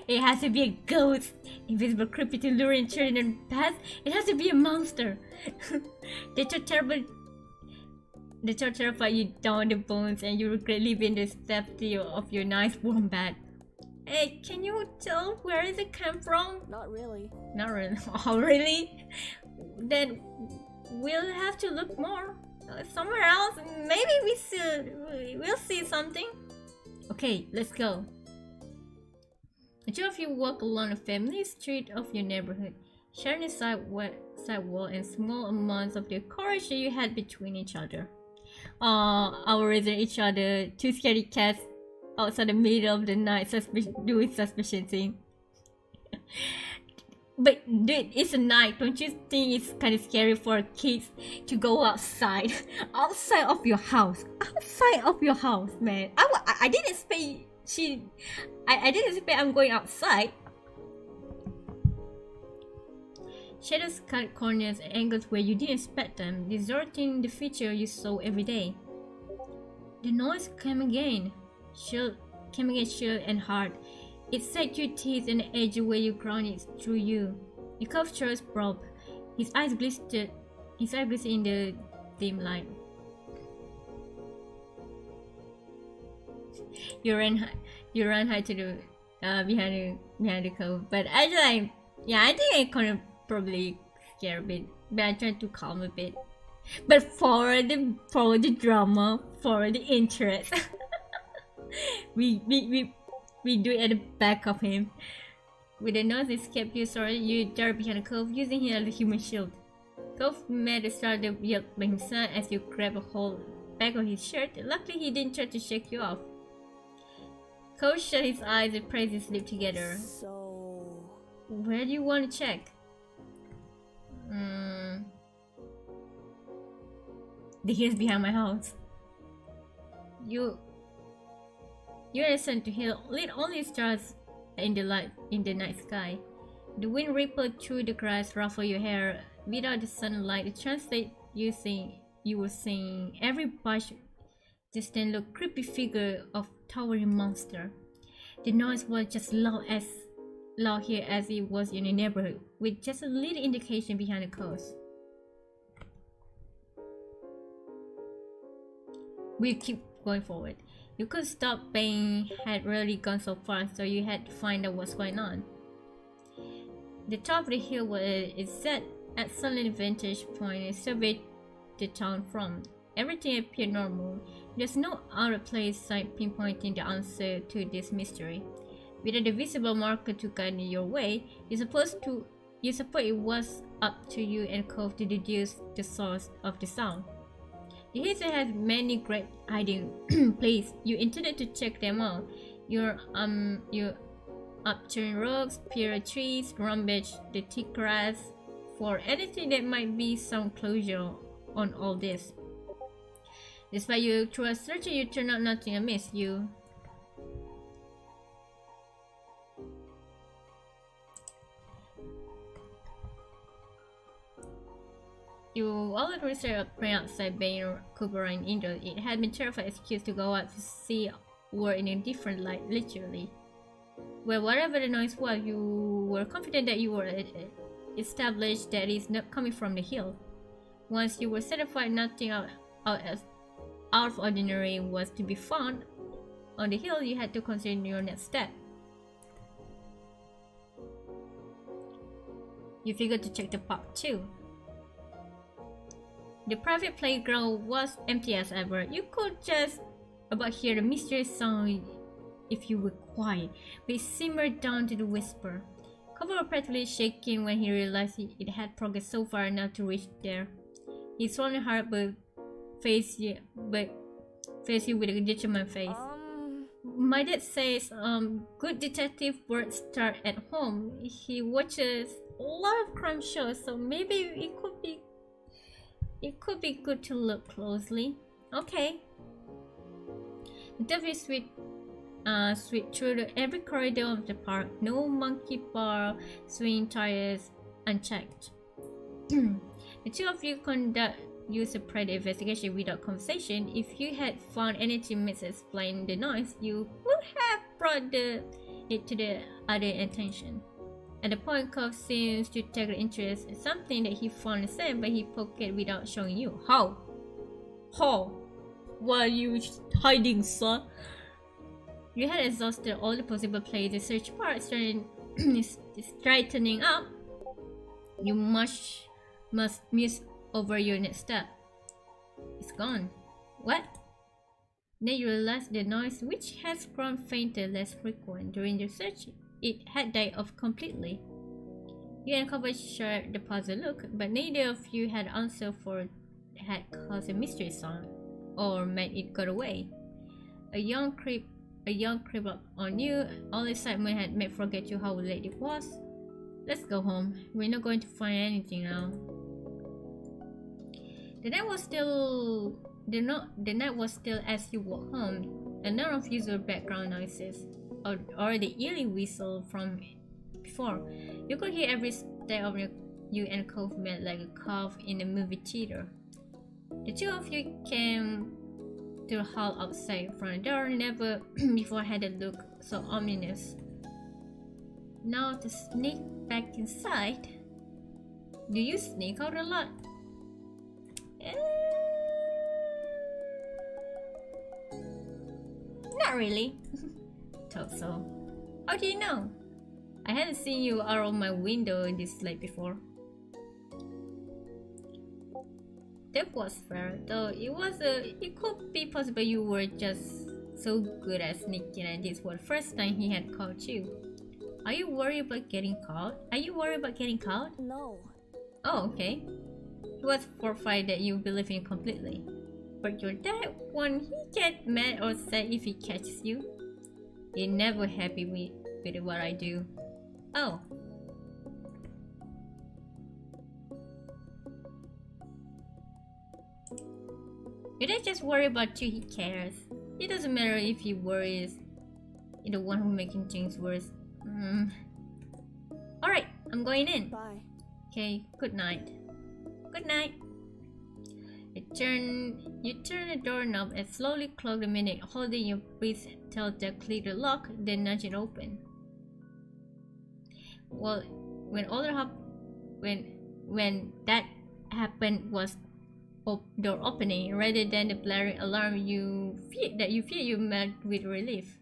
It has to be a ghost, invisible, creepy to lure in children past. It has to be a monster. They terrify you down the bones, and you regret leaving the safety of your nice warm bed. Hey, can you tell where is it come from? Not really. Not really. Oh, really? Then we'll have to look more somewhere else. Maybe we'll see something. Okay, let's go. The two of you walk along a family street of your neighborhood, sharing a side wall and small amounts of the courage you had between each other. Our raising each other, two scary cats outside the middle of the night, doing suspicious thing. But dude, it's a night. Don't you think it's kind of scary for kids to go outside, outside of your house, man? I didn't expect I didn't expect I'm going outside. Shadows cut corners and angles where you didn't expect them, distorting the feature you saw every day. The noise came again, shrill and hard. It set your teeth and the edge where you grounded through you. The Cove's jaws broke. His eyes glistened in the dim light. You ran high to the behind the Cove, but I think I kind of probably scared a bit, but I tried to calm a bit. But for the drama, for the interest, we do it at the back of him. With the noise escaped you, sorry, you darted behind the Cove, using him as a human shield. Cove made a startled yelp by himself as you grabbed a hold back of his shirt. Luckily, he didn't try to shake you off. Cove shut his eyes and pressed his lips together. So... Where do you want to check? The hills behind my house. You listen to hill, lit only stars in the night sky. The wind rippled through the grass, ruffled your hair. Without the sunlight, it translated you were seeing every bush, distant look, creepy figure of towering monster. The noise was just loud here as it was in the neighborhood, with just a little indication behind the coast. We keep going forward. You couldn't stop, pain had really gone so far, so you had to find out what's going on. The top of the hill is set at solid vantage point and surveyed the town from. Everything appeared normal. There's no out of place sign pinpointing the answer to this mystery. Without a visible marker to guide your way, you're supposed to You suppose it was up to you and Cove to deduce the source of the sound. The history has many great hiding places. You intended to check them out. You upturn rocks, peer trees, rummage the thick grass for anything that might be some closure on all this. Despite you through searching, you turn out nothing amiss. You already researched a print outside being Cooper and indoors. It had been terrified excuse to go out to see were in a different light, literally. Well, whatever the noise was, you were confident that you were established that it's not coming from the hill. Once you were satisfied nothing out of ordinary was to be found on the hill, you had to consider your next step. You figured to check the park too. The private playground was empty as ever. You could just about hear the mysterious sound if you were quiet, but it simmered down to the whisper. Cooper was practically shaking when he realized it had progressed so far enough to reach there. He swallowed hard but faced you with a determined face. My dad says good detective work start at home. He watches a lot of crime shows, so maybe it could be good to look closely. Okay. The deputy swept through every corridor of the park. No monkey bar, swing tires unchecked. The two of you use a private investigation without conversation. If you had found anything misexplained the noise, you would have brought it to the other attention. At the point, Cove seems to take an interest in something that he found the same, but he poked it without showing you. How? Why are you hiding, son? You had exhausted all the possible places. The search part straightening up. You must muse over your next step. It's gone. What? Then you realize the noise, which has grown fainter, less frequent during the search, it had died off completely. You and Cooper shared the puzzle look, but neither of you had answer for had caused a mystery sound or made it go away. A young creep up on you. All excitement had made forget you how late it was. Let's go home. We're not going to find anything now. The night was still as you walked home, and none of usual background noises or the eerie whistle from before. You could hear every step of you and Cove met like a cough in a movie theater. The two of you came to the hall outside front door. Never before had it look so ominous. Now to sneak back inside. Do you sneak out a lot? Not really. Thought so. How do you know? I hadn't seen you out of my window this late before. That was fair, though it could be possible you were just so good at sneaking and this was the first time he had caught you. Are you worried about getting caught? No. Oh, okay. He was horrified that you believe in completely. But your dad, when he get mad or sad if he catches you, he's never happy with what I do. Oh. Your dad just worry about you, he cares. It doesn't matter if he worries. You're the one who's making things worse. Alright, I'm going in. Bye. Okay, good night. Good night. You turn the doorknob and slowly close the minute, holding your breath till they click the lock, then nudge it open. Well, when that happened was door opening rather than the blaring alarm you fear you met with relief.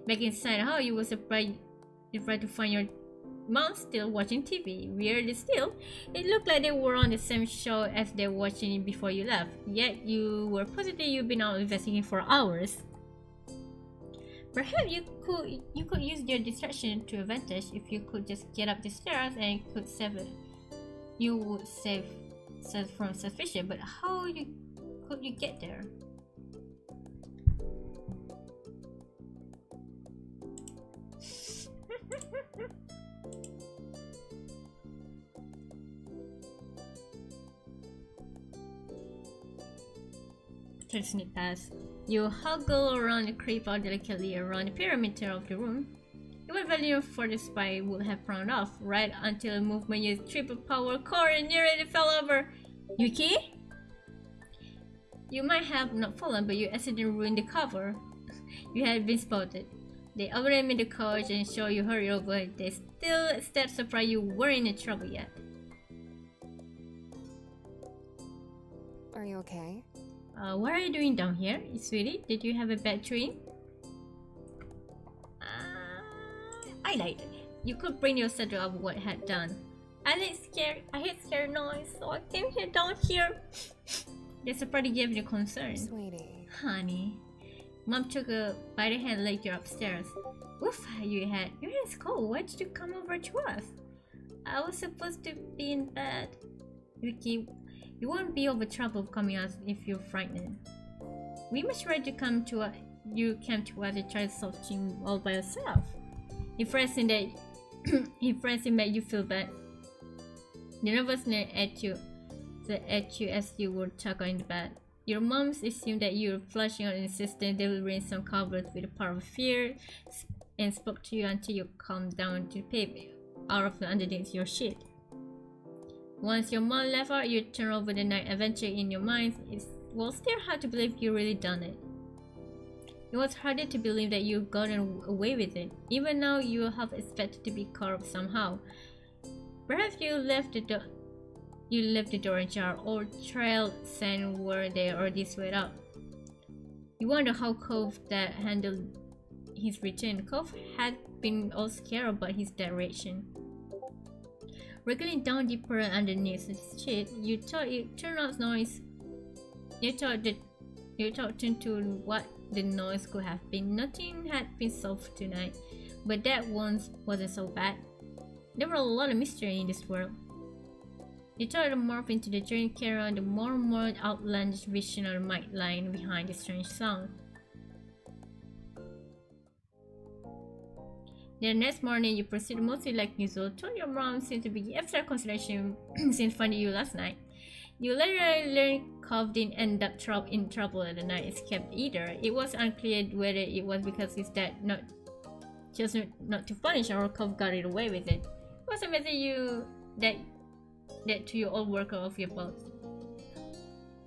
Back inside the house, you were surprised to find your mom still watching TV. Weirdly still, it looked like they were on the same show as they were watching it before you left. Yet you were positive you've been out investigating for hours. Perhaps you could use your distraction to advantage if you could just get up the stairs and could save it. You would save from suspicion, but how could you get there? Sneak past. You huggle around the creeper delicately around the perimeter of the room. Even value for the spy would have run off, right until a movement used triple power core and nearly fell over. Yuki? You might have not fallen, but you accidentally ruined the cover. You had been spotted. They overran the couch and saw you hurry over. They still instead surprised you weren't in trouble yet. Are you okay? What are you doing down here, sweetie? Did you have a bad dream? I lied. You could bring yourself to of what had done. I hate scary noise, so I came here down here. The surprise gave you concern. Sweetie. Honey. Mom took her by the hand and led you upstairs. Oof, your head is cold. Why did you come over to us? I was supposed to be in bed. Yuki, you won't be over trouble coming out if you're frightened. We must try to come to us. You came to us and tried something all by yourself. Impressing that impressing made you feel bad. The nervousness at you as you were tucked in the bed. Your mom assumed that you were flushing out and insisted delivering some covers with the power of fear and spoke to you until you calmed down to peep out of underneath your sheet. Once your mom left out, you turned over the night adventure in your mind. It was still hard to believe you really done it. It was harder to believe that you've gotten away with it. Even now, you have expected to be caught up somehow. Perhaps you left the door ajar, or trail sand were there or this way up. You wonder how Cove that handled his return. Cove had been all scared about his direction. Wriggling down deeper underneath the sheet, you thought it turned out noise. You thought into what the noise could have been. Nothing had been solved tonight, but that once wasn't so bad. There were a lot of mystery in this world. You tried to morph into the dream carry on the more and more outlandish vision of the might lying behind the strange sound. The next morning, you proceeded mostly like usual. Told your mom seemed to be extra consideration since finding you last night. You later learned Cove didn't end up in trouble at the night escaped either. It was unclear whether it was because his dad not to punish or Cove got it away with it. It was amazing you that to your old worker of your boat.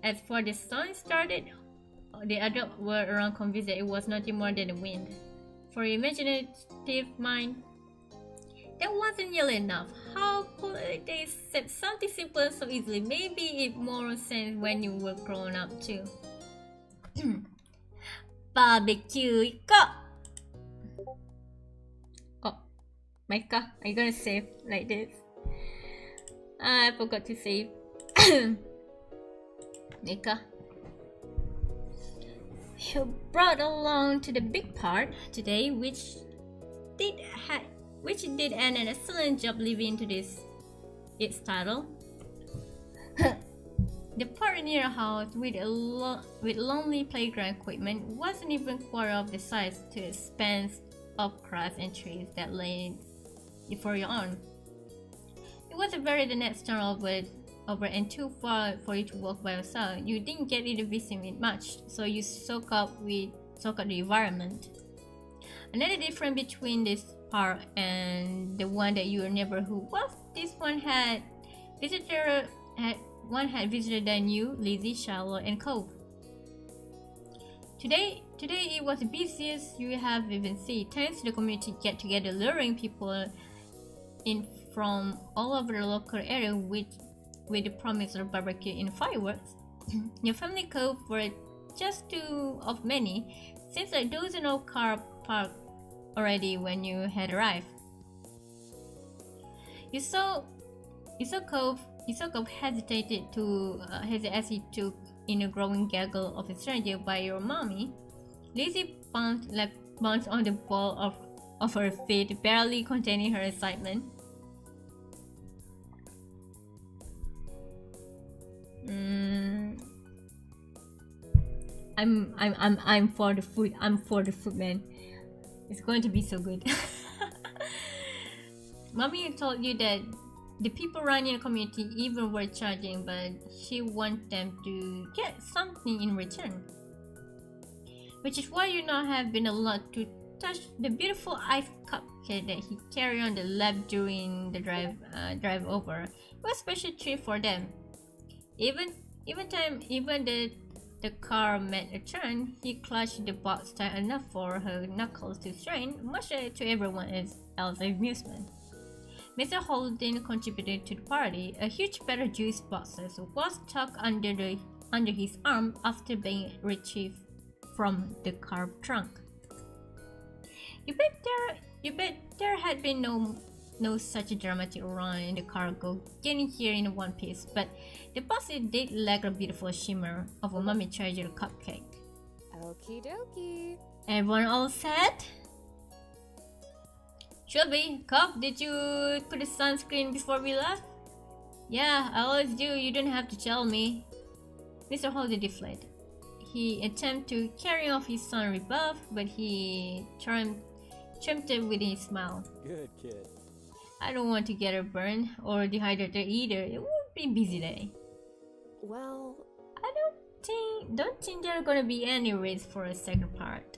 As for the sun started, the adults were around convinced that it was nothing more than the wind. For your imaginative mind, that wasn't nearly enough. How could they set something simple so easily? Maybe it more sense when you were grown up too. Barbecue ika! Oh, Micah, are you gonna save like this? I forgot to save. Micah. You brought along to the big part today, which did an excellent job living into its title. The part near a house with lonely playground equipment wasn't even quarter of the size to the expanse of grass and trees that lay before your own. It was the next town over and too far for you to walk by yourself. You didn't get to visit it much, so you soak up the environment. Another difference between this part and the one that your neighborhood was this one had visitor than you, Lizzie, Shallow, and Cove. Today it was the busiest you have even seen, thanks to the community get together luring people in from all over the local area with the promise of barbecue and fireworks. Your family Cove were just two of many, since a dozen of cars parked already when you had arrived. You saw Cove hesitated as he took in a growing gaggle of a stranger by your mommy. Lizzie bounced like bounced on the ball of her feet, barely containing her excitement. I'm for the food. I'm for the food, man. It's going to be so good. Mommy told you that the people running the community even were charging, but she wants them to get something in return. Which is why you now have been allowed to touch the beautiful ice cupcake that he carried on the lap during the drive over. It was a special treat for them. Even the car made a turn, he clutched the box tight enough for her knuckles to strain, much to everyone else's amusement. Mr. Holden contributed to the party. A huge pair of juice boxes was tucked under his arm after being retrieved from the car trunk. You bet there had been no such a dramatic run in the cargo getting here in one piece, but the boxes did lack a beautiful shimmer of a mummy treasure cupcake. Okie dokie. Everyone all set? Shelby, Cop, did you put a sunscreen before we left? Yeah, I always do. You don't have to tell me. Mr. Holden deflated. He attempted to carry off his sun rebuff, but he trimmed it with his smile. Good kid. I don't want to get her burned or dehydrated either. It would be a busy day. Well, I don't think there are gonna be any risk for a second part.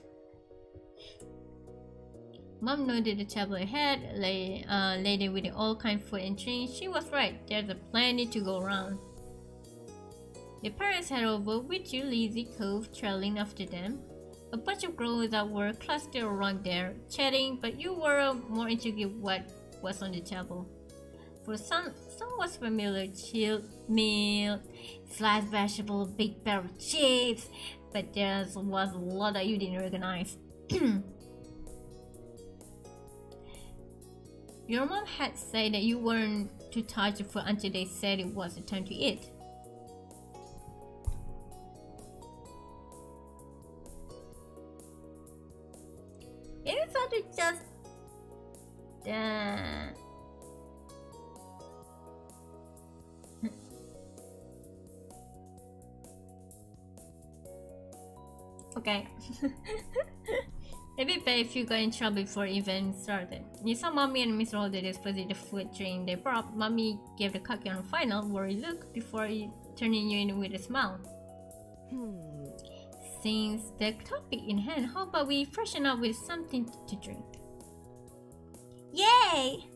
Mom noted the table ahead, laden with all kind of food and drinks. She was right. There's plenty to go around. The parents headed over with two lazy Cove trailing after them. A bunch of girls that were clustered around there, chatting, but you were more intrigued with what was on the table. For some was familiar: chilled meal, sliced vegetable, big pair of chips, but there was a lot that you didn't recognize. Your mom had said that you weren't to touch the food until they said it was the time to eat. It's hard to just okay. It'd be better if you got in trouble before even started. You saw Mommy and Mr. Holden exposing the food drink they brought. Mommy gave the cookie on a final worried look before turning you in with a smile. Since the topic in hand, how about we freshen up with something to drink? Yay!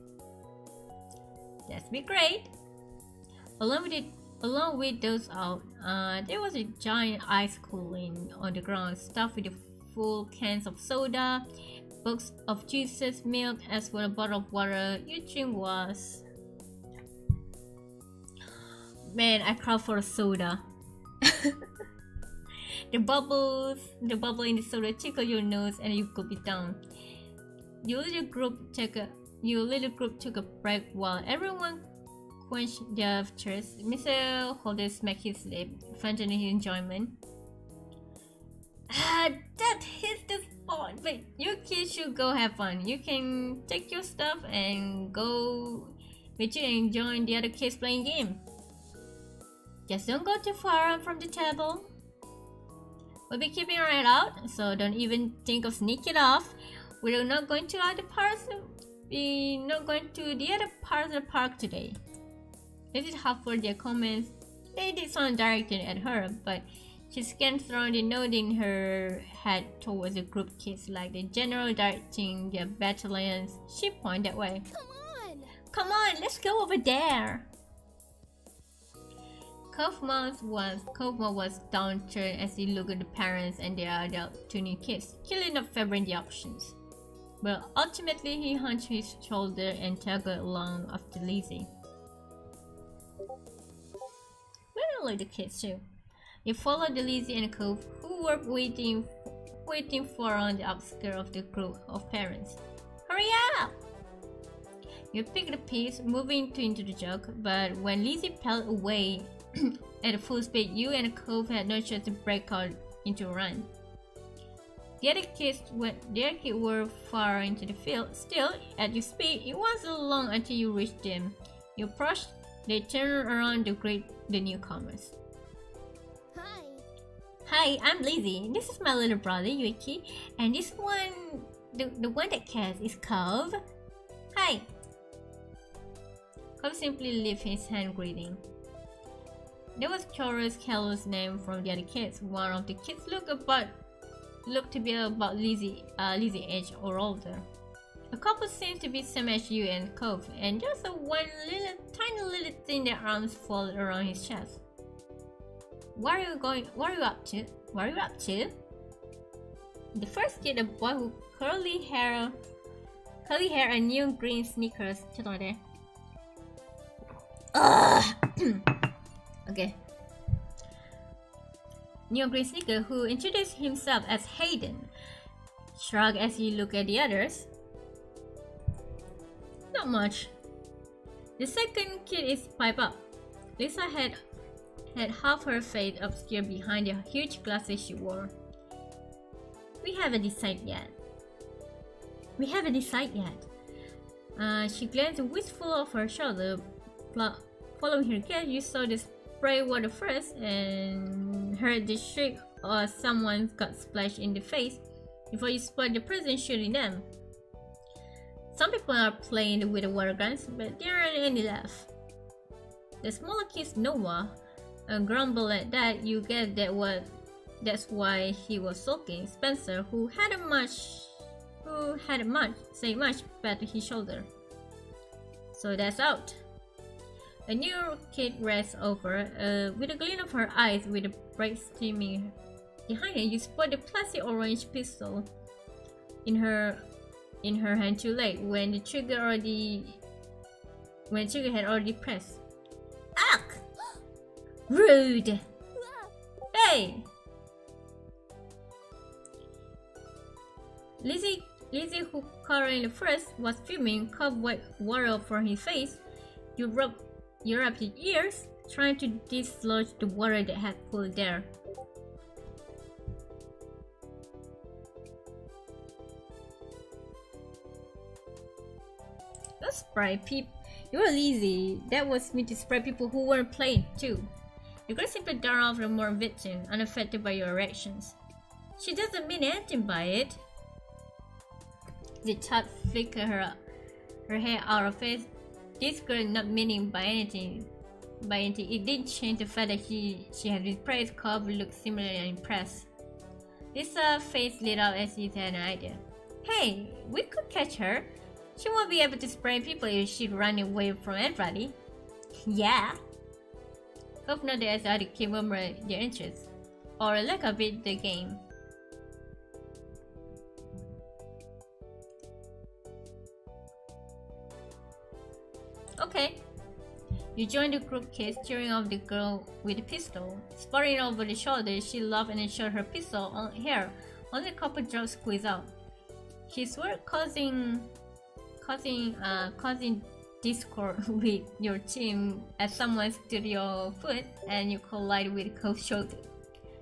That'd be great. Along with those out, there was a giant ice cooling on the ground stuffed with full cans of soda, box of juices, milk, as well as a bottle of water. Your drink was... Man, I cried for a soda. The bubble in the soda tickle your nose and you could be down. Your little group took a break while everyone quenched their thirst. Mr. Holden smacked his lip, fronting his enjoyment. That hits the spot. But you kids should go have fun. You can take your stuff and go with you and join the other kids playing game. Just don't go too far from the table. We'll be keeping our eye out, so don't even think of sneaking off. We're not going to other parts. We're not going to the other parts of the park today. Mrs. Hufford, their comments, they did sound directed at her, but she scanned through the nodding her head towards the group kids like the general directing their battalions. She pointed that way. Come on, let's go over there. Kaufman was downturned as he looked at the parents and their adult two new kids, clearly not favoring the options. But ultimately, he hunched his shoulder and tugged along after Lizzie. We don't like the kids too. He followed the Lizzie and Cove, who were waiting for on the outskirts of the group of parents. Hurry up! You picked the piece, moving into the jug, but when Lizzie pedaled away at full speed, you and Cove had no choice to break out into a run. The other kids were far into the field. Still, at your speed, it wasn't long until you reached them. You approached, they turned around to greet the newcomers. Hi. Hi, I'm Lizzie. This is my little brother, Yuichi. And this one, the one that cares, is Cove. Hi. Cove simply lifted his hand greeting. There was CuriousCat's name from the other kids. One of the kids looked to be about Lizzie's age or older. A couple seems to be same as you and Cove, and there's tiny little thing that arms folded around his chest. What are you up to? The first kid, a boy with curly hair and neon green sneakers. Okay. Neon green sneaker, who introduced himself as Hayden, shrugged as he looked at the others. Not much. The second kid is pipe up. Lisa had half her face obscured behind the huge glasses she wore. We haven't decided yet. She glanced wistful off her shoulder. Following her gaze, you saw the spray water first and heard the shriek or someone got splashed in the face before you spotted the person shooting them. Some people are playing with the water guns, but there aren't any left. The smaller kid, Noah, grumbled at that. You guess that's why he was sulking. Spencer, who hadn't say much, patted his shoulder. So that's out. A new kid rests over, with a glint of her eyes, with the bright streaming behind her. You spot the plastic orange pistol in her hand too late when the trigger had already pressed. Ugh! Rude! Hey! Lizzie, who currently first was fuming, cupped white water from his face. You rubbed your ears, trying to dislodge the water that had pooled there. Don't spray people. You're lazy. That was me to spray people who weren't playing too. The girl simply darted off the more victim, unaffected by your reactions. She doesn't mean anything by it. The child flickered her hair out of face. This girl not meaning by anything. It didn't change the fact that she had been praised. Cobb looked similarly impressed. Lisa's face lit up as he had an idea. Hey, we could catch her. She won't be able to spray people if she'd run away from everybody. Yeah. Cobb nodded as the other kids murmured their interest, or lack of it, the game. Okay. You joined the group kids, cheering off the girl with the pistol. Spotting over the shoulder, she laughed and showed her pistol on her. Only a couple drops squeezed out. She swore causing discord with your team as someone stood your foot and you collided with Cove's shoulder.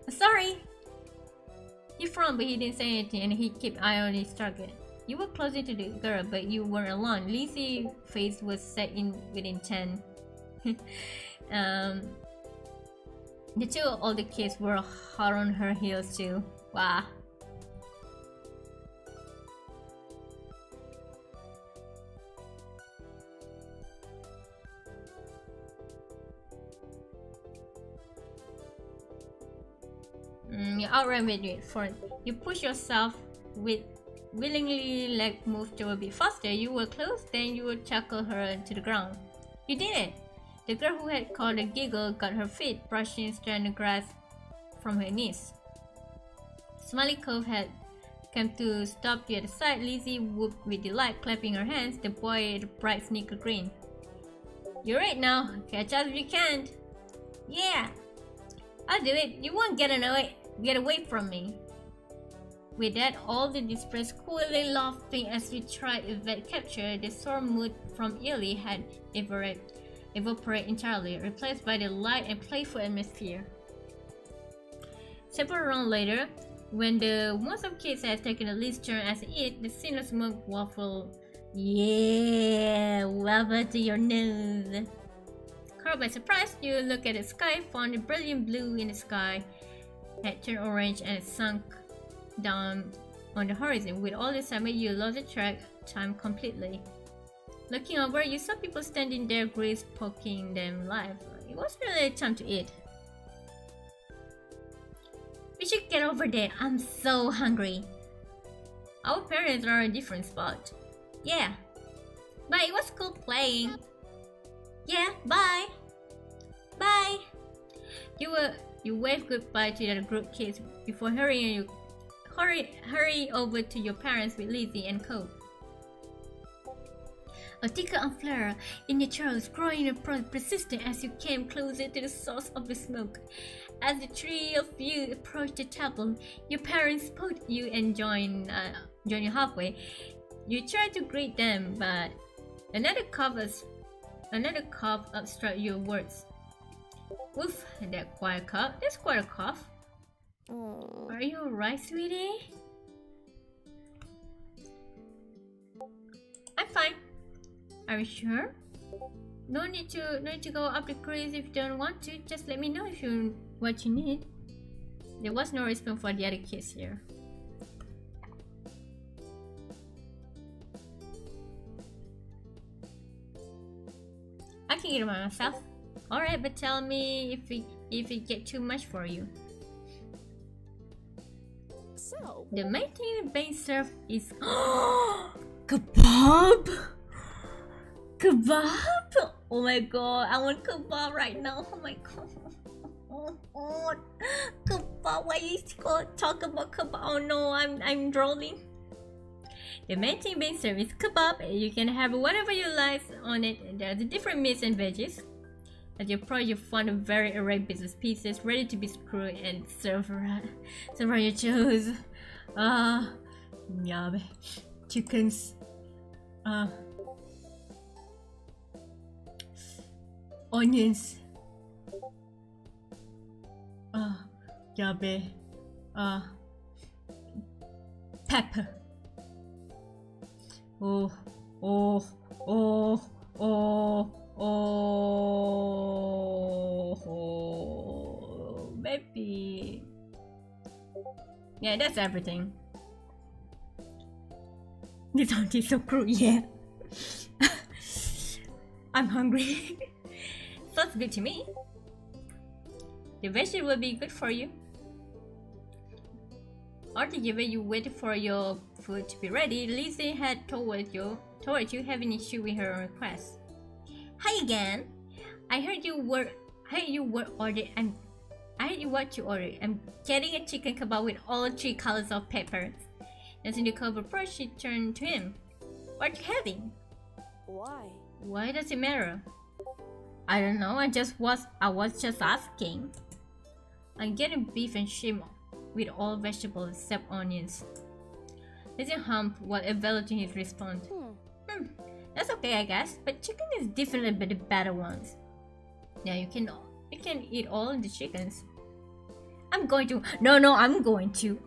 Sorry! He frowned, but he didn't say anything and he kept eye on his target. You were closer to the girl, but you weren't alone. Lizzie's face was set in with intent. The two older kids were hard on her heels too. Wow. You outran with it. For you push yourself with willingly leg moved a bit faster. You were close, then you would tackle her to the ground. You did it! The girl who had called a giggle got her feet, brushing stranded grass from her knees. Smiley Cove had come to stop the other side. Lizzie whooped with delight, clapping her hands. The boy had a bright sneaker grin. You're right now. Catch us if you can. Yeah! I'll do it. You won't get away from me. With that, all the dispersed, coolly laughing as we tried to evade capture. The sore mood from Ely had evaporated entirely, replaced by the light and playful atmosphere. Several rounds later, When the most of kids have taken a least turn as they eat, the scene of smoke waffle. Yeah, waffle to your nose. Caught by surprise, you look at the sky, found a brilliant blue in the sky, had turned orange and sunk down on the horizon. With all this time, you lost the track time completely. Looking over, you saw people standing there, grease poking them live. It was really time to eat. We should get over there. I'm so hungry. Our parents are in a different spot. Yeah. But it was cool playing. Yeah, bye. Bye. You wave goodbye to the group kids before hurry over to your parents with Lizzie and Cole. A thicker and flare in your throat, growing and persistent as you came closer to the source of the smoke. As the three of you approached the table, your parents spotted you and joined you halfway. You tried to greet them, but another cough obstructed your words. Woof, that's quite a cough. Are you alright, sweetie? I'm fine. Are you sure? No need to go up the crease if you don't want to. Just let me know what you need. There was no response for the other kids here. I can eat it by myself. Alright, but tell me if it get too much for you. So The main thing being served is kebab. Kebab? Oh my god, I want kebab right now. Oh my god. Oh, kebab. Why you talk about kebab? Oh no, I'm drooling. The main thing being served is kebab. You can have whatever you like on it. There are the different meats and veggies. At your approach, you find a very array of business pieces ready to be screwed and served around your choose. Yummy. Chickens. Onions. Yummy. Pepper. Oh, baby. Yeah, that's everything. This sounds so cruel, yeah. I'm hungry. Sounds good to me. The vegetable will be good for you. Altogether, you waited for your food to be ready. Lizzie headed towards you, having issue with her request. Hi again. I heard what you ordered. I'm getting a chicken kebab with all 3 colors of peppers. As in the cover brush, she turned to him. What are you having? why? Why does it matter? I don't know. I was just asking. I'm getting beef and shrimp with all vegetables except onions. Lizzie humped while evaluating his response. That's okay, I guess. But chicken is different than the better ones. Yeah, you can eat all the chickens. I'm going to. No, I'm going to.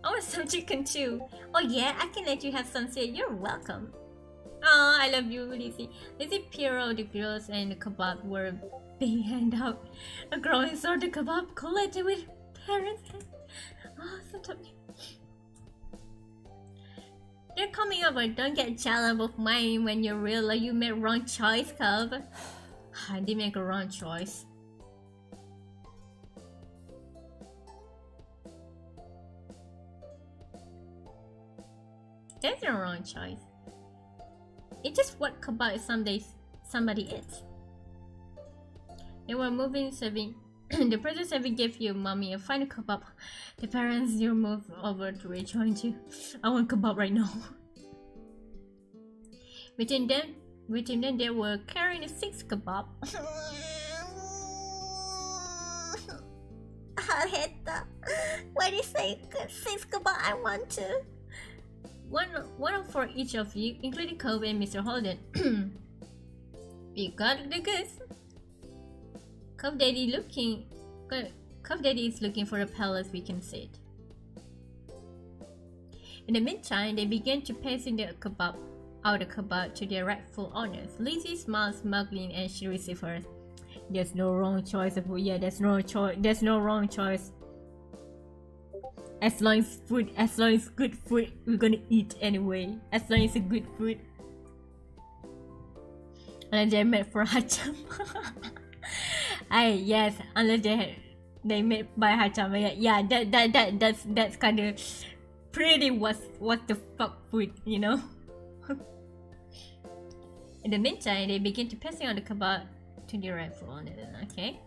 I want some chicken too. Oh yeah, I can let you have some too. You're welcome. Oh, I love you, Lizzie. Lizzie peered the grills and the kebab were being handed out. A growing sort of kebab collected with parents. Oh, so touching. They're coming over. Don't get jealous of mine when you realize you made wrong choice, cub. I did make a wrong choice. That's a wrong choice. It's just what kebab somebody eats. They were moving, serving. The person serving gave you mommy a final kebab. The parents you moved over to rejoin you. I want kebab right now. Between them they were carrying a 6 kebab. I hate that. Why do you say 6 kebab? I want to. One for each of you, including Kobe and Mr. Holden. You got the goods. Cuff Daddy is looking for a palace we can sit. In the meantime, they begin to pass in the kebab out the kebab to their rightful owners. Lizzie smiles smugly and she receives hers. There's no wrong choice of food. Yeah, there's no wrong choice. As long as good food, we're gonna eat anyway. As long as it's good food. Unless they're made for Hacham. Yes, unless they made by Hacham. Yeah, that's kind of pretty what the fuck food, you know. In the meantime, they begin to passing on the kebab to the rightful owner. Okay.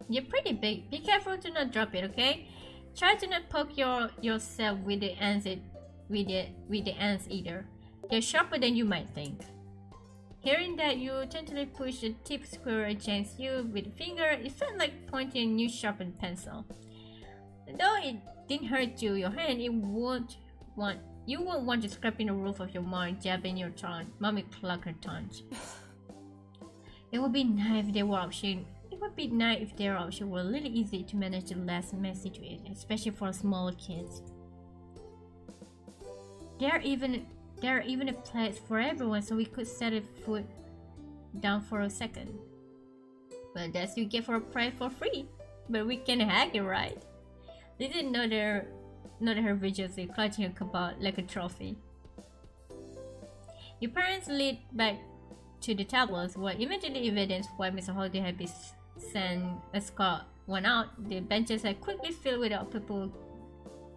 You're pretty big. Be careful to not drop it. Okay. Try to not poke yourself with the ants either. They're sharper than you might think. Hearing that you tentatively push the tip square against you with a finger, it felt like pointing a new sharpened pencil. Though it didn't hurt your hand, you won't want to scraping the roof of your mouth, jabbing your tongue. Mommy clucked her tongue. It would be nice if there were options. It would be nice if their options were a little easy to manage and less messy to eat, especially for smaller kids. There are even a place for everyone, so we could set a foot down for a second. Well, that's you get for a price for free, but we can hack it, right? They didn't know her vigorously clutching a kebab like a trophy. Your parents lead back to the tables, where immediately evidence why Mr. Holden had been sent a escort went out. The benches had quickly filled with people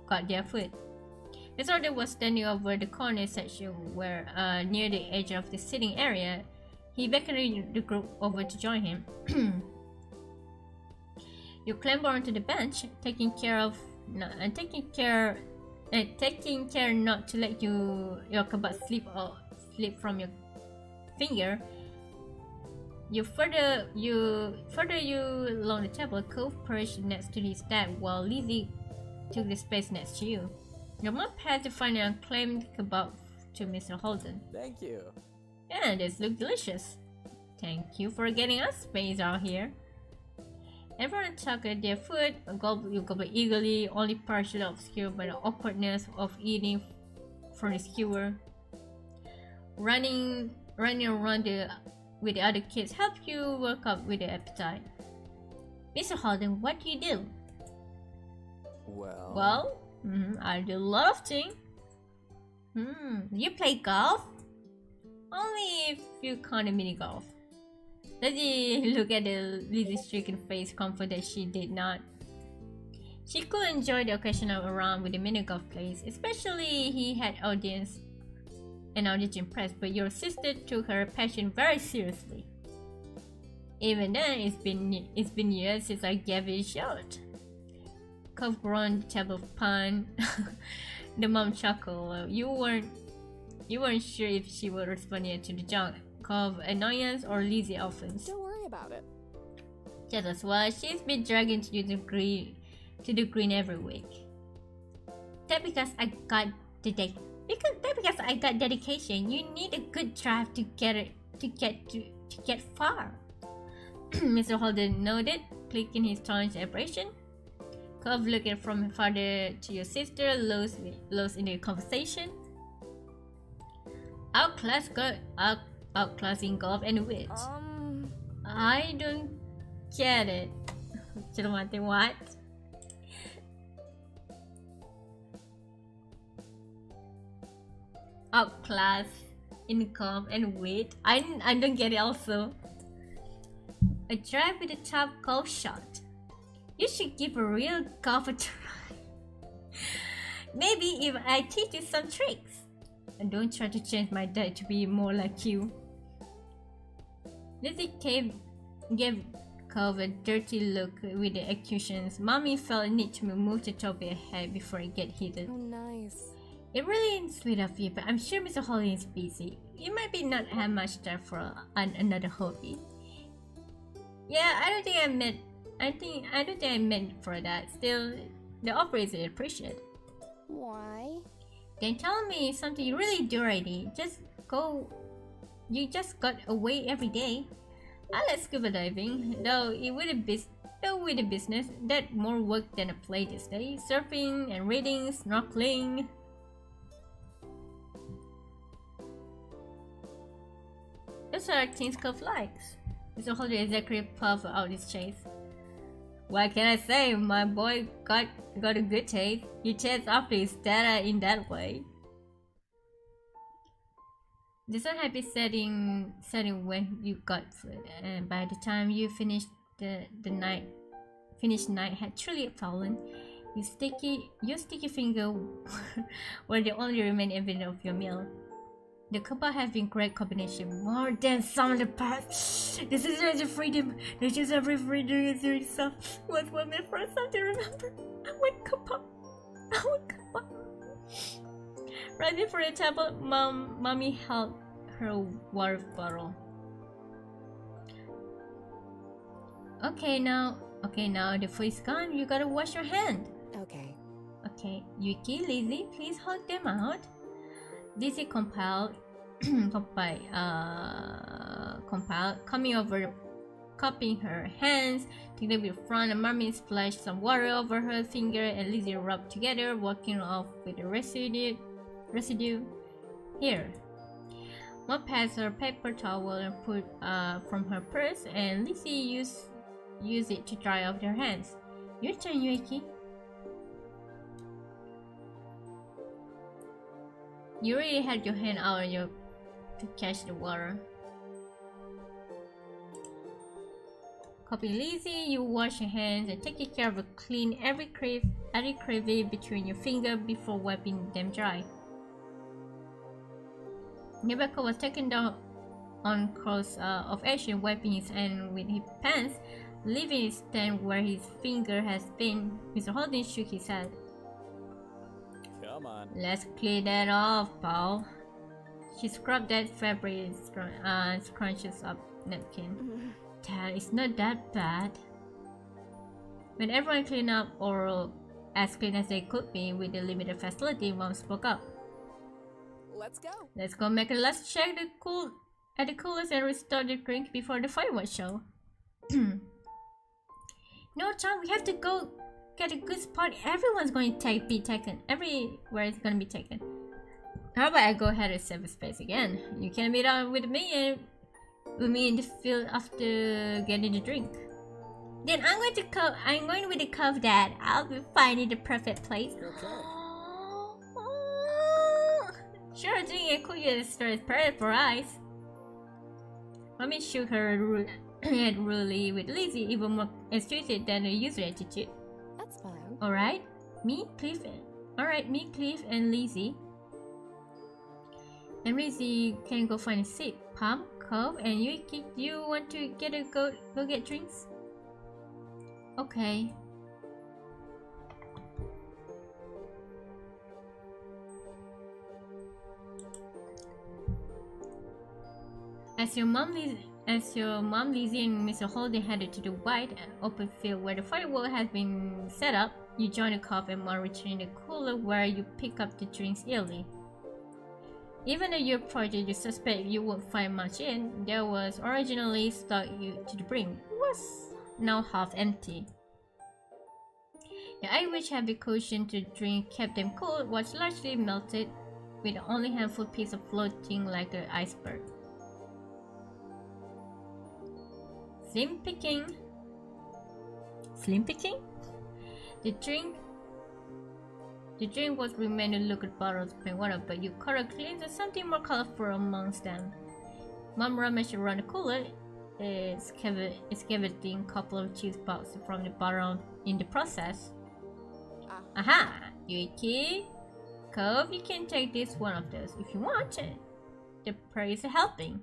got their food. Mr. Holden was standing over the corner section where, near the edge of the sitting area. He beckoned the group over to join him. You clamber onto the bench, taking care not to let your kebab slip from your finger. Further along the table, Cove perched next to his dad while Lizzie took the space next to you. Your mom passed the final unclaimed kebab to Mr. Holden. Thank you. Yeah, this looks delicious. Thank you for getting us space out here. Everyone tucked at their food, you gobble eagerly, only partially obscured by the awkwardness of eating from the skewer. Running around with the other kids helped you work up with the appetite. Mr. Holden, what do you do? Well, I do a lot of things. You play golf? Only if you count a mini golf. Lizzie looked at the Lizzie's stricken face, comfort that she did not. She could enjoy the occasional round with the mini golf plays, especially he had an audience impressed, but your sister took her passion very seriously. Even then, it's been years since I gave it a shot. Cove groaned the table of pun. The mom chuckled. You weren't sure if she would respond to the joke. Cove annoyance or Lizzie offense. Don't worry about it. Just as well, she's been dragging to the green every week. That's because I got dedication. You need a good drive to get far. Mr. Holden nodded, clicking his tongue abrasion. Cove looked from father to your sister, lost in the conversation. Outclassing golf and wit. I don't get it. What? Outclass in golf and wit. I don't get it also. A drive with a top golf shot. You should give a real golf a try. Maybe if I teach you some tricks. And don't try to change my dad to be more like you. Lizzie gave Cove a dirty look with the accusations. Mommy felt a need to move the top of her head before it get heated. Oh, nice. It really is sweet of you, but I'm sure Mr. Holden is busy. You might be not have much time for another hobby. Yeah, I don't think I meant for that. Still, the offer is appreciated. Why? Then tell me something you really do already. You just got away every day. I like scuba diving, though with the business, that more work than a play these days. Surfing and reading, snorkeling. Those are things Cove likes. Mr. Holder exactly puffed out his chest. What can I say? My boy got a good taste. He chased after his data in that way. This unhappy setting when you got food, and by the time you finished the night had truly fallen. Your sticky finger were the only remaining evidence of your meal. The couple have been great combination, more than some of the parts. This is such a freedom. There's just every freedom is doing stuff. Was what my first time to remember. I went couple. Right before the table, mommy held her water bottle. Okay, now the food is gone. You gotta wash your hand. Okay. Okay, Yuki, Lizzie, please hold them out. Lizzie compiled, coming over, cupping her hands, together with front, and mommy splashed some water over her finger, and Lizzie rubbed together, walking off with the residue. Here. Mom passed her paper towel and put from her purse, and Lizzie used it to dry off her hands. Your turn, Yuki. You really had your hand out to catch the water. Copy Lizzie, you wash your hands and take care of clean every crevice between your fingers before wiping them dry. Rebecca was taken down on course of action, wiping his hand with his pants, leaving it stand where his finger has been. Mr. Holden shook his head. Come on. Let's clean that off, Paul. She scrubbed that fabric and scrunches up napkin. Dad, it's not that bad. When everyone cleaned up, or as clean as they could be with the limited facility, Mom spoke up. Let's go make a last check at the coolers and restore the drink before the fireworks show. No time, we have to go get a good spot. Everyone's going to be taken. Everywhere is going to be taken. How about I go ahead and save space again? You can meet up with me in the field after getting the drink. Then I'm going with the Cove, Dad. I'll be finding the perfect place. Okay. Sure, doing a cookie store is perfect for ice. Mommy shook her head rudely with Lizzie, even more astute than her usual attitude. That's fine. Alright, me, Cliff, and Lizzie. And Lizzie can go find a seat. Pam, Cove, and Yuki, do you want to go get drinks? Okay. As your mom, Lizzie, and Mr. Holden headed to the wide and open field where the firework has been set up, you join the Cove and Mom returning the cooler where you pick up the drinks early. Even though your project you suspect you won't find much in, there was originally stock to the brim. It was now half empty. The ice which had been cushioned to drink kept them cool was largely melted, with only a handful piece of floating like an iceberg. Slim picking. The drink was remaining liquid bottles of plain water, but you caught a glimpse of something more colorful amongst them. Mom rummaged around the cooler, excavating a couple of cheese boxes from the bottom in the process. Aha! Yuki! Cove, you can take this one of those if you want it. The praise is helping.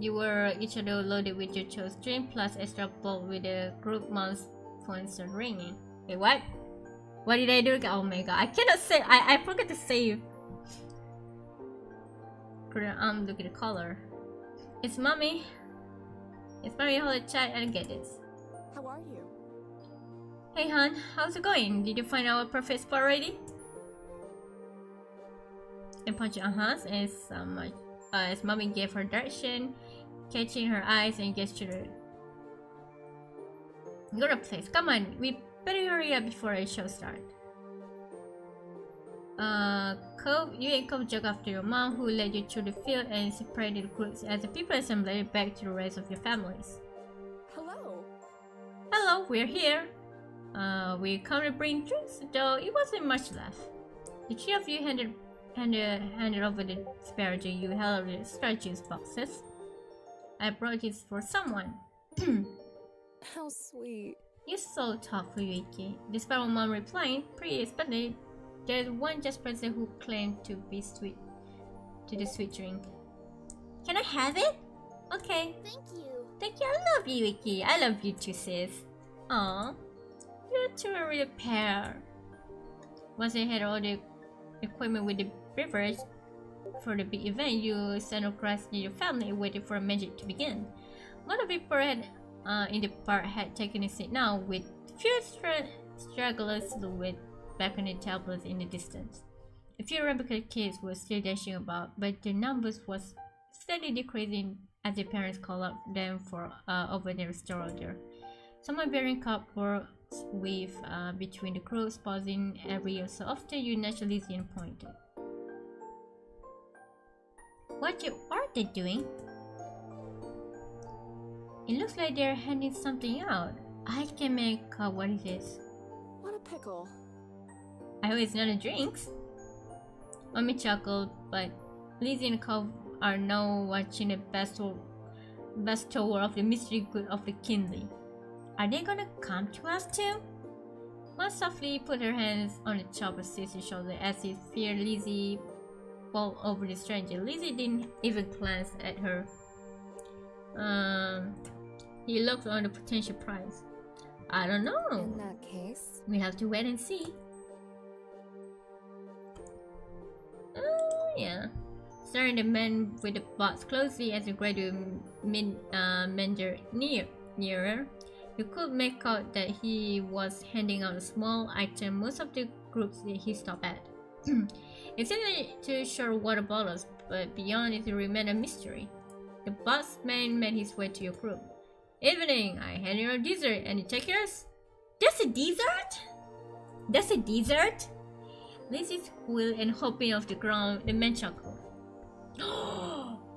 You were each other loaded with your choice drink plus extra bowl with the group mom's phone started ringing. Wait, what? What did I do? Oh my god, I cannot save. I forgot to save. look at the color. It's mommy. It's mommy, hold a chat and get this. How are you? Hey hon, how's it going? Did you find our perfect spot already? And punch as mommy gave her direction, catching her eyes and gestured. Go to place. Come on, we better hurry up before the show starts. Cove, you and Cove jog after your mom, who led you through the field and separated groups as the people assembled back to the rest of your families. Hello. Hello, we're here. We come to bring drinks, though it wasn't much left. The three of you handed over the asparagus you held over the starch juice boxes. I brought this for someone. How sweet. You're so thoughtful, Yuki. The sparrow mom replying, pretty expected. There's one just person who claimed to be sweet to the sweet drink. Can I have it? Okay. Thank you. Thank you. I love you, Yuki. I love you too, sis. Aww. You're two are a real pair. Once you had all the equipment with the beverage for the big event, you stand across your family waiting for magic to begin. One of the people in the park had taken a seat now, with few stragglers silhouette back on the tablets in the distance. A few Rebecca kids were still dashing about, but their numbers was steadily decreasing as their parents called up them for over the store order. Someone bearing cupboards weave between the groups, pausing every so often. You naturally see and pointed. What are they doing? It looks like they're handing something out. I can make out what it is. What a pickle. I hope it's not a drinks. Mommy chuckled, but Lizzie and Cove are now watching the best tour of the mystery good of the Kinley. Are they gonna come to us too? Mom softly put her hands on the chopper sister's shoulder as if feared Lizzie fall over the stranger. Lizzie didn't even glance at her. He looked on the potential prize. I don't know. In that case, We have to wait and see. Yeah. Staring the man with the box closely as the graduate meander nearer, you could make out that he was handing out a small item most of the groups that he stopped at. It seemed to show water bottles, but beyond it remained a mystery. The boss man made his way to your group. Evening, I hand you a dessert. Any takers? That's a dessert? That's a dessert? Lizzie squealed and hopping off the ground. The man chuckled.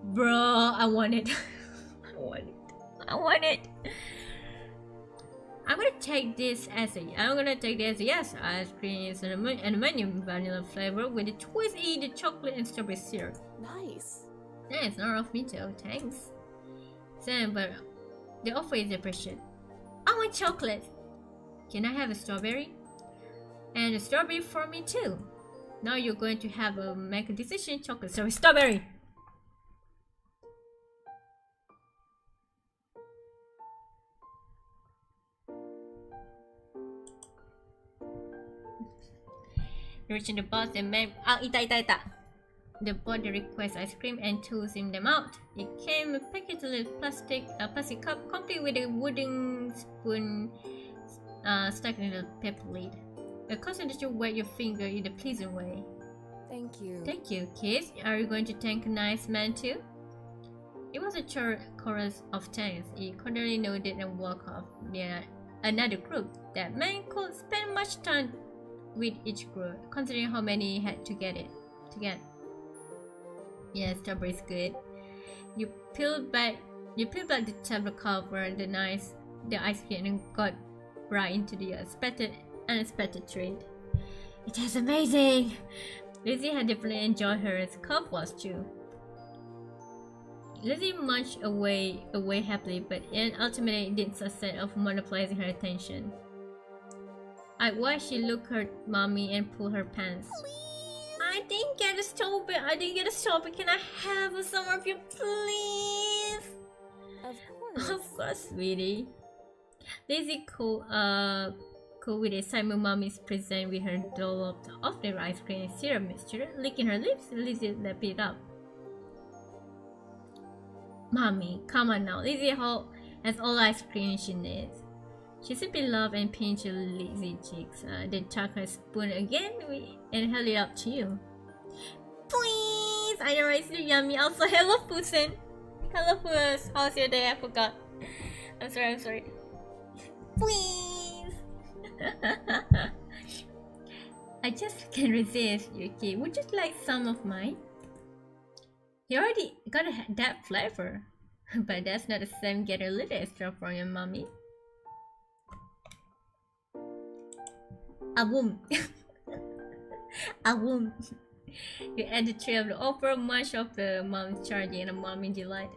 Bro, I want it. I want it. I want it. I'm gonna take this as a yes. Ice cream is an aluminum vanilla flavor with a twist in the chocolate and strawberry syrup. nice. Yeah, it's not off me too. Thanks. Sam, but the offer is appreciated. I want chocolate. Can I have a strawberry? And a strawberry for me too. Now you're going to have a make a decision. Chocolate, sorry, strawberry. Reaching the boss, the man. Ita. The body requests ice cream and tossing them out. It came packaged in a plastic cup, complete with a wooden spoon stuck in a paper lid. The constant that you wet your finger in a pleasant way. Thank you. Thank you, kids. Are you going to thank a nice man too? It was a chorus of thanks. He cordially nodded and walked off. Yeah, another group. That man could spend much time with each group, considering how many he had to get. Yeah, strawberry's good. You peeled back the tablet cover, the ice cream, and got right into the unexpected treat. It tastes amazing! Lizzie had definitely enjoyed hers. Cup was too. Lizzie munched away happily, but ultimately didn't succeed of monopolizing her attention. I watched she look her mommy and pull her pants. I didn't get a strawberry. Can I have some of you, please? Of course. Of course, sweetie. Lizzie cool with a Simon mommy's present with her dollop of the ice cream and syrup mixture. Licking her lips, Lizzie lapped it up. Mommy, come on now. Lizzie has all ice cream she needs. She simply loved and pinched Lizzie's cheeks, then took her spoon again and held it up to you. Please! I know it's so yummy. Also, hello, Pusin. Hello, Puss. How's your day? I forgot. I'm sorry. Please! I just can't resist, Yuki. Would you like some of mine? You already got that flavor. But that's not the same. Get a little extra from your mommy. A boom. A boom. You add the tray of the offer, much of the mom's charging and a mom in delight.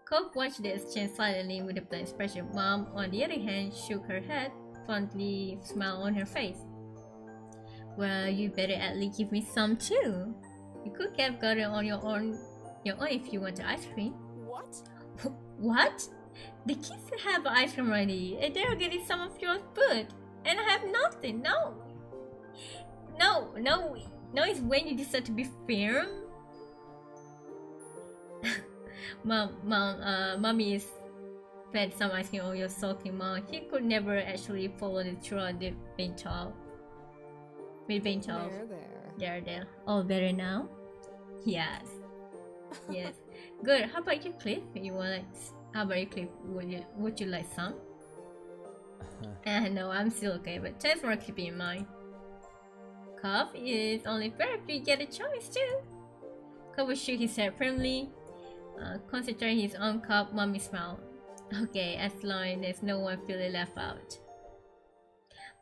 Cobb watched the exchange silently with a blank expression. Mom, on the other hand, shook her head, fondly smile on her face. Well, you better at least give me some too. You could have got it on your own if you want the ice cream. What? What? The kids have ice cream already, and they're getting some of your food, and I have nothing. No, it's when you decide to be firm. Mommy is fed some ice cream on your sulking mom. He could never actually follow the through the bench off. There. All better now? Yes. Good. How about you, Cliff? How about you, Cliff? Would you like some? No, I'm still okay, but thanks for keeping in mind. Cobb is only fair if you get a choice too. Cobb shook his head firmly, concentrating his own cup. Mommy smiled. Okay, as long as there's no one feeling left out.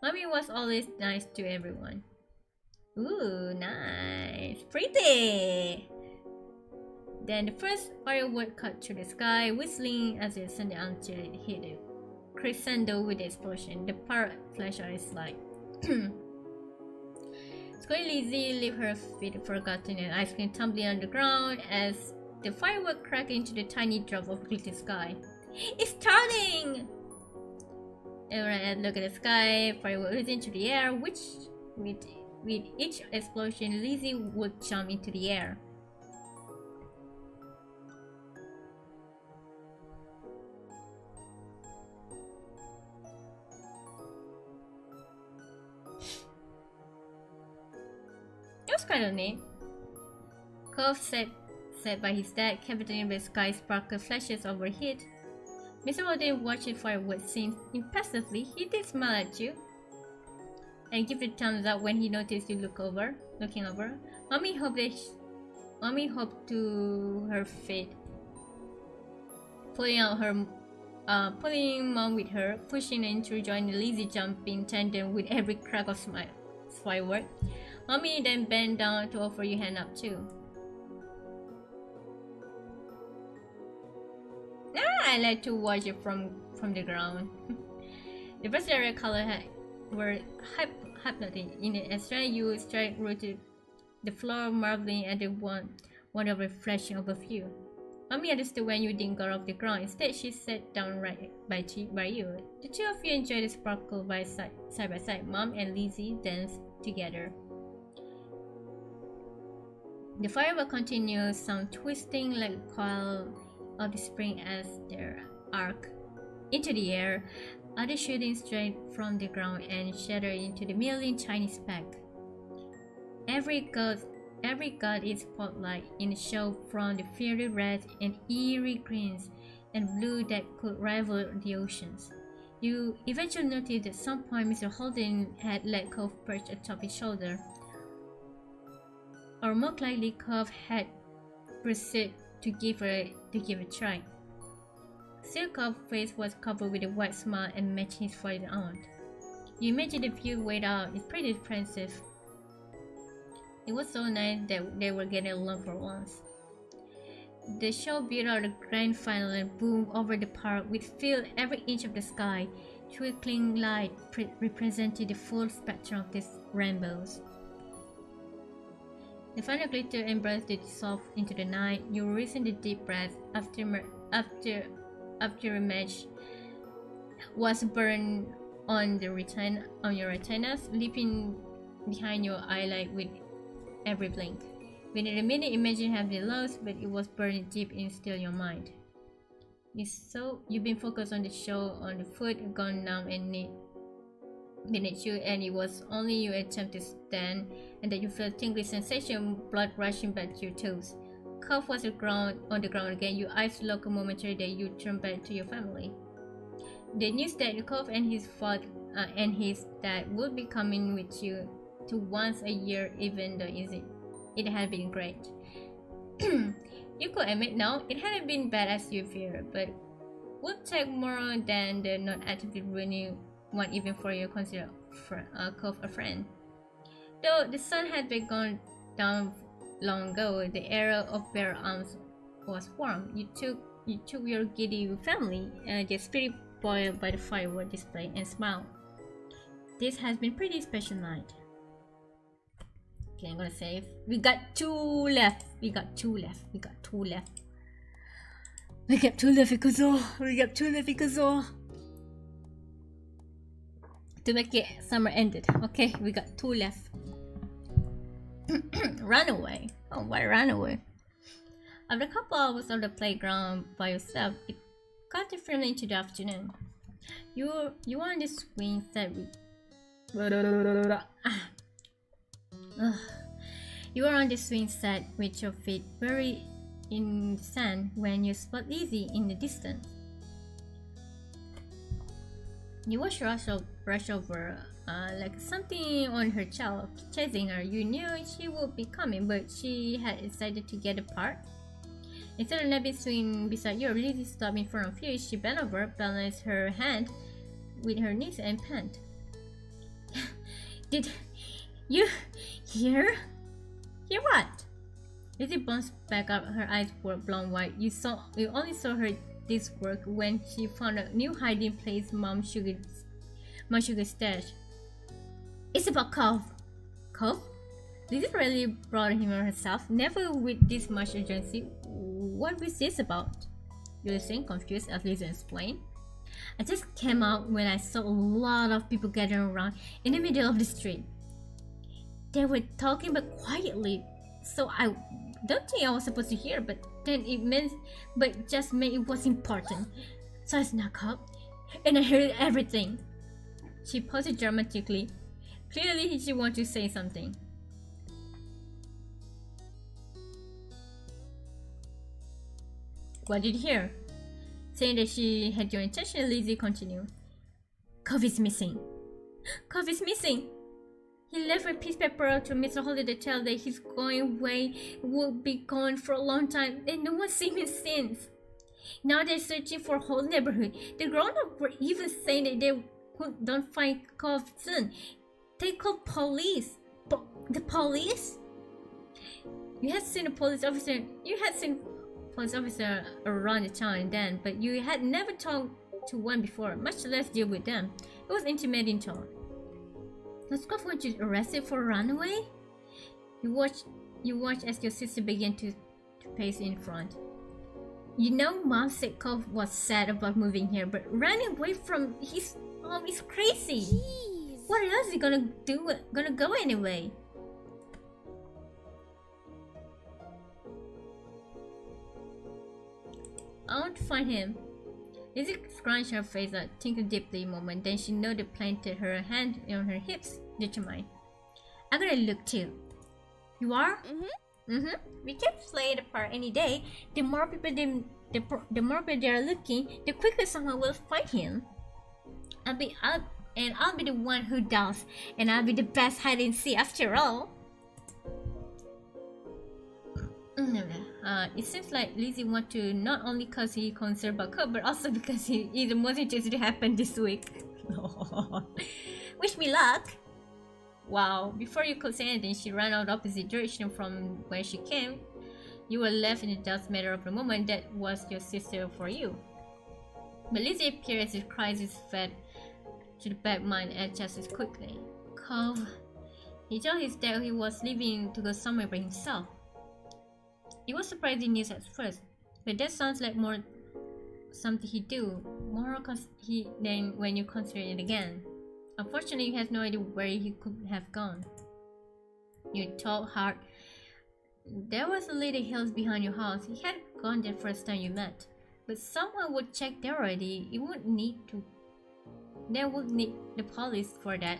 Mommy was always nice to everyone. Ooh, nice. Pretty! Then the first firework cut through the sky, whistling as it ascended until it hit a crescendo with the explosion. The parrot flashed out its light. Squirrel Lizzie left her feet forgotten and ice cream tumbling on the ground as the firework cracked into the tiny drop of glittering sky. It's starting! Everyone had looked at the sky, firework whizzed into the air, which with each explosion, Lizzie would jump into the air. It was kind of neat. Cove sat by his dad, captivated by the sky sparkle flashes overhead. Mr. Odin watched the fireworks scene impassively. He did smile at you and give a thumbs up when he noticed you looking over. Mommy hopped to her feet, pulling mom with her, pushing in to join the Lizzie jumping tandem with every crack of firework. Mommy then bent down to offer you hand up too. I like to watch it from the ground. The first area color were hypnotic. In an extra, you strike rooted the floor, marveling at the wonder reflection above you. Mommy understood when you didn't go off the ground. Instead, she sat down right by you. The two of you enjoyed the sparkle side by side. Mom and Lizzie danced together. The firework continued, some twisting like a coil of the spring as their arc into the air, others shooting straight from the ground and shattered into the million tiny specks. Every got its spotlight in the show, from the fiery reds and eerie greens and blue that could rival the oceans. You eventually noticed at some point Mr. Holden had let Cove perch atop his shoulder. Or more likely, Cove had proceeded to give a try. Still, Cove's face was covered with a white smile and matched his forehead on. You imagine the view way out. It's pretty impressive. It was so nice that they were getting along for once. The show beat out the grand final and boomed over the park, which filled every inch of the sky. Twinkling light represented the full spectrum of these rainbows. The final glitter embraced it dissolved into the night. You released a deep breath after your match was burned on your retinas, leaping behind your eyelid with every blink. Within a minute, imagine having lost, but it was burning deep in still your mind. you've been focused on the show, on the food gone numb and beneath you, and it was only you attempt to stand, and that you feel tingly sensation, blood rushing back to your toes. Cough was on the ground again. Your eyes lock a momentary that you turn back to your family. The news that the Cough and his father and his dad would be coming with you to once a year, even though it had been great. You could admit no, it hadn't been bad as you feared, but would take more than the not actively ruining one even for you consider Cough a friend. Though the sun had been gone down long ago, the era of bare arms was warm. You took your giddy family, their spirit boiled by the firework display, and smiled. This has been pretty special night. Okay, I'm gonna save. We got 2 left. We got 2 left. We got 2 left. We got 2 left because we got 2 left because to make it summer ended. Okay, we got 2 left. Runaway. Oh, why runaway? After a couple hours of the playground by yourself, it got you firmly into the afternoon. You were on the swing set with you were on the swing set with your feet buried in sand when you spot Lizzie in the distance. You watched her rush over like something on her tail, chasing her. You knew she would be coming, but she had decided to get apart. Instead of napping swing beside you, Lizzie stopped in front of you. She bent over, balanced her hand with her knees, and pant. Did you hear? Hear what? Lizzie bounced back up. Her eyes were blown wide. You only saw her this work when she found a new hiding place, Mom Sugar's stash. It's about Cough. Cough? Lizzie really brought him herself, never with this much urgency. What was this about? You listen, confused, as Lizzie explained. I just came out when I saw a lot of people gathering around in the middle of the street. They were talking but quietly, so I don't think I was supposed to hear, but then just meant it was important. So I snuck up, and I heard everything. She paused dramatically. Clearly she wanted to say something. What did you hear? Saying that she had your intention, Lizzie continued. Cough is missing. Cough is missing. He left a piece of paper to Mr. Holly to tell that he's going away, will be gone for a long time, and no one's seen him since. Now they're searching for a whole neighborhood. The grown-ups were even saying that they don't find Cough soon. They called police. The police? You had seen a police officer around the town then, but you had never talked to one before, much less deal with them. It was intimidating tone. Was Cough going to arrested for a runaway? You watched as your sister began to pace in front. You know, Mom said Cough was sad about moving here, but running away from his mom is crazy. Jeez. What else is he gonna do? Gonna go anyway? I want to find him. Lizzie scrunched her face up, thinking deeply a moment, then she nodded, planted her hand on her hips, determined. I'm gonna look too. You are? We can play the part any day. The more people they are looking, the quicker someone will find him. I'll be the one who does, and I'll be the best hide and seek after all. It seems like Lizzie wants to, not only because he's concerned about Cobb, but also because he's the most interested to happen this week. Wish me luck! Wow, before you could say anything, she ran out opposite direction from where she came. You were left in the dust matter of the moment that was your sister for you. But Lizzie appeared as if crisis fed to the back mind and just as quickly. Cobb. He told his dad he was leaving to go somewhere by himself. It was surprising news at first, but that sounds like more something he'd do, than when you consider it again. Unfortunately, you had no idea where he could have gone. You thought hard. There was a little hills behind your house. He had gone there first time you met. But someone would check there already. It wouldn't need to. They would need the police for that.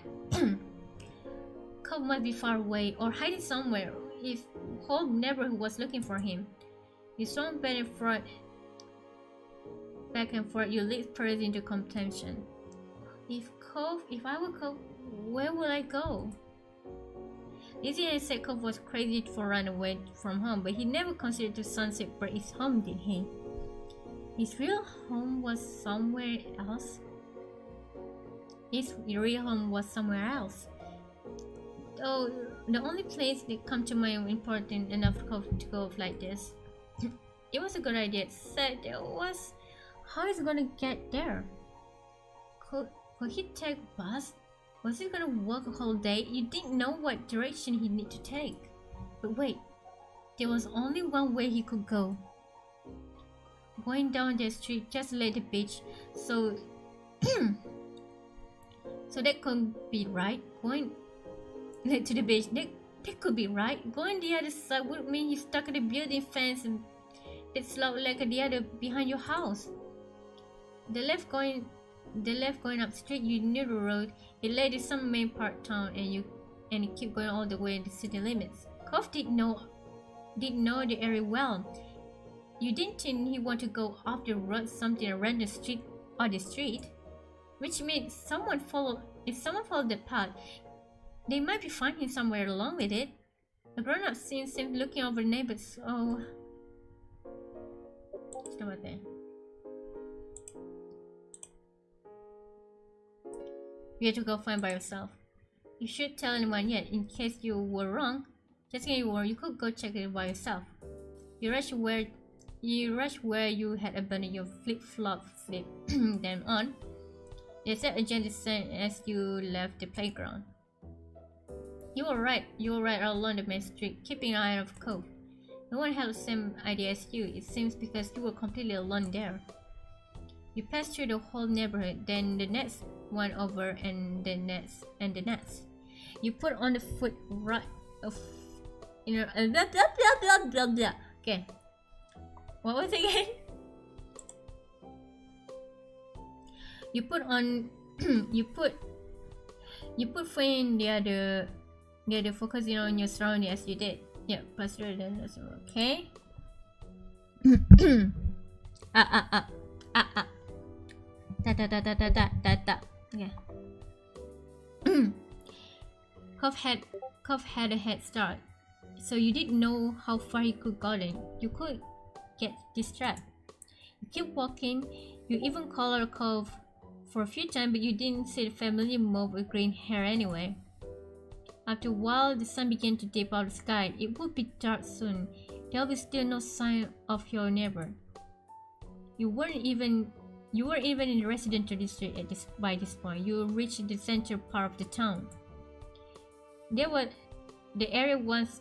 Cove must be far away or hiding somewhere. If whole neighborhood was looking for him. You swung back and forth, you lead Paris into contention. If I were Cove, where would I go? Lizzie said Cove was crazy for running away from home, but he never considered the Sunset Bird his home, did he? His real home was somewhere else. His real home was somewhere else. Though the only place that come to mind important enough to go like this. It was a good idea. Said there was. How is he gonna get there? Could he take a bus? Was he gonna walk a whole day? You didn't know what direction he'd need to take. But wait, there was only one way he could go. Going down the street just like the beach, so so that could be right. Going to the beach, that could be right. Going the other side would mean he's stuck at the building fence and it's like the other behind your house. The left going up straight, you knew the road. It led to some main part town, and you keep going all the way in the city limits. Cove did know the area well. You didn't think he wanted to go off the road, something around the street or the street, which means if someone followed the path, they might be finding somewhere along with it. The grown-up seems looking over the neighbors, so stop right there. You have to go find by yourself. You should tell anyone yet, in case you were wrong. Just in case you were, you could go check it by yourself. You rush where you had abandoned your flip-flop, flip them on. They said a gentle sound as you left the playground. You were right all along the main street, keeping an eye on the Cove. No one had the same idea as you, it seems, because you were completely alone there. You passed through the whole neighborhood, then the next one over, and the next, and the next. You put on the foot right of, you know, blah blah blah blah blah blah. Okay, what was it again? You put on, you put foot in the other, focusing on your surroundings as you did. Yeah, pass through the next one. Okay. Da. Okay. Cove had a head start, so you didn't know how far he could go. Then you could get distracted. You keep walking. You even called out Cove for a few times, but you didn't see the familiar mob with green hair anyway. After a while, the sun began to dip out of the sky. It would be dark soon. There will be still no sign of your neighbor. You weren't even in the residential district by this point. You reached the center part of the town. The area was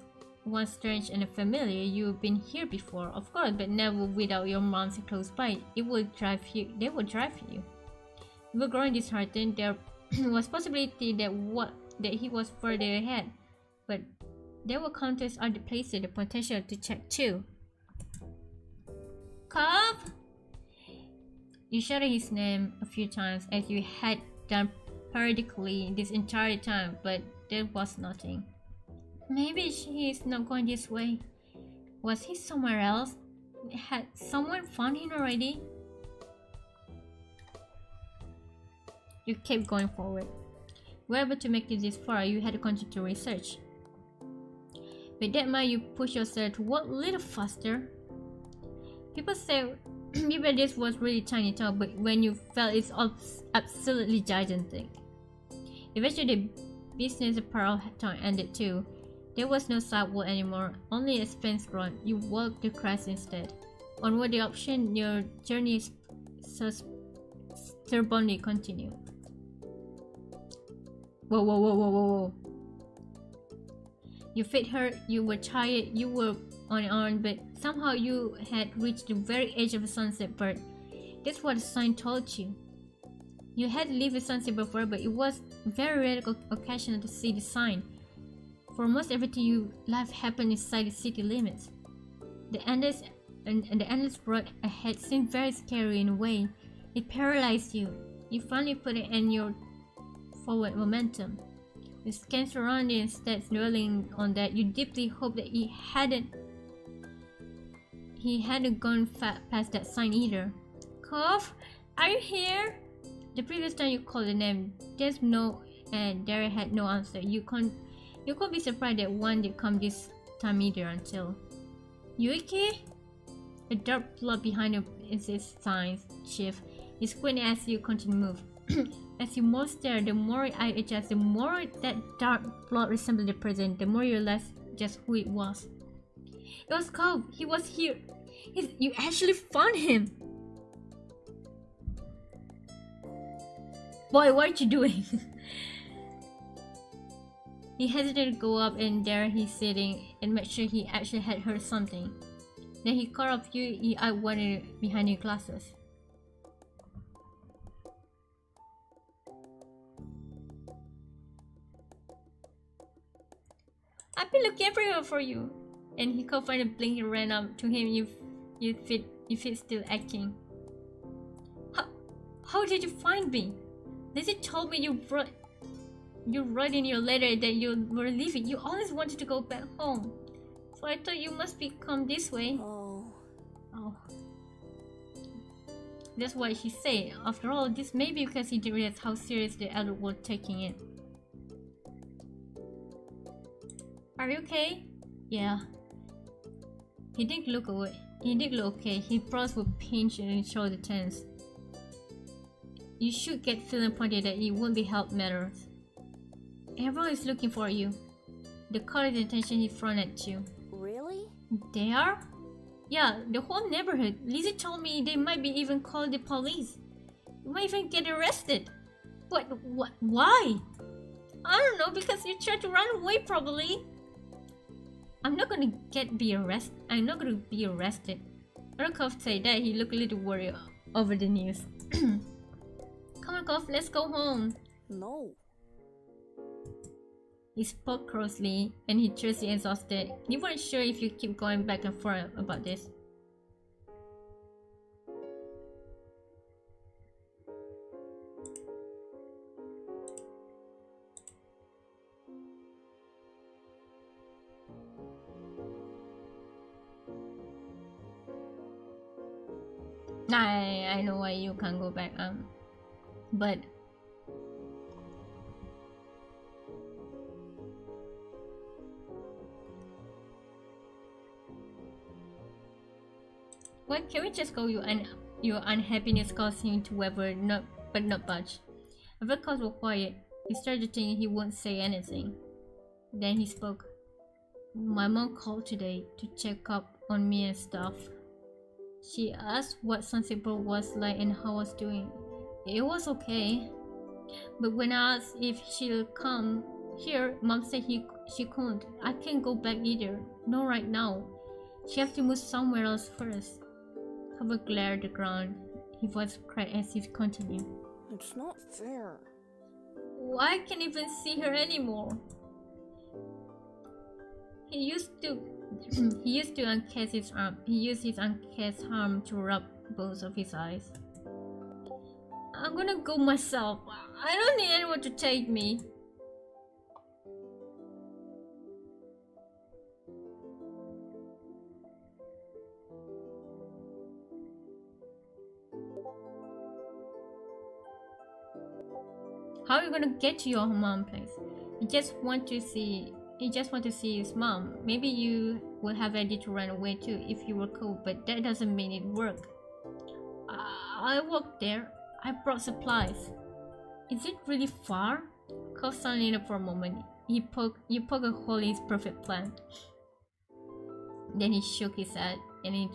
strange and familiar. You've been here before, of course, but never without your moms close by. They would drive you. You were growing disheartened. There was possibility that he was further ahead, but there were countless other places the potential to check too. Cove! You shouted his name a few times, as you had done periodically this entire time, but there was nothing. Maybe he is not going this way. Was he somewhere else? Had someone found him already? You kept going forward. Were able to make it this far, you had to continue to research. With that mind, you push yourself to walk a little faster. People say this was really tiny town, but when you felt it's absolutely gigantic. Eventually, the business part of town ended too. There was no sidewalk anymore, only a fence road. You walked the grass instead. Onward the option, your journey stubbornly continued. Whoa. Your feet hurt, you were tired, you were on, but somehow you had reached the very edge of the Sunset Bird. That's what the sign told you. You had lived the Sunset before, but it was very rare occasion to see the sign. For most everything in life happened inside the city limits. The endless and the endless road ahead seemed very scary in a way. It paralyzed you. You finally put it in your forward momentum. You scanned surrounding instead, dwelling on that. You deeply hoped that he hadn't gone past that sign either. Cough, are you here? The previous time you called the name, there's no, and there had no answer. You can't be surprised that one did come this time either until Yuiki? A dark blot behind him is his signs, Chief. He squinted as you continue to move. As you more stare, the more I adjust, the more that dark blot resembled the present, the more you realize just who it was. It was Cove. He was here. You actually found him. Boy, what are you doing? He hesitated to go up, and there he's sitting and make sure he actually had heard something. Then he caught up you. He eyed one behind your glasses. I've been looking everywhere for you. And he caught find a blink and ran up to him. You fit still acting. How did you find me? Lizzie told me you wrote in your letter that you were leaving. You always wanted to go back home. So I thought you must be come this way. Oh. That's what she said. After all, this may be because he didn't realize how serious the elder was taking it. Are you okay? Yeah. He didn't look away. He did look okay. His brows were pinched and his shoulder tense. You should get feeling pointed that it won't be help matters. Everyone is looking for you. The college attention he thrown at you. Really? They are? Yeah, the whole neighborhood. Lizzie told me they might be even call the police. You might even get arrested. What? Why? I don't know, because you tried to run away probably. I'm not gonna be arrested. I'm not gonna be arrested. Urkov said that. He looked a little worried over the news. Come on, Kov, let's go home. No. He spoke crossly, and he chose the exhausted. You weren't sure if you keep going back and forth about this. I know why you can't go back, but what, can we just go? Your unhappiness caused him to waver, but not budge. Avakos was quiet. He started thinking he wouldn't say anything. Then he spoke. My mom called today to check up on me and stuff. She asked what Sunset Bowl was like and how I was doing. It was okay. But when I asked if she'll come here, Mom said she couldn't. I can't go back either. No, right now. She has to move somewhere else first. Cover glared at the ground. His voice cracked as he continued. It's not fair. I can't even see her anymore. He used to uncase his arm. He used his uncased arm to rub both of his eyes. I'm gonna go myself. I don't need anyone to take me. How are you gonna get to your mom's place? You just want to see his mom. Maybe you will have ready to run away too if you were cold, but that doesn't mean it worked. I worked there. I brought supplies. Is it really far? Cole silently up for a moment. You poke a hole in his perfect plan. Then he shook his head and he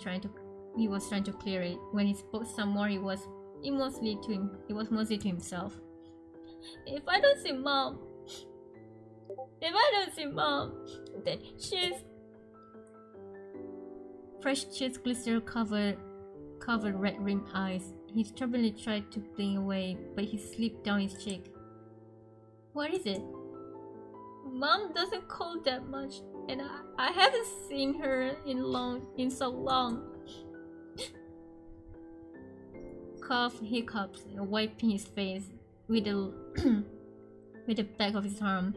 was trying to clear it. When he spoke some more, it was mostly to himself. If I don't see mom, then she's... Fresh tears glister covered red-rimmed eyes. He stubbornly tried to blink away, but he slipped down his cheek. What is it? Mom doesn't call that much, and I haven't seen her in so long. cough, hiccups, wiping his face with the with the back of his arm.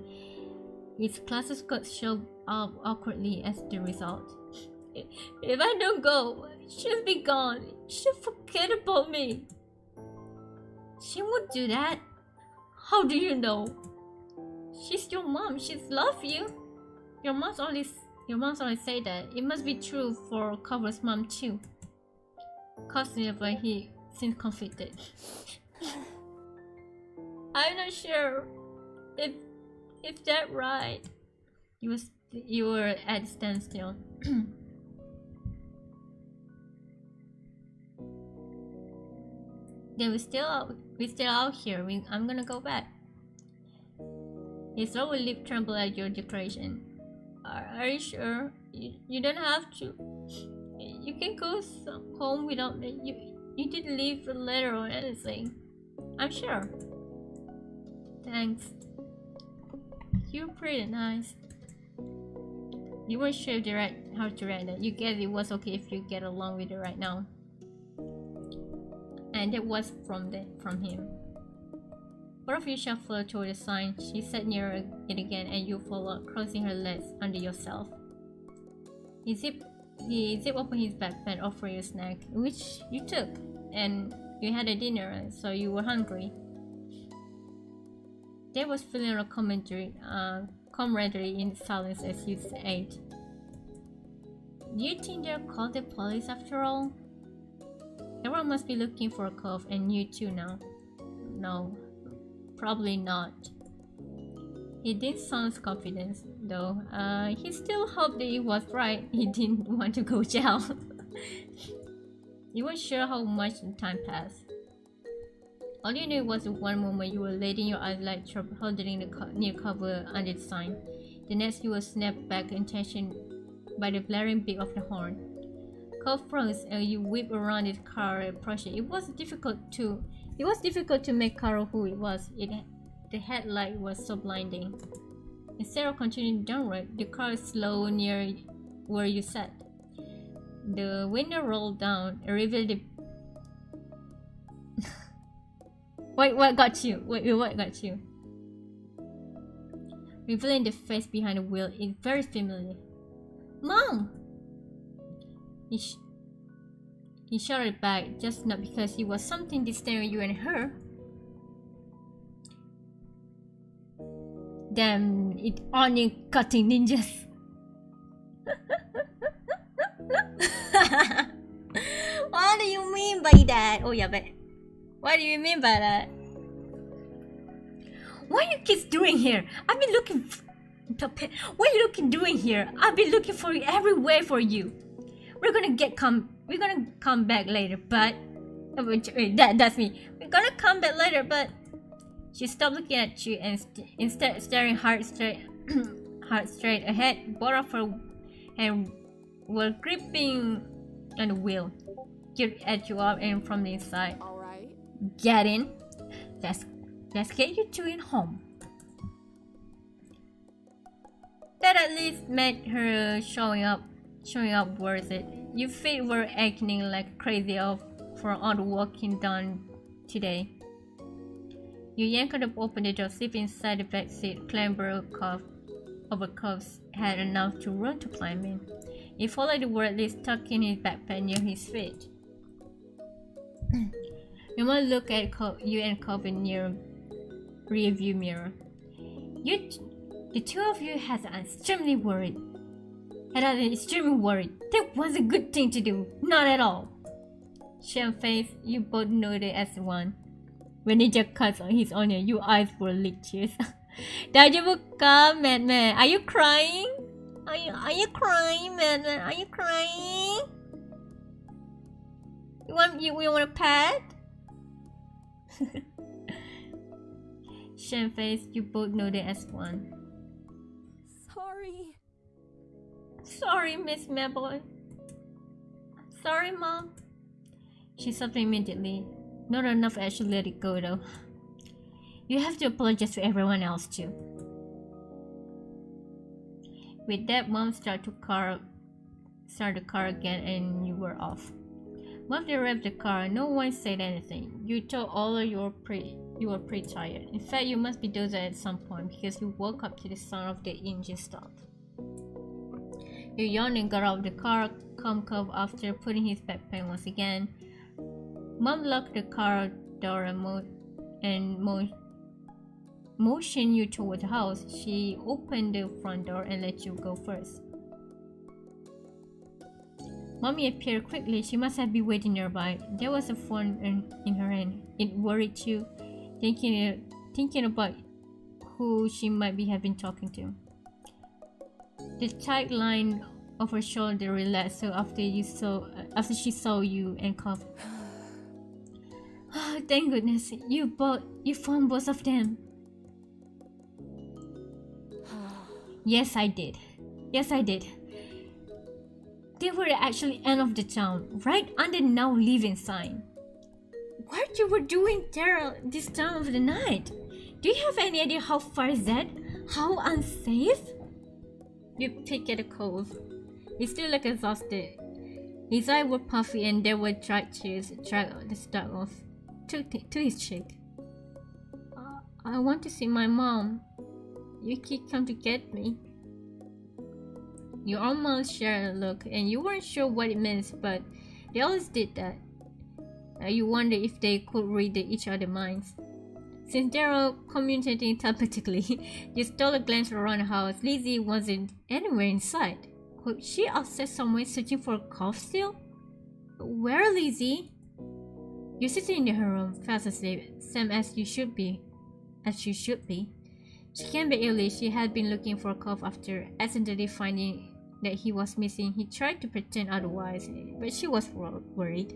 His glasses got shoved up awkwardly as the result. If I don't go, she'll be gone. She'll forget about me. She won't do that. How do you know? She's your mom. She's love you. Your mom's always say that. It must be true for Cover's mom too. Constantly, he seemed conflicted. I'm not sure if that right. You were at a standstill. Then we're still out here. I'm gonna go back. His lower lip trembled at your declaration. Are you sure? You don't have to. You can go home without me. You didn't leave a letter or anything. I'm sure. Thanks. You're pretty nice. You weren't sure how to write that. You guessed it was okay if you get along with it right now. And it was from him. Both of you shuffled toward the sign. She sat near it again, and you followed, crossing her legs under yourself. He zipped open his backpack, offering you a snack, which you took, and you had a dinner, so you were hungry. There was feeling of camaraderie in silence as you ate. Do you think they'll call the police after all? Everyone must be looking for a cough, and you too now. No, probably not. He didn't sound confident, though. He still hoped that he was right. He didn't want to go jail. You weren't sure how much time passed. All you knew was one moment you were letting your eyes light up, holding the near cover under the sign. The next you were snapped back in tension by the blaring beep of the horn. Cough froze and you whipped around the car and approached it. It was difficult to make out who it was. The headlight was so blinding. Instead of continuing downward, the car slowed near where you sat. The window rolled down and revealed the Wait, what got you? What got you? Revealing the face behind the wheel is very familiar. Mom! He shouted back, just not because he was something distinct you and her. Damn it, onion cutting ninjas. What do you mean by that? Oh yeah, but what do you mean by that? What are you kids doing here? I've been looking. What are you doing here? I've been looking for you everywhere for you. We're gonna come back later, but that's me. We're gonna come back later, but she stopped looking at you and instead staring hard straight ahead. Both of her hands were gripping on the wheel. Jerked at you up and from the inside. All right. Get in. Let's get you two in home. That at least made her showing up worth it. Your feet were aching like crazy for all the walking done today. You yanked open the door, slip inside the back seat, clamber over cuffs, had enough to run to climb in. He followed the wordless, tucked in his backpack near his feet. You might look at you and Coven near rear view mirror. The two of you had extremely worried. That was a good thing to do. Not at all. Shame face, you both noted as one. When he just cuts on his onion, your eyes were lit tears. Daddy man. Are you crying? Are you crying, man? Are you crying? You want a pet? Shame face, you both noted as one. Sorry, Miss Mabel. Sorry, Mom. She stopped immediately. Not enough to actually let it go, though. You have to apologize to everyone else, too. With that, Mom started the car again and you were off. Once they wrapped the car, no one said anything. You told all you were pretty tired. In fact, you must be dozed at some point because you woke up to the sound of the engine stop. You yawned and got out of the car, calm Cove after putting his backpack once again. Mom locked the car door and motioned you toward the house. She opened the front door and let you go first. Mommy appeared quickly. She must have been waiting nearby. There was a phone in her hand. It worried you, thinking about who she might have been talking to. The tight line of her shoulder relaxed so after she saw you and coughed. Oh, thank goodness, you found both of them. Yes, I did. They were actually end of the town, right under now leaving sign. What you were doing there this time of the night? Do you have any idea how far is that? How unsafe? You pick at a Cove. He still looked exhausted. His eyes were puffy and there were dried tears dragged the stuck off to his cheek. I want to see my mom. You keep come to get me. You almost shared a look and you weren't sure what it meant, but they always did that. You wondered if they could read each other's minds. Since they were communicating telepathically, you stole a glance around the house. Lizzie wasn't anywhere in sight. Could she outside somewhere searching for a Cove still? Where, Lizzie? You're sitting in her room, fast asleep, same as you should be. She came back early. She had been looking for a Cove after accidentally finding that he was missing. He tried to pretend otherwise, but she was worried.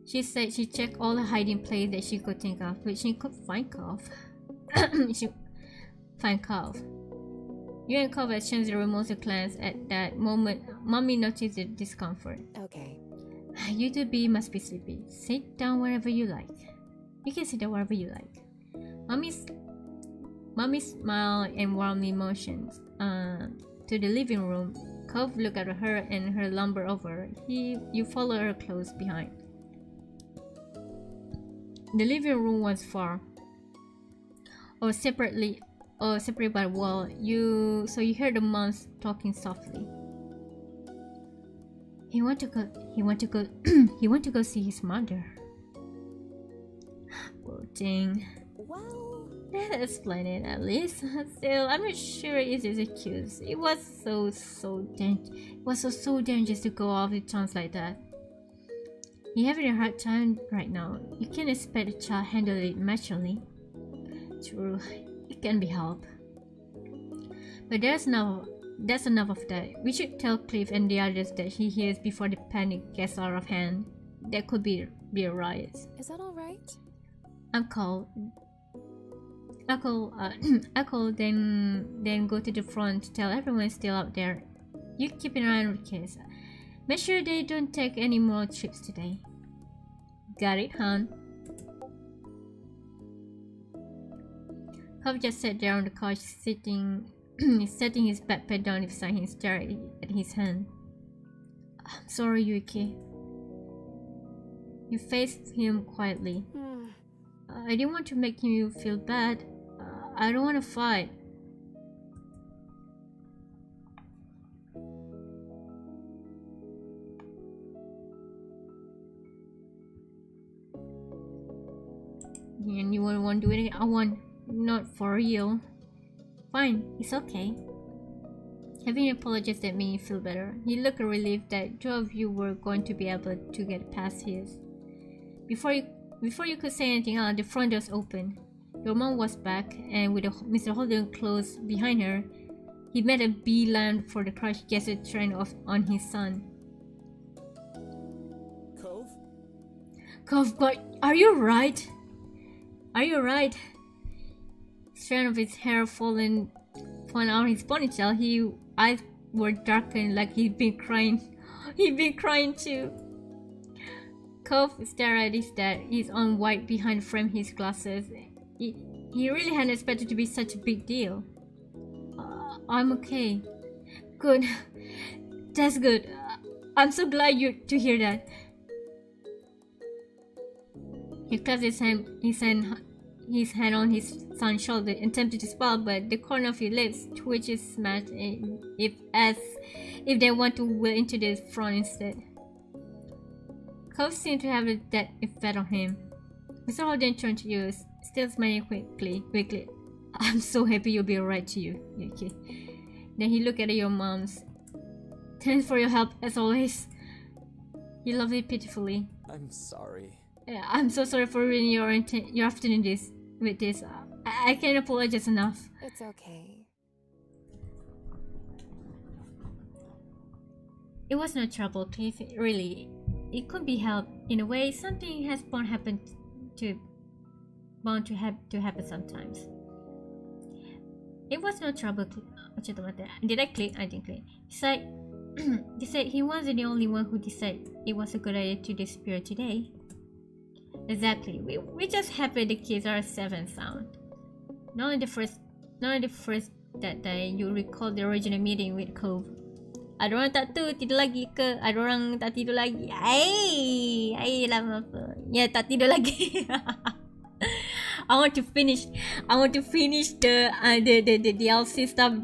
She said she checked all the hiding places that she could think of, but she could find Cove. You and Cove exchanged a remote glance. At that moment, Mommy noticed the discomfort. Okay. You two must be sleepy. Sit down wherever you like. You can sit down wherever you like. Mommy smiled and warmly motioned to the living room. Cove looked at her and her lumber over. You followed her close behind. The living room was far, or separated by a wall. So you heard the moms talking softly. He want to go see his mother. Poor thing. Well, That explains it at least. Still, I'm not sure it is excuse. It was so dangerous to go off the chance like that. You're having a hard time right now. You can't expect a child handle it maturely. True, it can be helped. But that's enough of that. We should tell Cliff and the others that he hears before the panic gets out of hand. That could be a riot. is that all right? Uncle, then go to the front to tell everyone still out there. You keep an eye on the kids. Make sure they don't take any more trips today. Got it, hon? Cove just sat there on the couch, setting his backpack down beside him, staring at his hand. I'm sorry, Yuki. You faced him quietly. I didn't want to make you feel bad. I don't want to fight. And you wouldn't want to do anything? I want, not for real. Fine, it's okay. Having apologized that made you feel better. You looked relieved that two of you were going to be able to get past his. Before you could say anything else, the front doors opened. Your mom was back, and with Mr. Holden close behind her, he made a beeline for the crush gestured train on his son. Cove, but are you right? Are you right? Strand of his hair fallen out his ponytail. His eyes were darkened like he'd been crying. He'd been crying too. Cove stared at his dad, his own white behind framed his glasses. He really hadn't expected to be such a big deal. I'm okay. Good. That's good. I'm so glad to hear that. He clapped his hand on his son's shoulder, attempted to smile, but the corner of his lips twitched smashed as if they want to will into the front instead. Cove seemed to have that effect on him. Mr. Holden turned to you, still smiling quickly. I'm so happy you'll be alright to you, Yuki. Then he looked at your mom's. Thanks for your help, as always. He loved it pitifully. I'm sorry. I'm so sorry for ruining your afternoon with this. I can't apologize enough. It's okay. It was no trouble, Cliff. Really, it could be helped. In a way, something has bound to happen sometimes. It was no trouble. Did I click? I didn't click. Besides, he wasn't the only one who decided it was a good idea to disappear today. Exactly. We just happy the kids are safe and sound. Not only the first that day, you recall the original meeting with Cove. Ada orang tak tu tidur lagi ke? Ada orang tak tidur lagi? Ai lama apa? Ya, tak tidur lagi. I want to finish the DLC stuff.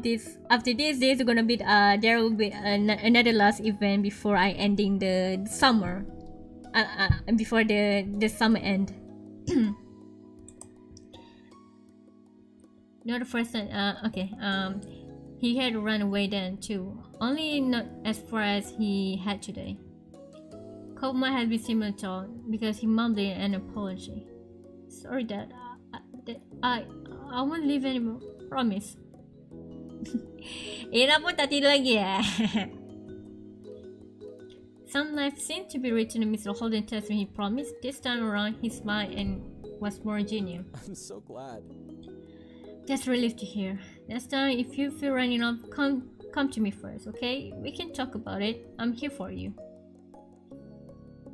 After this, there's gonna be there will be another last event before I ending the summer. Before the summer end. Not the first time. Okay. He had run away then too. Only not as far as he had today. Cove might have been similar to because he mumbled an apology. Sorry, Dad. I won't leave anymore. Promise. Ira pun tak tidur lagi ya. Some life seemed to be written in Mr. Holden's test when he promised. This time around, he smiled and was more genuine. I'm so glad. That's a relief to hear. Next time, if you feel running off, come to me first, okay? We can talk about it. I'm here for you.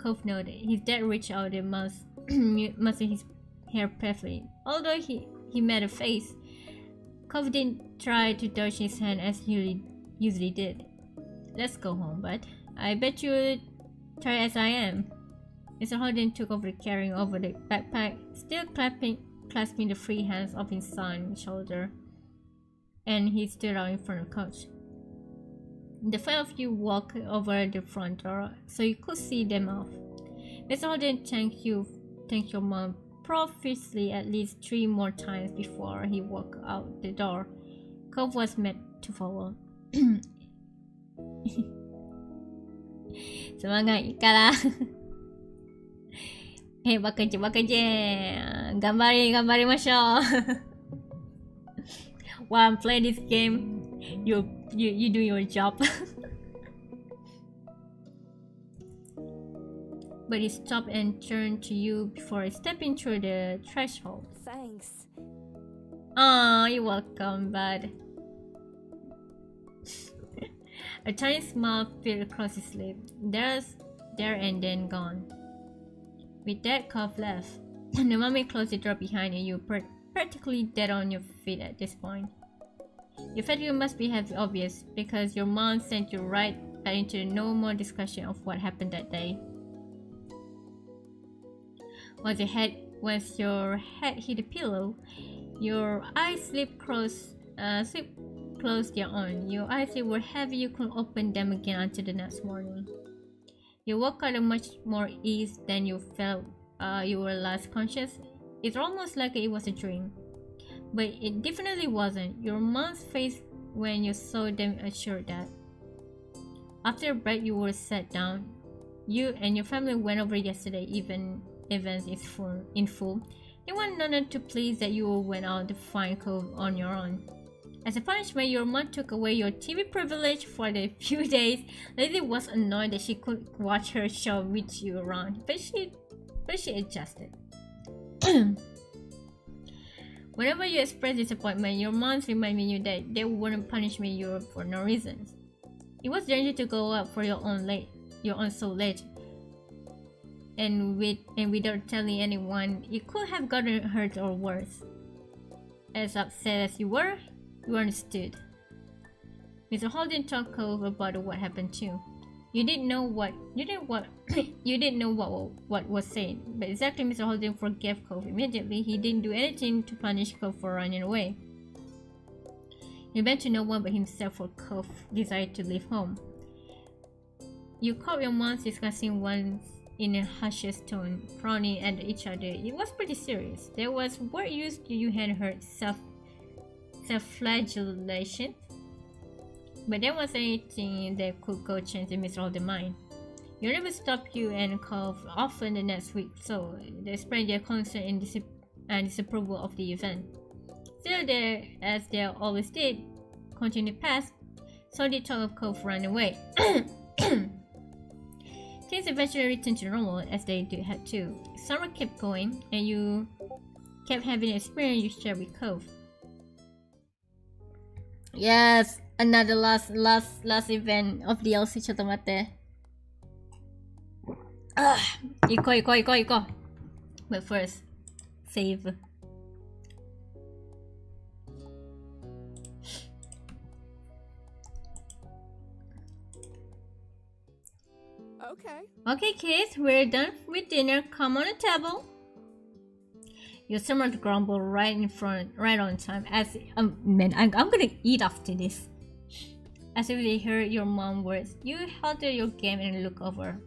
Cove nodded. His dad reached out and massaged his hair perfectly. Although he made a face, Cove didn't try to dodge his hand as he usually did. Let's go home, bud. I bet you're tired as I am. Mr. Holden took over carrying over the backpack, still clasping the free hands of his son's shoulder, and he stood out in front of the couch. The five of you walked over the front door so you could see them off. Mr. Holden thanked your mom profusely at least 3 more times before he walked out the door. Cove was meant to follow. Semangat Ikala. Bekerja. Gambari Masya. While I'm playing this game, you do your job. But he stopped and turned to you before stepping through the threshold. Thanks. Ah, you're welcome, bud. A tiny smile appeared across his lips. There and then gone. With that, Cove left. The moment closed the door behind you, practically dead on your feet at this point. Your fatigue must be obvious because your mom sent you right back into no more discussion of what happened that day. Once your head hit the pillow, your eyes slipped closed their own. Your eyes were heavy, you couldn't open them again until the next morning. You woke out at much more ease than you felt you were last conscious. It's almost like it was a dream. But it definitely wasn't. Your mom's face when you saw them assured that. After a break, you were sat down. You and your family went over yesterday events in full. They wanted none to please that you went out to find Cove on your own. As a punishment, your mom took away your TV privilege for the few days. Lily was annoyed that she couldn't watch her show with you around, but she adjusted. Whenever you express disappointment, your moms reminded you that they wouldn't punish you for no reason. It was dangerous to go out for your own so late, and without telling anyone, it could have gotten hurt or worse. As upset as you were, you understood. Mr. Holden told Cove about what happened too. You didn't know what what was said, but exactly Mr. Holden forgave Cove immediately. He didn't do anything to punish Cove for running away. He meant to no one but himself, for Cove decided to leave home. You caught your moms discussing once in a hushed tone, frowning at each other. It was pretty serious. There was word used you had heard self-flagellation, but there was anything that could go change in Mr. Holden's mind. You never stopped you and Cove often the next week, so they expressed their concern and disapproval of the event. Still, there, as they always did, continued past, so they talk of Cove ran away. Things eventually returned to normal, as they had to. Summer kept going, and you kept having an experience you shared with Cove. Yes, another last event of DLC. ちょっと待って。行こう。But first, save. Okay, kids, we're done with dinner. Come on the table. Your summer grumbled right on time. As man, I'm gonna eat after this. As if they heard your mom's words, you halted your game and looked over.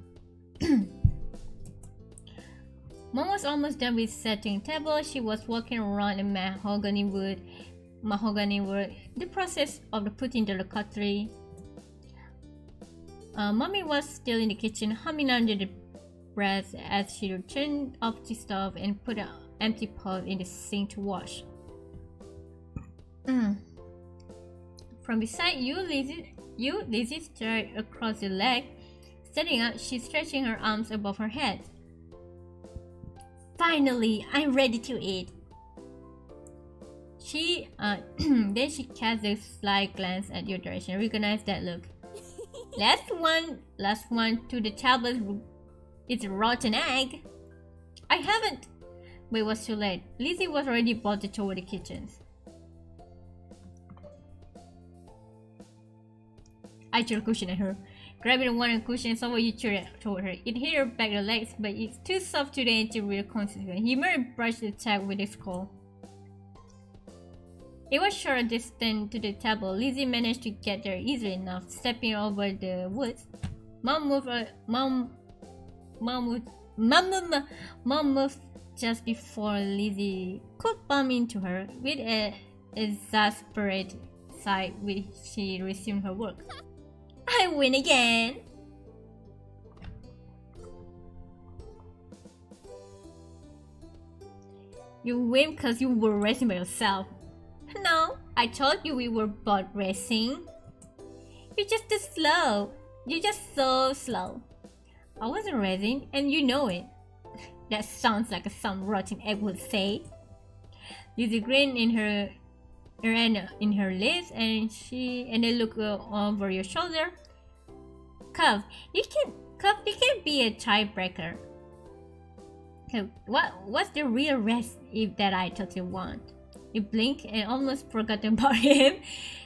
Mom was almost done with setting table. She was walking around in mahogany wood, the process of putting the cutlery. Mommy was still in the kitchen, humming under the breath as she turned off the stove and put an empty pot in the sink to wash. From beside you, Lizzie stared across the leg. Standing up, she's stretching her arms above her head. Finally, I'm ready to eat. Then she cast a sly glance at your direction. Recognize that look. Last one to the tablet. It's a rotten egg. I haven't. But it was too late. Lizzie was already bolted toward the kitchen. I threw a cushion at her. Grabbing one cushion, someone you threw it toward her. It hit her back the legs, but it's too soft today to real consequence. He merely brushed the tag with his skull. It was short distance to the table. Lizzie managed to get there easily enough, stepping over the woods. Mom moved just before Lizzie could bump into her. With an exasperated sigh, she resumed her work. I win again! You win because you were racing by yourself. No, I told you we were both racing. You're just too slow. You're just so slow. I wasn't racing, and you know it. That sounds like some rotten egg would say. Lizzie grinned in her lips, and they looked over your shoulder. Cove, you can be a tiebreaker. Okay, what's the real race that I totally want? You blinked and almost forgot about him.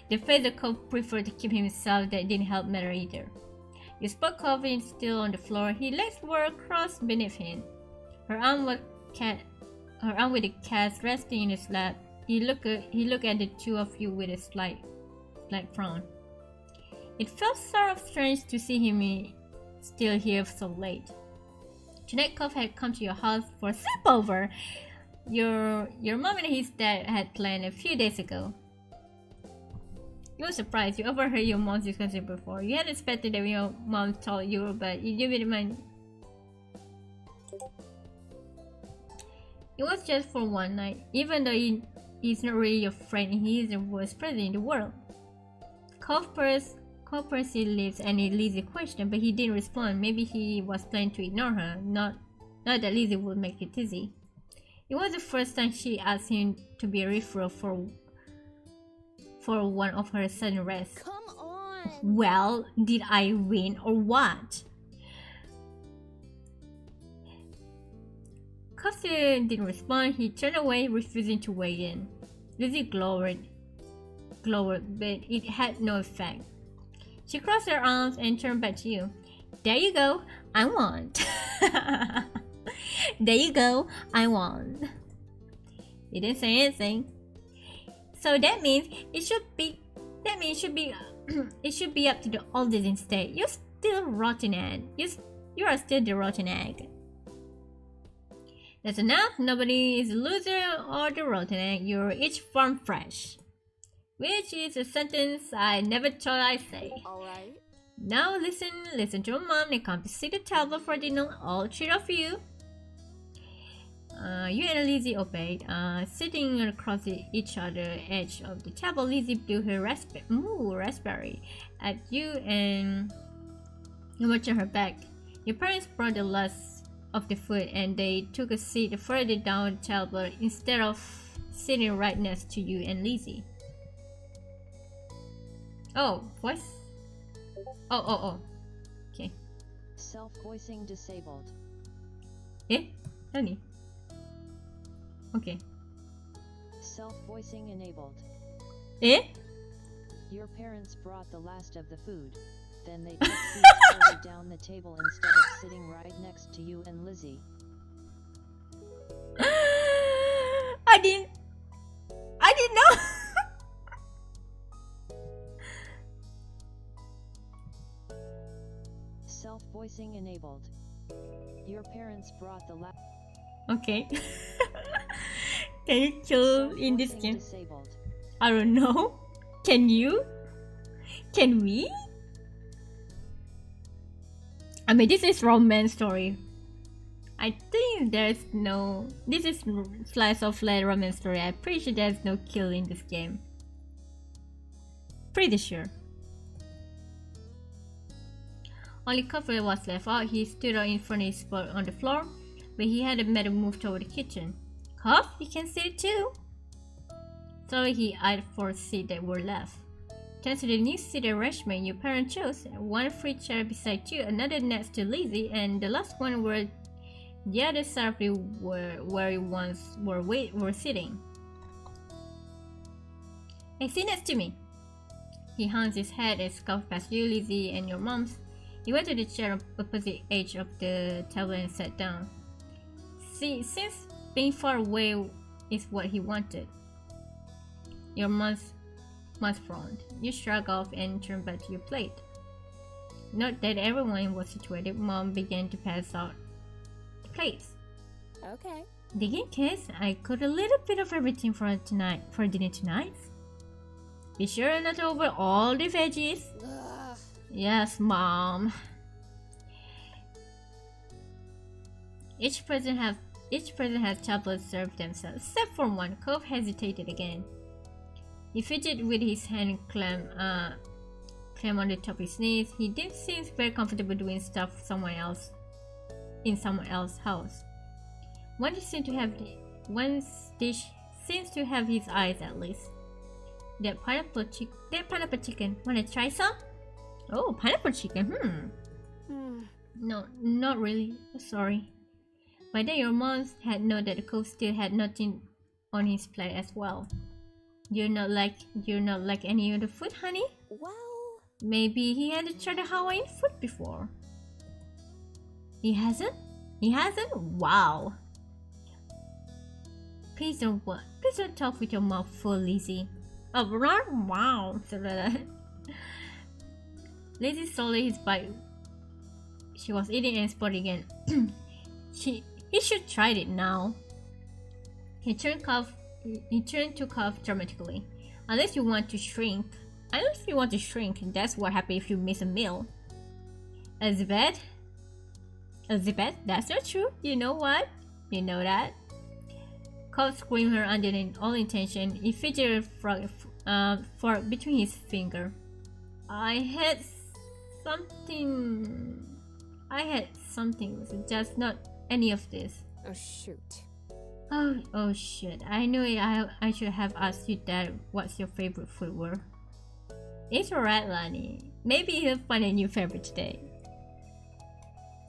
The face of Cove preferred to keep himself. That didn't help matter either. You spot Cove still on the floor. His legs were crossed beneath him. Her arm with the cat resting in his lap. He looked at the two of you with a slight frown. It felt sort of strange to see him still here so late. Tonight, Cove had come to your house for a sleepover. Your mom and his dad had planned a few days ago. You were surprised. You overheard your mom's discussion before. You had expected that your mom told you, but you didn't mind. It was just for one night. Even though he's not really your friend, he is the worst person in the world. Cove pursed his lips and Lizzie questioned, but he didn't respond. Maybe he was planning to ignore her. Not that Lizzie would make it easy. It was the first time she asked him to be a referral for one of her sudden rests. Come on! Well, did I win or what? Custer didn't respond. He turned away, refusing to weigh in. Lizzie glowered, but it had no effect. She crossed her arms and turned back to you. There you go. I won. There you go. I won. He didn't say anything. So that means it should be. That means it should be. It should be up to the oldest instead. You're still rotten egg. You are still the rotten egg. That's enough. Nobody is a loser or the rotten egg. You're each farm fresh. Which is a sentence I never thought I'd say. Alright. Now listen to your mom and come to see the table for dinner, all three of you. You and Lizzie obeyed. Sitting across each other edge of the table, Lizzie blew her raspberry at you and you watched her back. Your parents brought the last of the food and they took a seat further down the table instead of sitting right next to you and Lizzie. Oh, voice? Oh. Okay. Self-voicing disabled. Eh? Nani? Okay. Self-voicing enabled. Eh? Your parents brought the last of the food. Then they took seats further down the table instead of sitting right next to you and Lizzie. I didn't know. Self-voicing enabled. Your parents brought the last. Okay. Can you kill in this game? Disabled. I don't know. Can you? Can we? I mean, this is romance story. I think there's no. This is slice of life romance story. I'm pretty sure there's no kill in this game. Pretty sure. Only Cuthbert was left out. He stood out in front of his spot on the floor, but he had a made move toward the kitchen. Cuff, you can sit it too. So he eyed four seats that were left. Thanks to the new seat arrangement your parents chose, one free chair beside you, another next to Lizzie, and the last one where the other side where you once were sitting. Hey, sit next to me. He hung his head and scuffed past you, Lizzie, and your mom's. He went to the chair on the opposite edge of the table and sat down. See, since being far away is what he wanted. Your mom's frowned. You shrugged off and turned back to your plate. Note that everyone was situated. Mom began to pass out the plates. Okay. Digging case, I cooked a little bit of everything for dinner tonight. Be sure not to over all the veggies. Ugh. Yes, Mom. Each person has tablets served themselves, except for one. Cove hesitated again. He fidgeted with his hand clammed on the top of his knees. He didn't seem very comfortable doing stuff in someone else's house. One dish seems to have his eyes at least. That pineapple chicken. Wanna try some? Oh, pineapple chicken. No, not really. Sorry. By then, your mom had known that the cook still had nothing on his plate as well. You're not like any other food, honey? Well, Maybe he hadn't tried the Hawaiian food before. He hasn't? Wow. Please don't talk with your mouth full, Lizzie. Oh, wow. Lizzie swallowed his bite. She was eating and spotting again. He should try it now. He turned to cough dramatically. Unless you want to shrink, that's what happens if you miss a meal. Elizabeth, that's not true. You know what? You know that. Cough screamed her under all intention. He fidgeted for between his finger. I had something, just not any of this. oh shoot. Oh shit. I knew it. I should have asked you that. What's your favorite food were? It's alright, Lani. Maybe he'll find a new favorite today.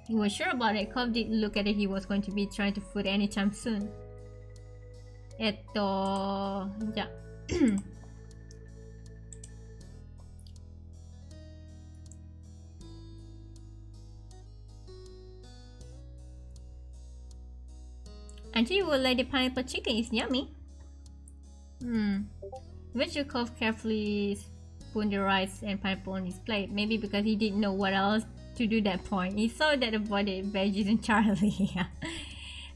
He was sure about it. Cobb didn't look at it. He was going to be trying to food anytime soon. Yeah. Auntie will like the pineapple chicken. It's yummy. Eventually, Cove carefully spooned the rice and pineapple on his plate. Maybe because he didn't know what else to do that point. He saw that about the veggies and Charlie.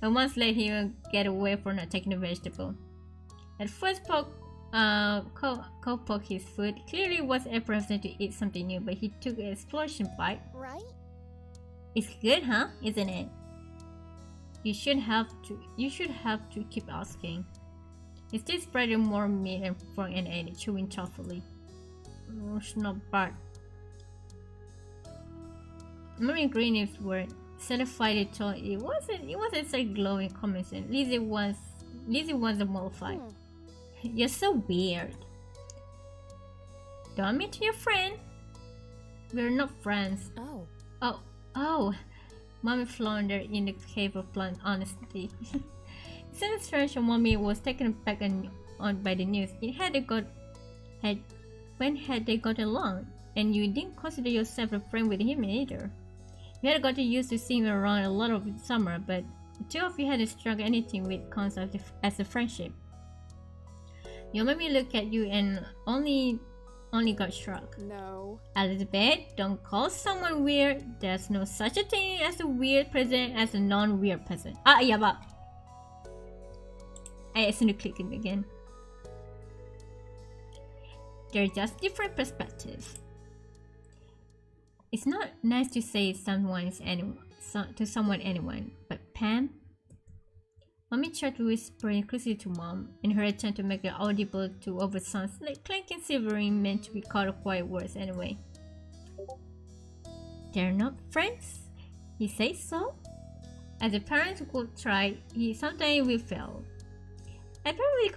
And once let him get away for not taking the vegetable. At first, Cove poked his foot. Clearly was apprehensive to eat something new, but he took an explosion bite. Right? It's good, huh? Isn't it? You should have to keep asking. He still spreading more meat and fork and ate it, chewing thoughtfully. Oh, it's not bad. Mommy Green is word. Satisfied it told it wasn't so glowing comments. Lizzie wants a mollified. You're so weird. Don't meet your friend. We're not friends. Oh. Mommy floundered in the cave of blunt honesty. It seemed strange when Mommy was taken back on by the news. When had they got along? And you didn't consider yourself a friend with him either. You had gotten used to seeing him around a lot of the summer, but the two of you hadn't struck anything with concept as a friendship. Your mommy looked at you and only got struck. No. Elizabeth, don't call someone weird. There's no such a thing as a weird person as a non-weird person. Yeah, but I accidentally clicked it again. They're just different perspectives. It's not nice to say to someone anyone, but Pam. Mommy tried to whisper inclusively to Mom in her attempt to make it audible to over sounds like clanking silvering meant to be called quiet words anyway. They're not friends? He says so? As a parent could try, sometimes we fail. I probably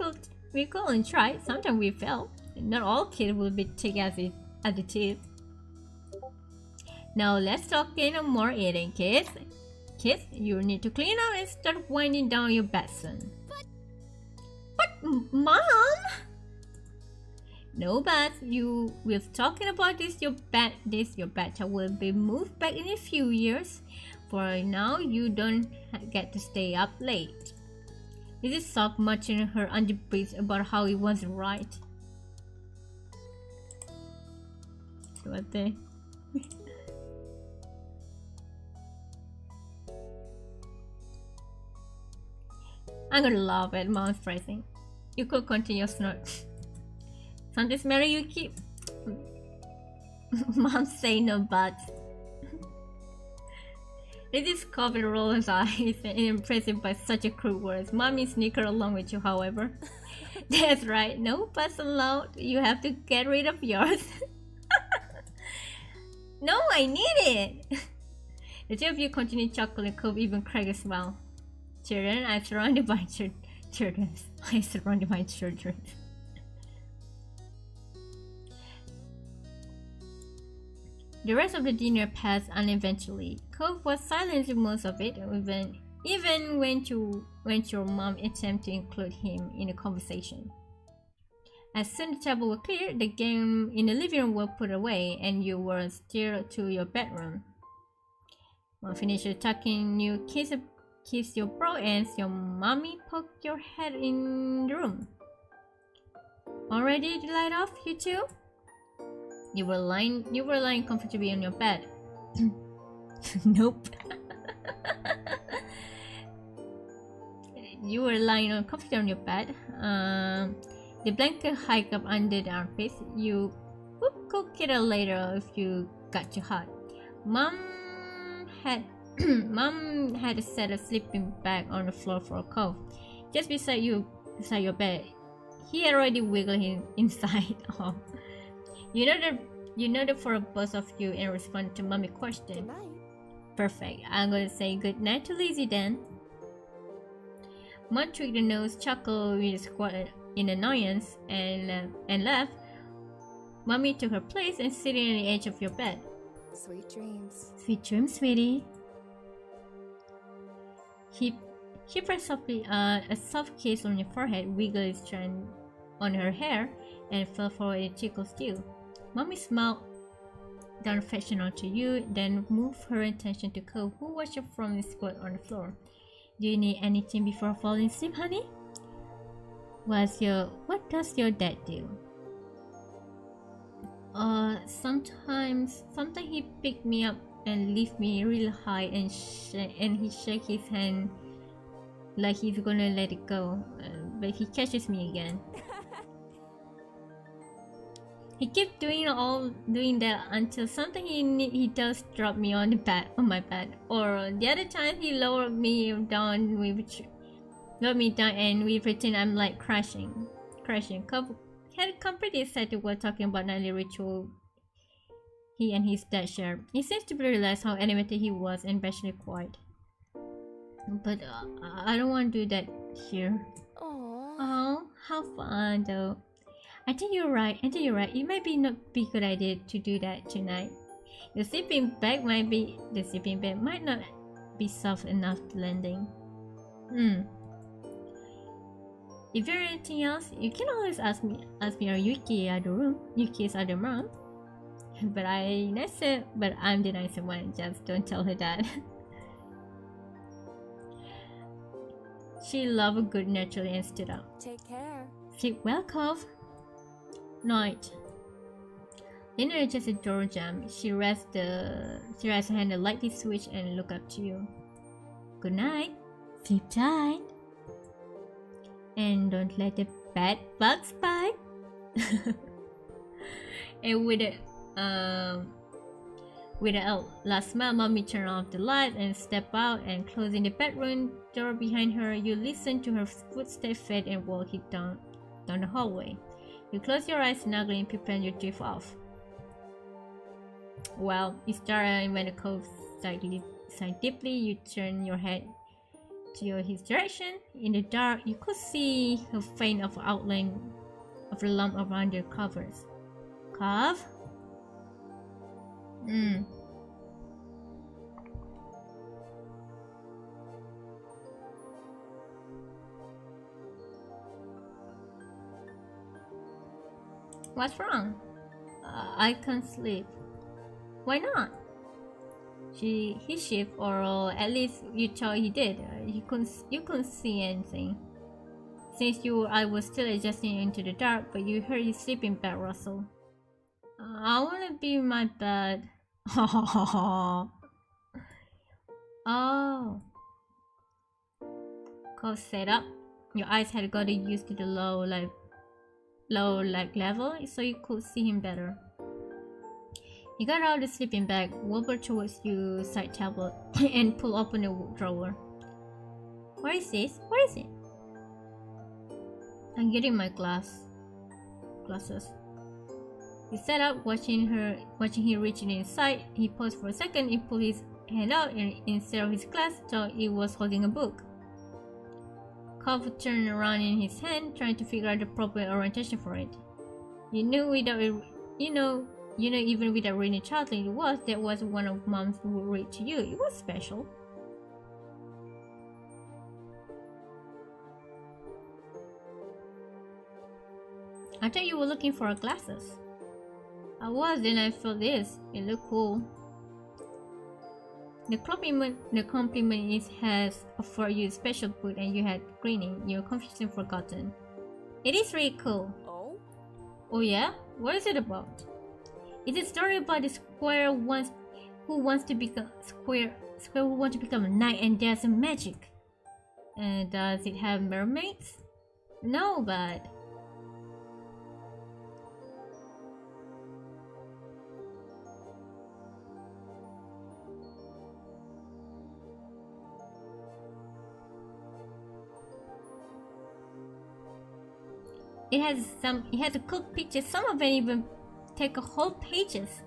we could only try, sometimes we fail. Not all kids will be thick as it is. Now let's talk in more eating, kids. Kids, you need to clean up and start winding down your bed soon. But Mom! No, but we're talking about this. Your bedtime will be moved back in a few years. For now, you don't get to stay up late. Lizzie sobbed much in her underbreath about how it wasn't right. What the? I'm gonna laugh at Mom's phrasing. You could continue snort. Sometimes Mary you keep Mom say no buts. Lizzie's covered roll his eyes and impressed by such a crude words. Mommy snickered along with you, however. That's right, no buts allowed. You have to get rid of yours. No, I need it. The two of you continue chuckling, Cove even cracked a smile. Children, I'm surrounded by children. I'm surrounded by children. The rest of the dinner passed uneventfully. Cove was silent through most of it, even when your mom attempted to include him in the conversation. As soon as the table was clear, the game in the living room was put away, and you were steered to your bedroom. When finished tucking, you kissed your bro and your mommy poked your head in the room. All ready to light off, you two? You were lying comfortably on your bed. Nope. You were lying comfortably on your bed. The blanket hiked up under the armpits. You would cook it later if you got too hot. Mom had a set of sleeping bag on the floor for a Cove, just beside your bed. He had already wiggled him inside. Oh. You know that for both of you in response to Mommy's question. Perfect. I'm gonna say good night to Lizzie then. Mom tweaked the nose, chuckled with a squat in annoyance, and left. Mommy took her place and sitting on the edge of your bed. Sweet dreams. Sweet dreams, sweetie. He pressed softly a soft kiss on your forehead, wiggled his strand on her hair, and fell for a tickle still. Mommy smiled down affection onto you, then moved her attention to Cove, who watched you from the spot on the floor. Do you need anything before falling asleep, honey? What does your dad do? Sometimes he pick me up and lift me real high and he shake his hand like he's gonna let it go, but he catches me again. He keeps doing that until something he does drop me on my bed, or the other time he lowered me down and we pretend I'm like crashing. Had come pretty excited while talking about nightly ritual he and his dad shared. He seems to realize how animated he was and especially quiet. But I don't want to do that here. Oh, how fun though. I think you're right. It might be not be a good idea to do that tonight. The sleeping bag might not be soft enough to landing. If there is anything else, you can always ask me or Yuki at the room. Yuki is at the room. But I'm the nicer one. Just don't tell her that. She loved good naturally and stood up. Take care. Sleep well, Cove. Night. Lena adjusts the door jam. She rests her hand on the lightly switch and look up to you. Good night. Sleep tight. And don't let the bad bugs bite. And with a last smile, Mommy turned off the light and stepped out, and closing the bedroom door behind her, you listen to her footsteps fade and walk down the hallway. You close your eyes snugly and prepare your drift off. Well, you start, and when the Cove sighed deeply, you turn your head to his direction. In the dark, you could see a faint outline of the lump around your covers. Cove? What's wrong? I can't sleep. Why not? He shift, or at least you thought he did. You couldn't see anything. Since I was still adjusting into the dark, but you heard his sleeping bag rustle. I wanna be in my bed. Oh. Cove sat up. Your eyes had gotten used to the low light level, so you could see him better. He got out of the sleeping bag, walked towards your side table, and pulled open the drawer. What is this? What is it? I'm getting my glasses. He sat up, watching him reaching inside. He paused for a second and pulled his hand out, and instead of his glass, thought he was holding a book. Cove turned around in his hand, trying to figure out the proper orientation for it. Even without reading childhood, that was one of Mom's who would read to you. It was special. I thought you were looking for glasses. I was, then I felt this. It looked cool. The compliment has offered you a special book, and you had grinning. Your confusion forgotten. It is really cool. Oh yeah? What is it about? It's a story about the square who wants to become a knight, and there's some magic. And does it have mermaids? No, but it has a cool picture. Some of them even take a whole pages.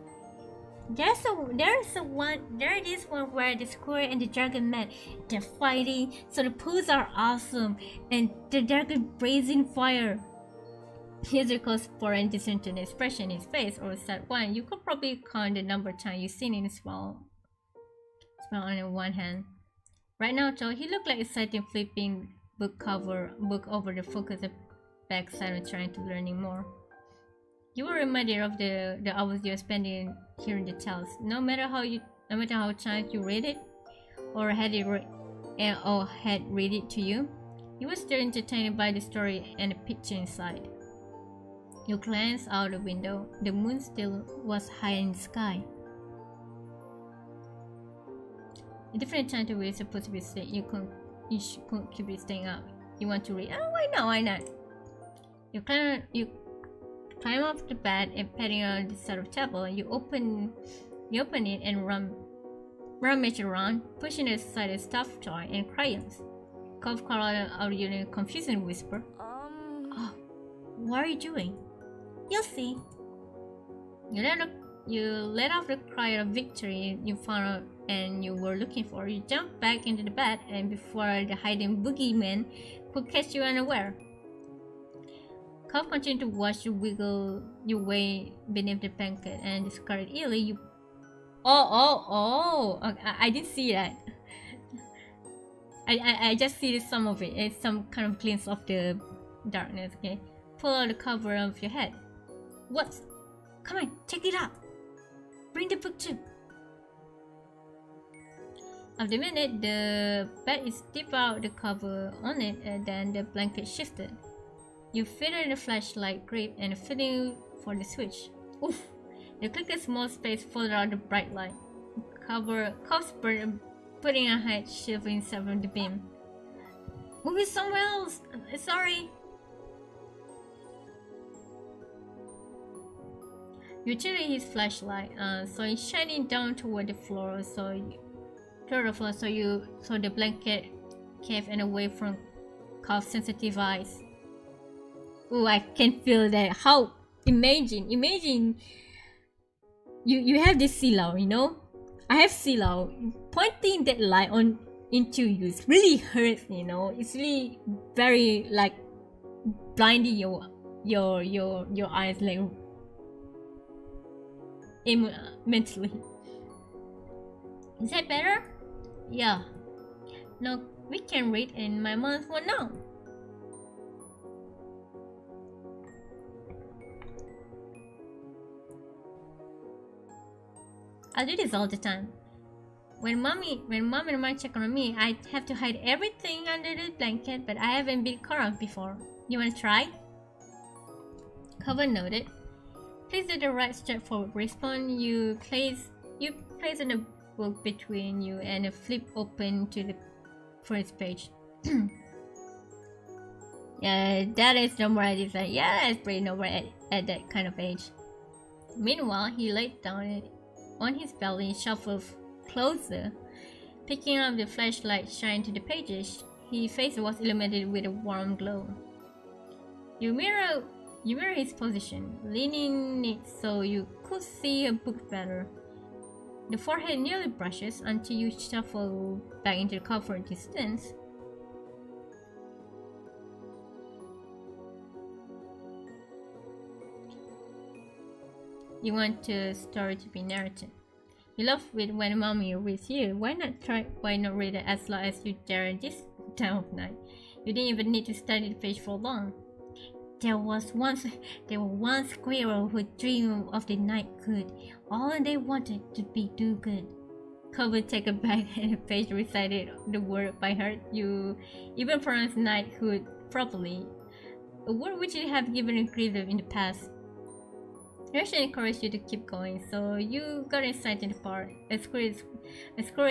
There is one where the squirrel and the dragon met. They're fighting, so the poses are awesome, and the dragon blazing fire. Here's a cause for a distinct expression in his face, or sad one. You could probably count the number of times you've seen him smile on one hand. Right now, Joe, he looked like exciting flipping book over the focus of backside and trying to learning more. You were reminded of the hours you're spending hearing the tales. No matter how times you read it or had it and or had read it to you. You were still entertained by the story and the picture inside. You glanced out the window. The moon still was high in the sky. A different time to we're supposed to be staying. You could be staying up. You want to read? Oh, why not? Why not? You climb off the bed and patting on the side of the table. You open it and rummage around, pushing aside a stuffed toy and crayons. Cove called out in a confusing whisper. Oh, what are you doing? You'll see. You let off the cry of victory you found and you were looking for. You jumped back into the bed, and before the hiding boogeyman could catch you unaware, Cove continued to watch you wiggle your way beneath the blanket and discarded eerily. You. Oh! I didn't see that. I just see some of it. It's some kind of glimpse of the darkness. Okay, pull out the cover of your head. What? Come on, check it out. Bring the book too. After a minute, the bed is tipped out the cover on it, and then the blanket shifted. You fitted the flashlight grip and fitting for the switch. Oof! You click a small space, followed out the bright light. Cove's putting a head shield inside from the beam. Move it somewhere else. Sorry. You turn his flashlight, so it's shining down toward the floor. So the blanket cave and away from Cove's sensitive eyes. Oh, I can feel that. How? Imagine. You have this silau, you know. I have silau. Pointing that light into you, it really hurts, you know. It's really very like blinding your eyes, like mentally. Is that better? Yeah. No, we can read and my mom won't know. I do this all the time. When mom and mom check on me, I have to hide everything under the blanket, but I haven't been caught off before. You wanna try? Cover noted. Please do the right step forward. Respawn. You place in the book between you and flip open to the first page. Yeah, that is normal at this age. Yeah, that's pretty normal at that kind of age. Meanwhile, he laid down on his belly and shuffled closer. Picking up the flashlight shine to the pages, his face was illuminated with a warm glow. You mirror his position, leaning it so you could see a book better. The forehead nearly brushes until you shuffle back into the comfort distance. You want the story to be narrated. You love it when mommy reads you. Why not read it as long as you dare this time of night? You didn't even need to study the page for long. There was one squirrel who dreamed of the knighthood. All they wanted to be do good. Cover taken back and the page recited the word by heart. You even pronounced knighthood properly, a word which you have given a grief in the past. Nurse encouraged you to keep going, so you got inside in the park. A squirrel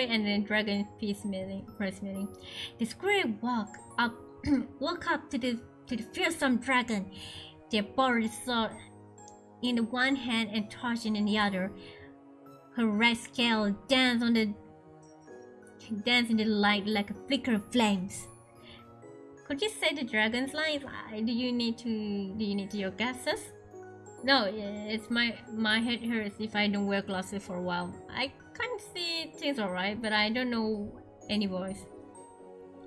and a dragon first meeting. The squirrel walked up to the fearsome dragon. They bore the sword in the one hand and torch in the other. Her red scale danced in the light like a flicker of flames. Could you say the dragon's lines? Do you need to your guesses? No, it's my head hurts if I don't wear glasses for a while. I can't see things alright, but I don't know any voice.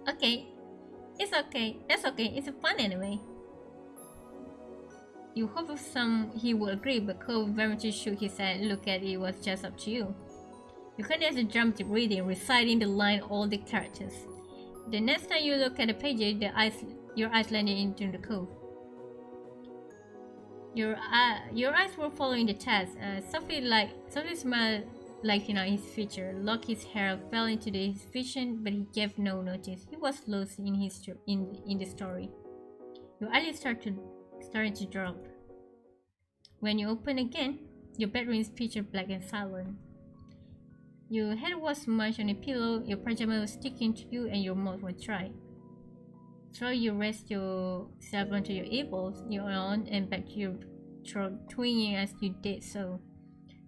Okay. It's okay. That's okay. It's fun anyway. You hope he will agree, but Cole very much shook his head. Look at it was just up to you. You continue to jump to reading, reciting the line, all the characters. The next time you look at the page, your eyes landed into the cove. Your eyes were following the text. Sophie smiled lighting up his feature. Locked his hair fell into his vision, but he gave no notice. He was lost in the story. Your eyelids started to drop. When you open again, your bedroom is pitch black and silent. Your head was smushed on a pillow, your pajamas was sticking to you, and your mouth was dry. So you rest yourself onto your elbows, your arm, and back to your throat, twinging as you did so.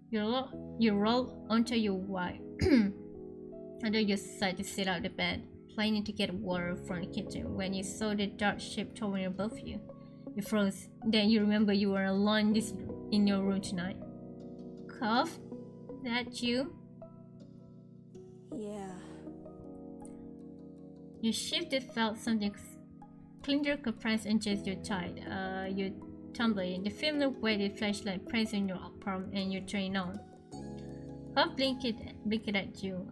You roll onto your wife, until you decided to sit out the bed, planning to get water from the kitchen. When you saw the dark shape towering above you, you froze. Then you remember you were alone in your room tonight. Cough? That you? Yeah. You shifted, felt something cleaner compressed against your thigh. You tumbling. The familiar weighted flashlight pressed on your palm and you turn on. Bob blinked at you.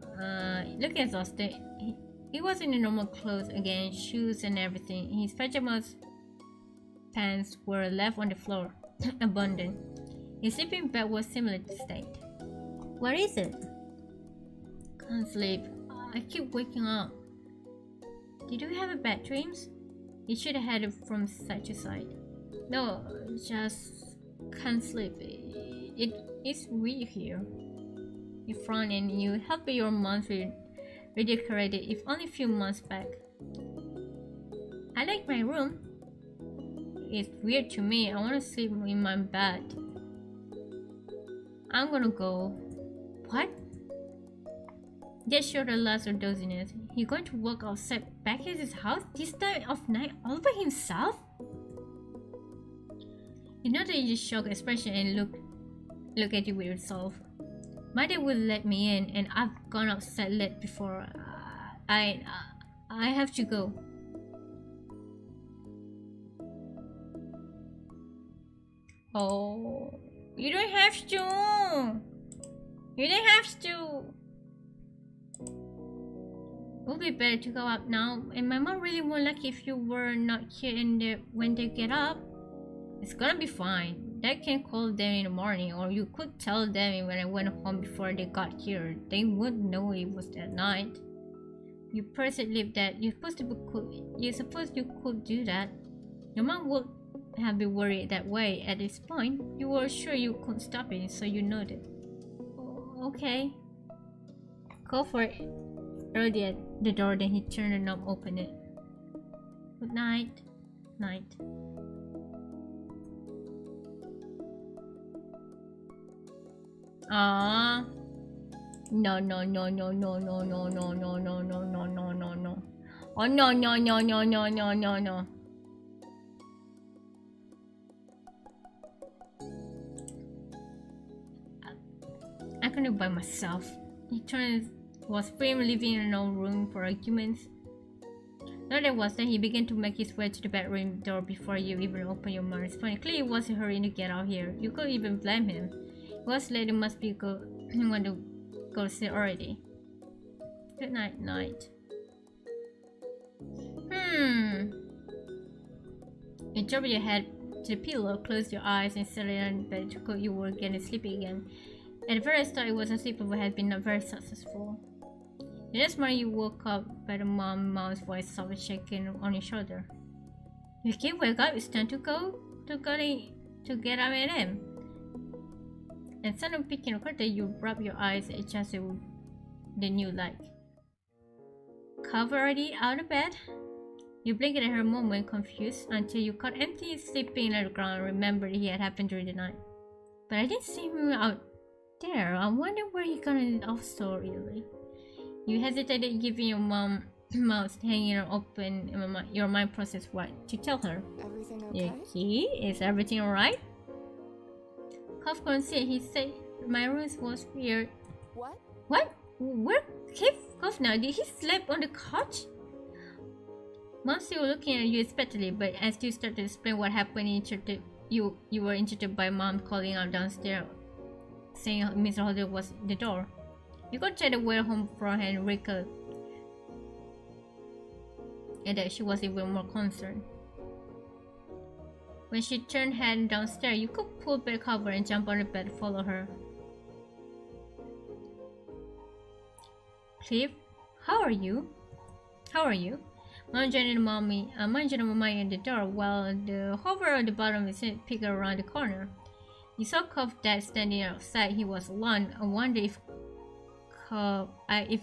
Looking exhausted. He was in the normal clothes again, shoes and everything. His pajamas pants were left on the floor, abandoned. His sleeping bag was similar to state. Where is it? Can't sleep. I keep waking up. Did you have bad dreams? You should have had it from side to side. No, just can't sleep. It's weird here. You frown and you help your mom redecorate it, if only a few months back. I like my room. It's weird to me. I want to sleep in my bed. I'm gonna go. What? Just showed the last of doziness. He's going to walk outside back at his house this time of night all by himself? You notice his shocked expression and look at you with resolve. My dad will let me in, and I've gone outside late before. I have to go. Oh, you don't have to. You don't have to. It would be better to go up now, and my mom really won't like if you were not here when they get up. It's gonna be fine. Dad can call them in the morning, or you could tell them when I went home before they got here. They wouldn't know it was that night. You personally that you suppose you could do that. Your mom would have been worried that way. At this point, you were sure you couldn't stop it, so you nodded. Okay. Go for it. Early at the door, then he turned the knob, opened it. Good night. Night. Ah. No. Oh no. Oh no. I can do it by myself. He was framed living in an old room for arguments. Now that was that he began to make his way to the bedroom door before you even opened your mouth. It's funny, clearly he wasn't hurrying to get out here. You couldn't even blame him. It was late, it must be want to go to sleep already. Good night, night. You drop your head to the pillow, closed your eyes, and settled on bed to you were getting sleepy again. At the very start, it wasn't sleepover had been not very successful. The next morning, you woke up by the mom's voice softly shaking on your shoulder. You can't wake up. It's time to go to get up at him. And suddenly picking a curtain, you rub your eyes adjusted with the new light. Cover already out of bed? You blinked at her a moment, confused, until you caught empty sleeping on the ground and remembered it had happened during the night. But I didn't see him out there. I wonder where he got it off so early. You hesitated, giving your mouth hanging open. Your mind processed what to tell her. Everything okay? Yuki, is everything alright? Cough couldn't see it. He said my room was weird. What? What? Where came Cough now? Did he sleep on the couch? Mom still looking at you expectantly, but as you started to explain what happened, you were interrupted by Mom calling out downstairs, saying Mr. Holder was at the door. You got to the way home from her and Rika, and that she was even more concerned. When she turned head downstairs, you could pull back cover and jump on the bed to follow her. Cliff, how are you? How are you? Mom joined mommy at the door while the hover at the bottom of his peeked around the corner. He saw Cuff Dad standing outside. He was alone. I wonder if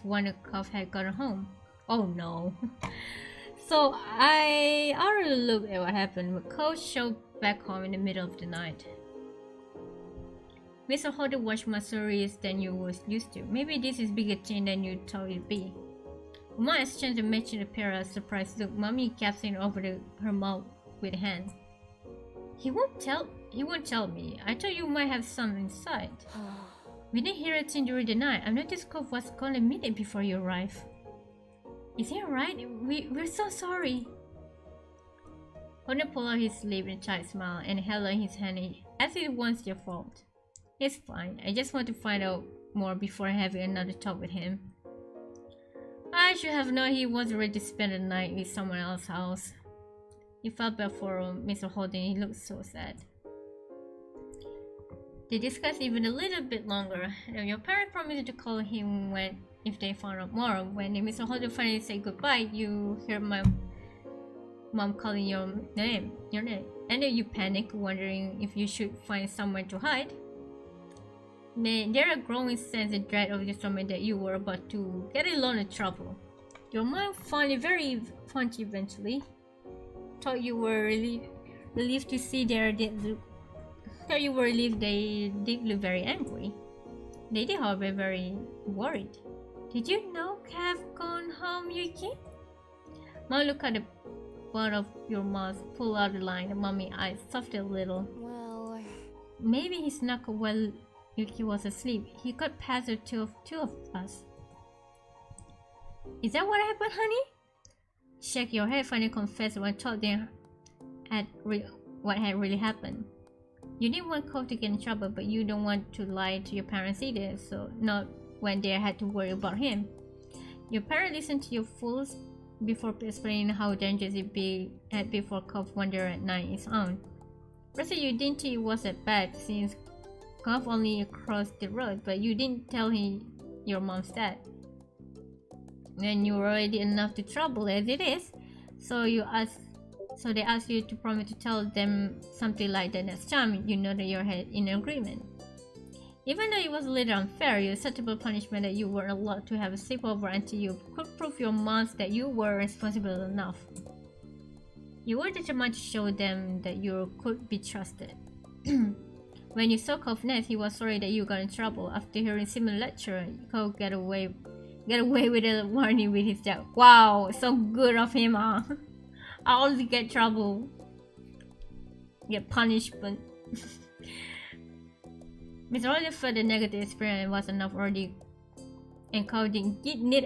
one of Cuff had gotten home. Oh no. So I already looked at what happened, but Cuff showed back home in the middle of the night. Mr. Holder was more serious than you was used to. Maybe this is bigger thing than you thought it'd be. Uma exchanged a matching pair of surprised look. Mommy captured over her mouth with a hand. He won't tell me. I thought you might have some inside. We didn't hear a thing during the night. I noticed Cuff was gone a minute before you arrived. Is he alright? We're so sorry. Holden pulled out his sleeve in a tight smile and held out his hand as it was your fault. It's fine. I just want to find out more before having another talk with him. I should have known he was ready to spend the night with someone else's house. He felt bad for Mr. Holden. He looked so sad. They discussed even a little bit longer. Your parents promised to call him if they found out more. When Mr. Holden finally said goodbye, you heard my mom calling your name. And then you panicked, wondering if you should find somewhere to hide. There a growing sense of dread of the moment that you were about to get in a lot of trouble. Your mom found it very funny eventually. Thought you were relieved to see they did look very angry. They did, however, very worried. Did you know Kev gone home, Yuki? Mom looked at the bottom of your mouth, pulled out the line. The mommy eyes softened a little. Well, maybe he snuck while Yuki was asleep. He got past the two of us. Is that what happened, honey? Shake your head, finally confessed when told them what had really happened. You didn't want Cole to get in trouble, but you don't want to lie to your parents either, so not when they had to worry about him. Your parents listened to your fools before explaining how dangerous it had before Cole wandered at night his own. First, you didn't think it was that bad since Cole only across the road, but you didn't tell him your mom's dad. And you were already enough to trouble as it is, so they asked you to promise to tell them something like that next time you know that you're in agreement. Even though it was a little unfair, your acceptable punishment that you weren't allowed to have a sleepover until you could prove your moms that you were responsible enough. You were determined to show them that you could be trusted. When you saw Cove next, he was sorry that you got in trouble. After hearing similar lecture, Cove get away with a warning with his dad. Wow, so good of him, huh? I always get trouble. Get punishment. Mr. Holden felt the negative experience was enough already, and Cole didn't need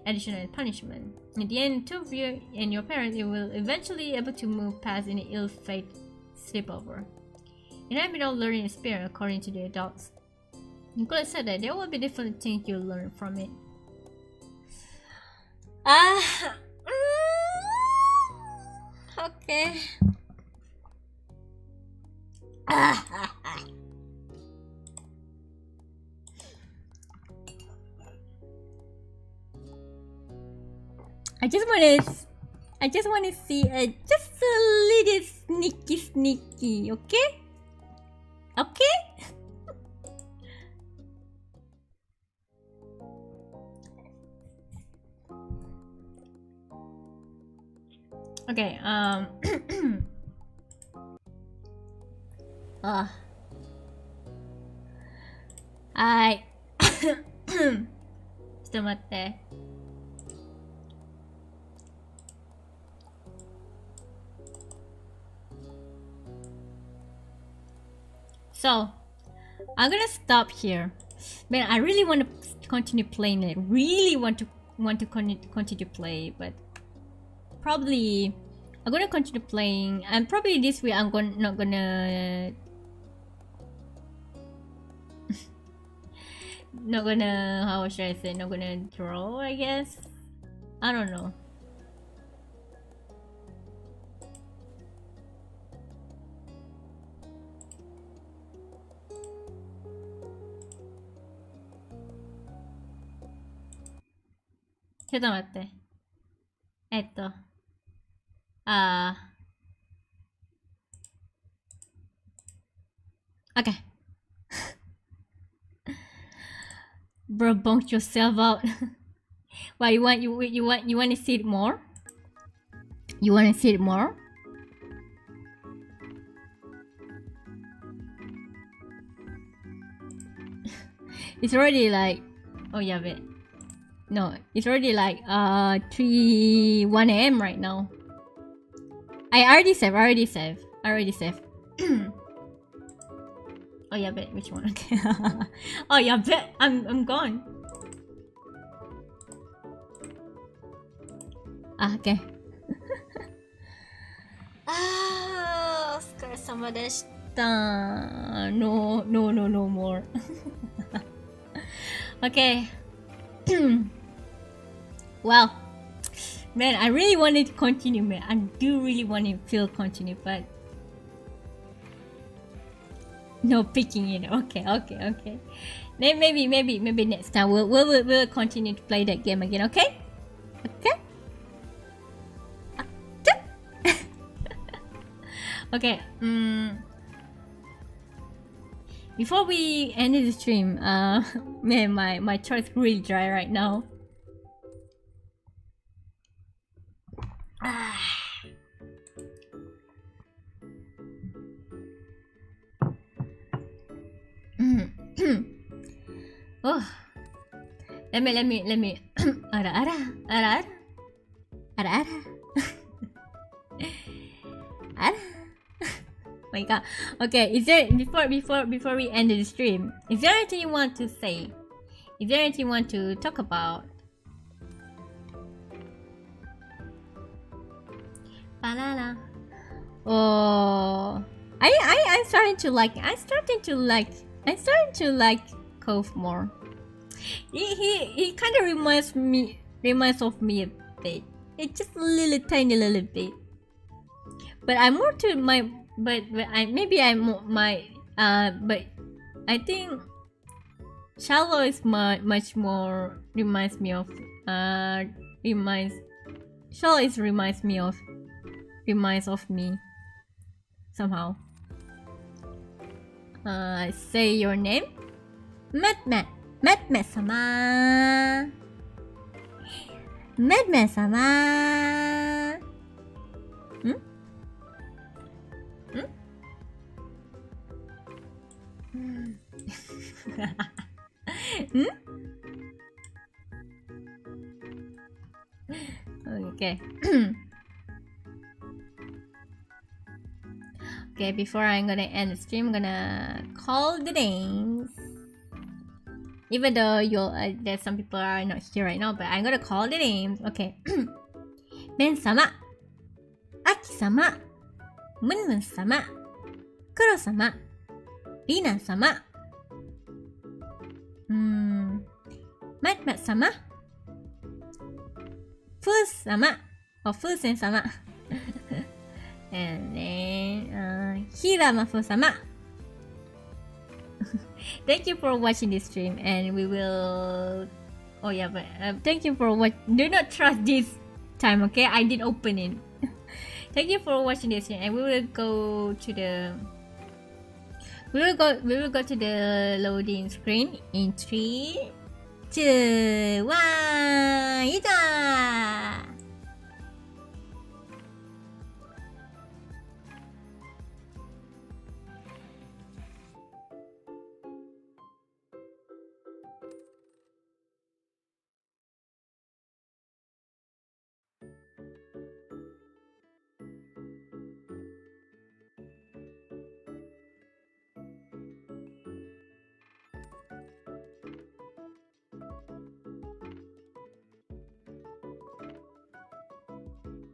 additional punishment. In the end, two of you and your parents will eventually be able to move past any ill-fated sleepover. It had been all learning experience according to the adults. You could have said that there will be different things you'll learn from it. Okay. I just want to see just a little sneaky, okay? Okay? Okay,ちょっと待って。So, I'm gonna stop here. Man, I really want to continue playing it. Really want to continue play, but probably I'm gonna continue playing. And probably this week I'm not gonna how should I say? Not gonna draw, I guess. I don't know. ちょっと待って。Okay. Bro, bonk yourself out. Why you want to see it more? You want to see it more? It's already like, oh yeah, wait. No, it's already like 1 a.m. right now. I already saved. Oh yeah, bet which one? Okay. Oh yeah, bet I'm gone. Okay. お疲れ様でした。No more. Okay. Well, man, I really wanted to continue, man. I do really want to feel continue, but no picking it. Okay. Maybe next time we'll continue to play that game again. Okay. Okay. Before we end the stream, man, my throat is really dry right now. Oh, let me. Ara. My god. Okay, is there before we end the stream, is there anything you want to say? Is there anything you want to talk about? Banana. Oh, I'm starting to like Cove more. He kind of reminds of me a bit. It's just a tiny little bit. But I'm more to my. But I think Shallow is much more reminds me of me somehow. Say your name. Madman sama. Okay. Okay, before I'm gonna end the stream, I'm gonna call the names. Even though there's some people are not here right now, but I'm gonna call the names. Okay. Ben-sama, Aki-sama, Mun-mun-sama, Kuro-sama, Rina-sama, Mat-mat-sama, Fu-sama, or Fu-sen-sama, and then Hiramafu-sama. Thank you for watching this stream, and we will. Oh yeah, but thank you for what. Do not trust this time, okay? I did open it. Thank you for watching this stream, and we will go to the. We will go to the loading screen in 3, 2, 1.